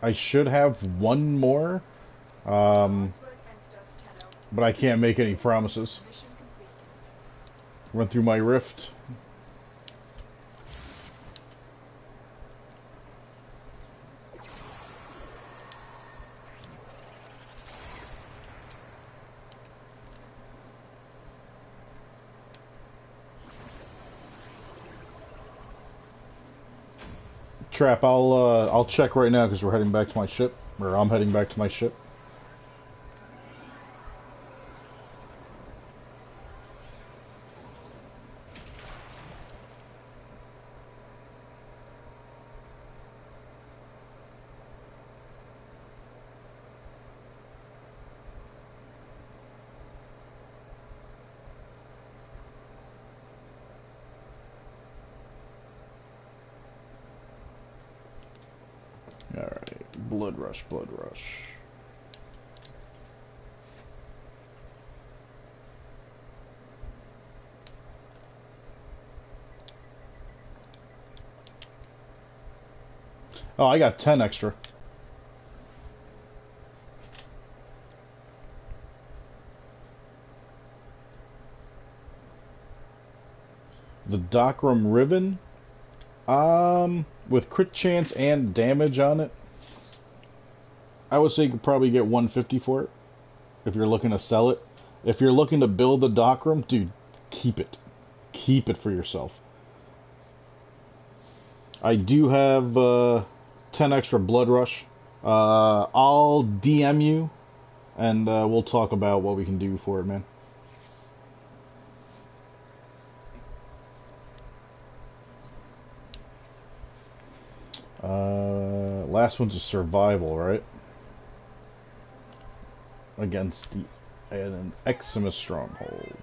I should have one more. Odds were against us, Tenno. But I can't make any promises. Mission complete. Run through my rift. Trap, I'll check right now because we're heading back to my ship, or I'm heading back to my ship. Alright, blood rush, blood rush. Oh, I got 10 extra. The Dockrum Riven? With crit chance and damage on it, I would say you could probably get 150 for it if you're looking to sell it. If you're looking to build the Dockrum, dude, keep it. Keep it for yourself. I do have 10 extra Blood Rush. I'll DM you, and we'll talk about what we can do for it, man. Last one's a survival, right? Against an Eximus stronghold.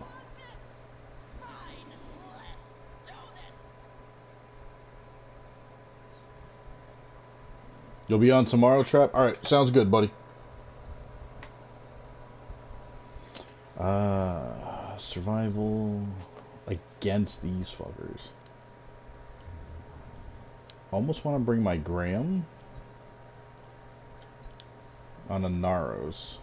You'll be on tomorrow, Trap? Alright, sounds good, buddy. Survival against these fuckers. Almost want to bring my Graham on a Naros.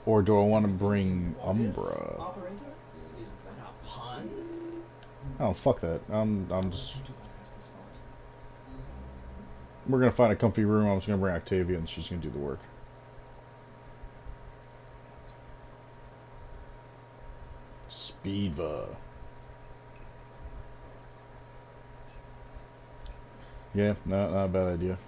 Or do I want to bring Umbra? Operator? Is that a pun? Oh, fuck that. I'm I just... want you to bypass this vault. We're gonna find a comfy room. I'm just gonna bring Octavia and she's gonna do the work. Speedva. Yeah, not a bad idea.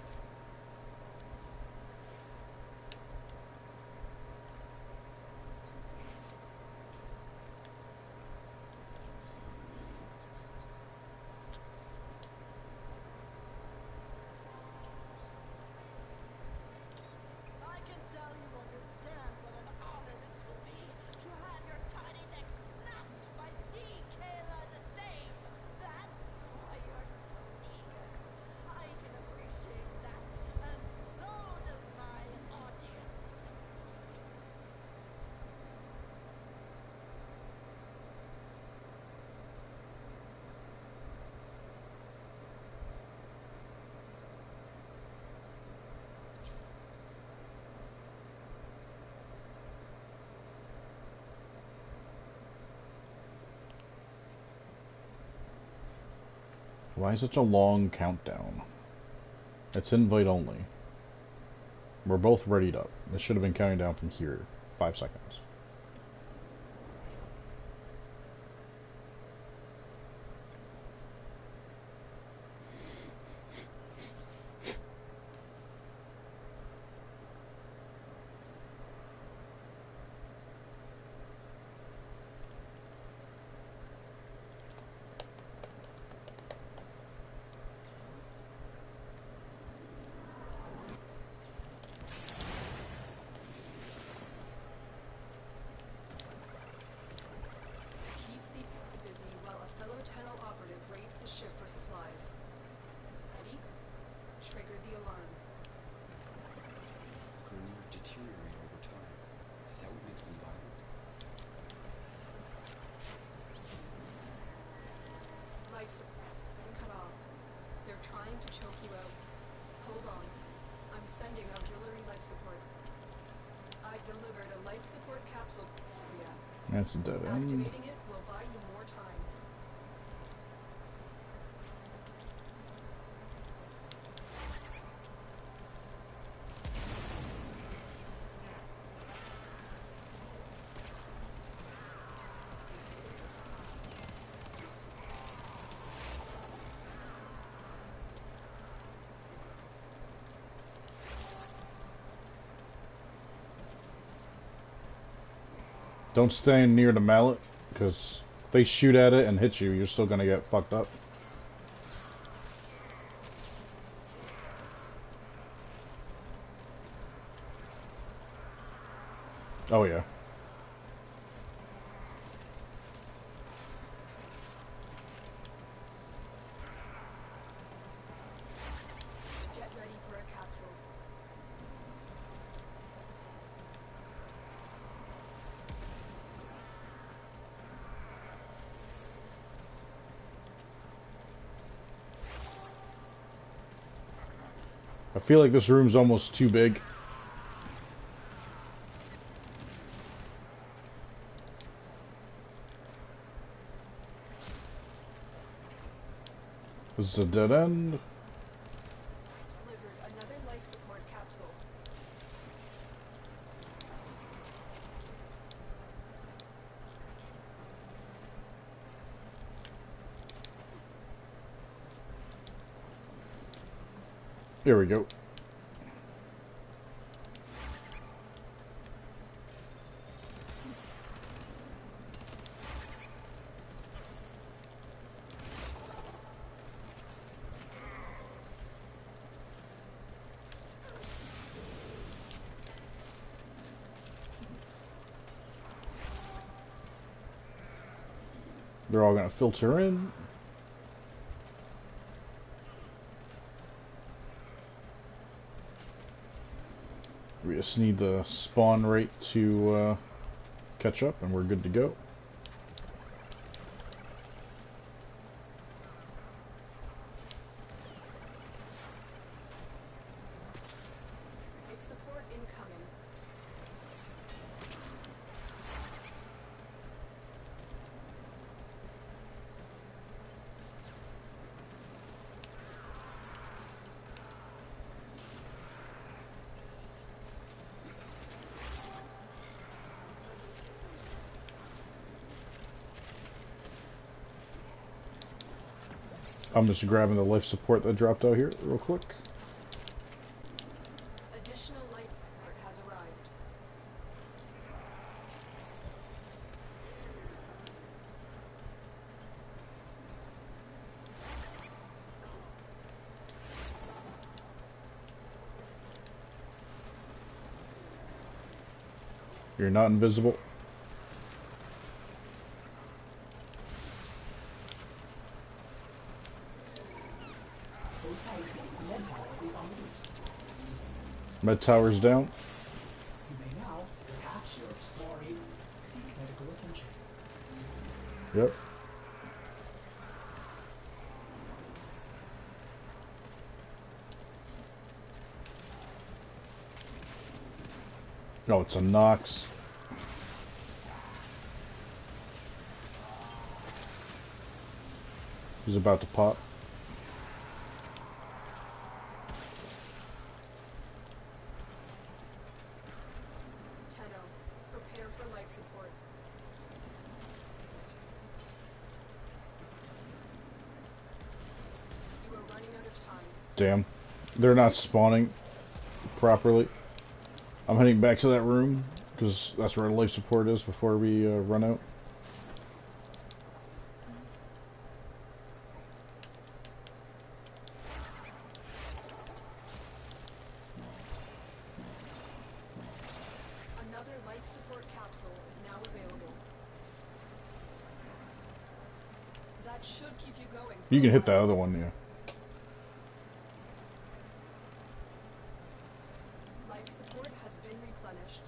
I can tell you understand what an honor this will be to have your tiny neck snapped by the Kayla the Dame. That's why you're so eager. I can appreciate that, and so does my audience. Why such a long countdown? It's invite only. We're both readied up. This should have been counting down from here. 5 seconds. Keep the busy while a fellow Tenno operative raids the ship for supplies. Ready? Trigger the alarm. Grineer deteriorate over time. Is that what makes them violent? Life supports, then cut off. They're trying to choke you out. Hold on. I'm sending auxiliary life support. I've delivered a life support capsule to the area. That's a dead end. Activating it will buy you more time. Don't stand near the mallet, because if they shoot at it and hit you, you're still gonna get fucked up. Oh yeah. Get ready for a capsule. I feel like this room's almost too big. This is a dead end. Delivered another life support capsule. Here we go. They're all gonna filter in. We just need the spawn rate to catch up, and we're good to go. Life support incoming. I'm just grabbing the life support that dropped out here real quick. Additional life support has arrived. You're not invisible. Med tower's down. You may now, perhaps you're sorry, seek medical attention. Yep. Oh, it's a Nox. He's about to pop. Tenno, prepare for life support. You are running out of time. Damn. They're not spawning properly. I'm heading back to that room, because that's where life support is before we run out. Another life support capsule is now available. That should keep you going. You can hit that other one, yeah. Life support has been replenished.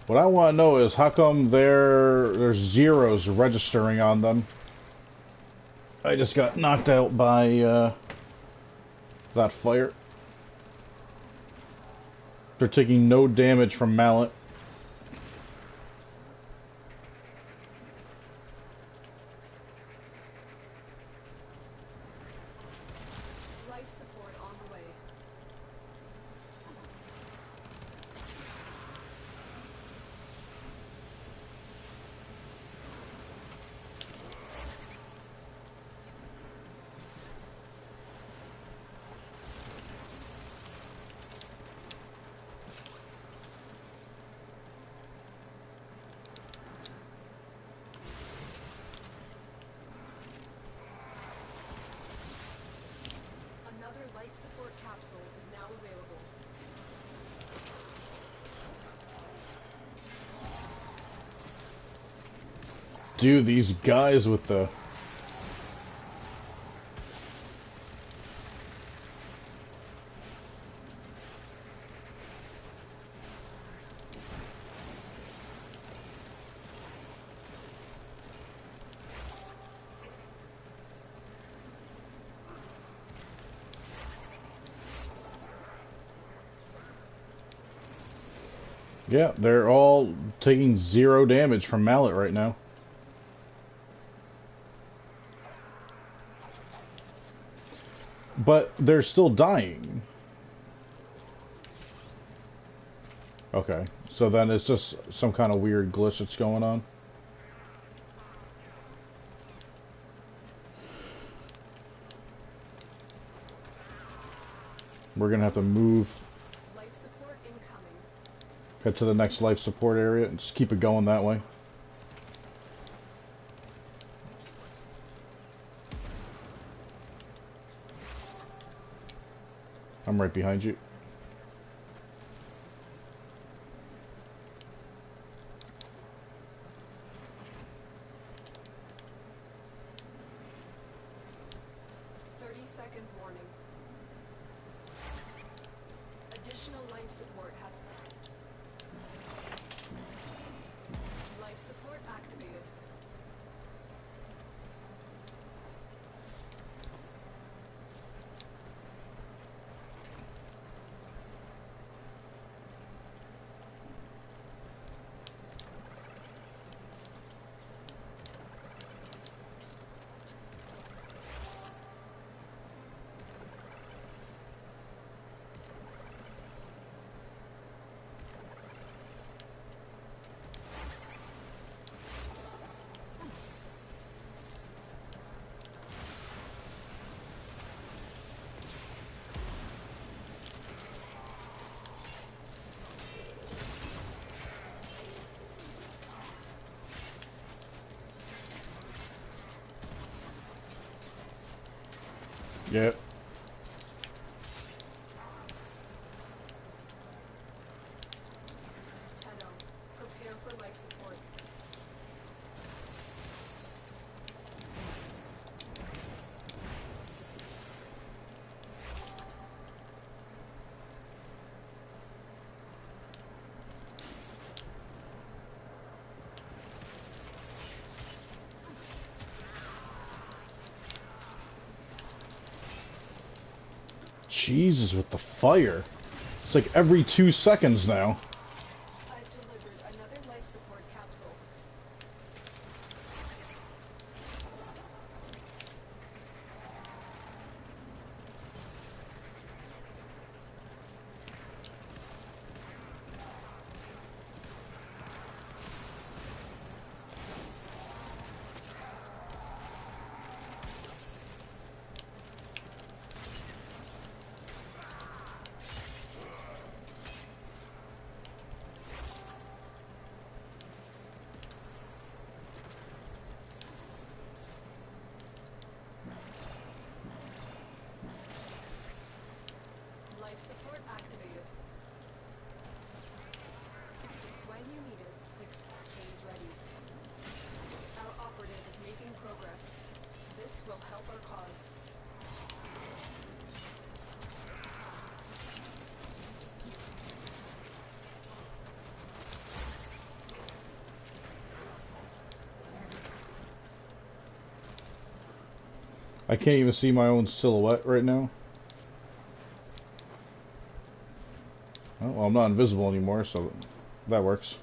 What I want to know is how come there's zeros registering on them. I just got knocked out by that fire. They're taking no damage from mallet. Life support on the way. Another life support capsule is now available. Dude, these guys with the... Yeah, they're all taking 0 damage from mallet right now. But they're still dying. Okay, so then it's just some kind of weird glitch that's going on. We're gonna have to move, Life support incoming. head to the next life support area, and just keep it going that way. I'm right behind you. Second warning. Additional life support has... Life support activated. Yep. Tenno, prepare for life support. Jesus, with the fire. It's like every 2 seconds now. I've delivered another life support capsule. Life support activated. When you need it, is ready. Our operative is making progress. This will help our cause. I can't even see my own silhouette right now. Oh, well, I'm not invisible anymore, so that works.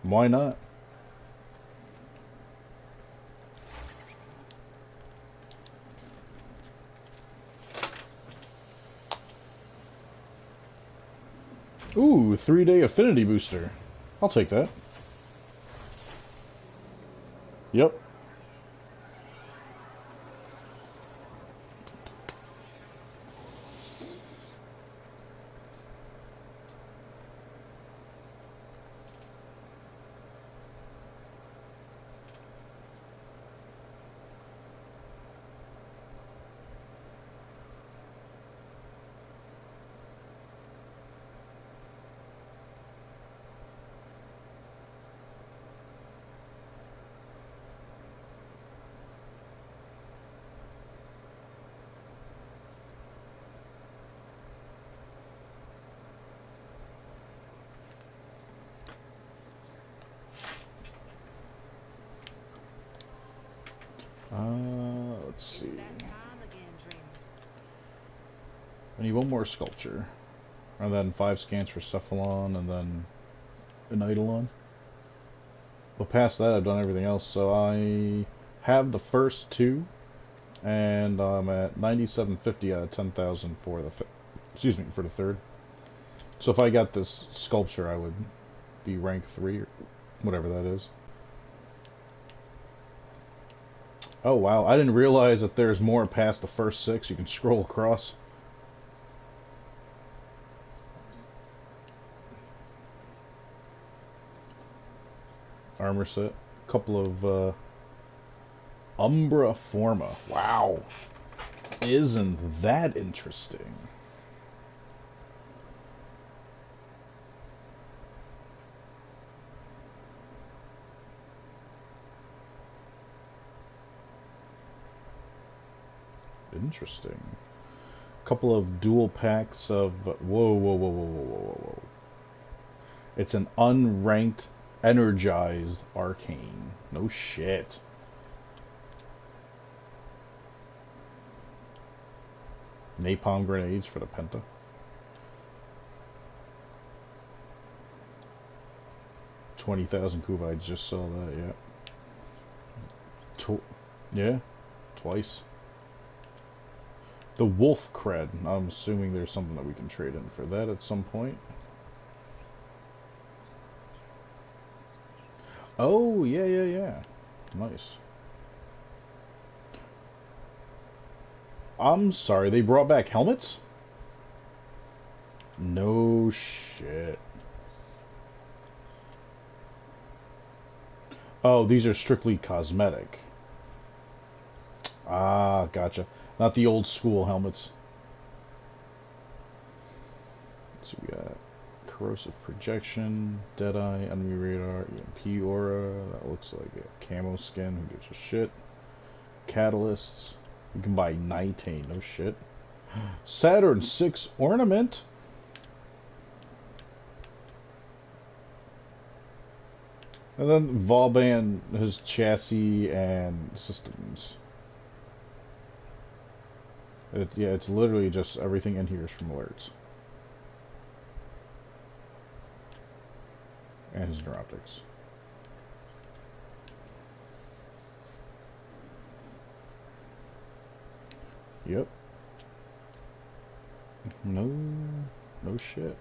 Why not? Ooh, 3-day affinity booster. I'll take that. Yep. Let's see. That time again, dreamers. I need one more sculpture. And then 5 scans for Cephalon, and then an Eidolon. But past that, I've done everything else. So I have the first 2, and I'm at 9750 out of 10,000 for the for the third. So if I got this sculpture, I would be rank 3 or whatever that is. Oh wow, I didn't realize that there's more past the first 6. You can scroll across. Armor set. Couple of Umbra Forma. Wow. Isn't that interesting? Interesting. Couple of dual packs of whoa. It's an unranked energized arcane. No shit. Napalm grenades for the Penta. $20,000 Kuva. I just saw that. Yeah. Yeah. Twice. The Wolf Cred. I'm assuming there's something that we can trade in for that at some point. Oh, yeah. Nice. I'm sorry, they brought back helmets? No shit. Oh, these are strictly cosmetic. Ah, gotcha. Not the old school helmets. So we got corrosive projection, Deadeye, enemy radar, EMP aura. That looks like a camo skin. Who gives a shit? Catalysts. You can buy Nitane. No shit. Saturn 6 ornament. And then Vauban, his chassis and systems. Yeah, it's literally just everything in here is from alerts. And his neuroptics. Yep. No shit.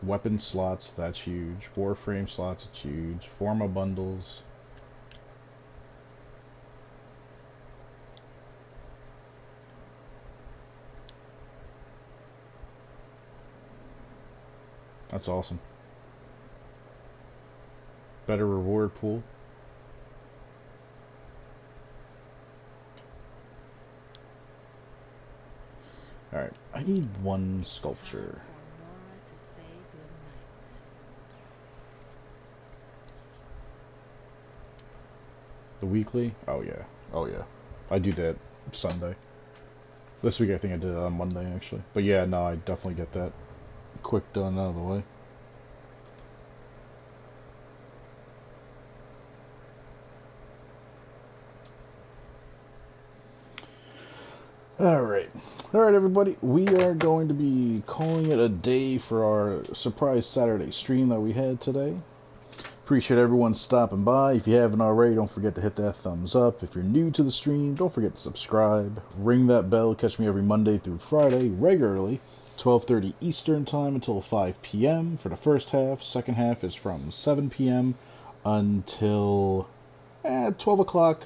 Weapon slots, that's huge. Warframe slots, it's huge. Forma bundles. That's awesome. Better reward pool. Alright, I need one sculpture. The weekly? Oh yeah. Oh yeah. I do that Sunday. This week I think I did it on Monday actually. But yeah, no, I definitely get that quick done out of the way. Alright, everybody, we are going to be calling it a day for our surprise Saturday stream that we had today. Appreciate everyone stopping by. If you haven't already, don't forget to hit that thumbs up. If you're new to the stream, don't forget to subscribe. Ring that bell. Catch me every Monday through Friday, regularly, 12:30 Eastern Time until 5 p.m. for the first half. Second half is from 7 p.m. until 12 o'clock.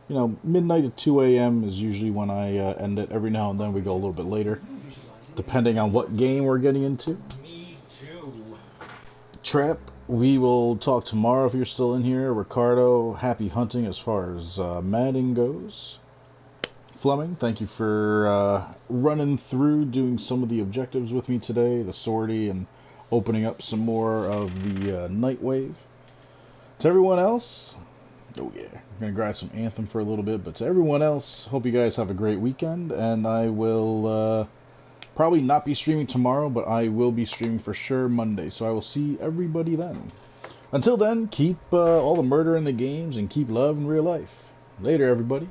You know, midnight to 2 a.m. is usually when I end it. Every now and then we go a little bit later, depending on what game we're getting into. Me too. Trap, we will talk tomorrow if you're still in here. Ricardo, happy hunting as far as Madden goes. Fleming, thank you for running through, doing some of the objectives with me today, the sortie, and opening up some more of the Nightwave. To everyone else... Oh yeah, I'm going to grab some Anthem for a little bit, but to everyone else, hope you guys have a great weekend, and I will probably not be streaming tomorrow, but I will be streaming for sure Monday, so I will see everybody then. Until then, keep all the murder in the games, and keep love in real life. Later, everybody.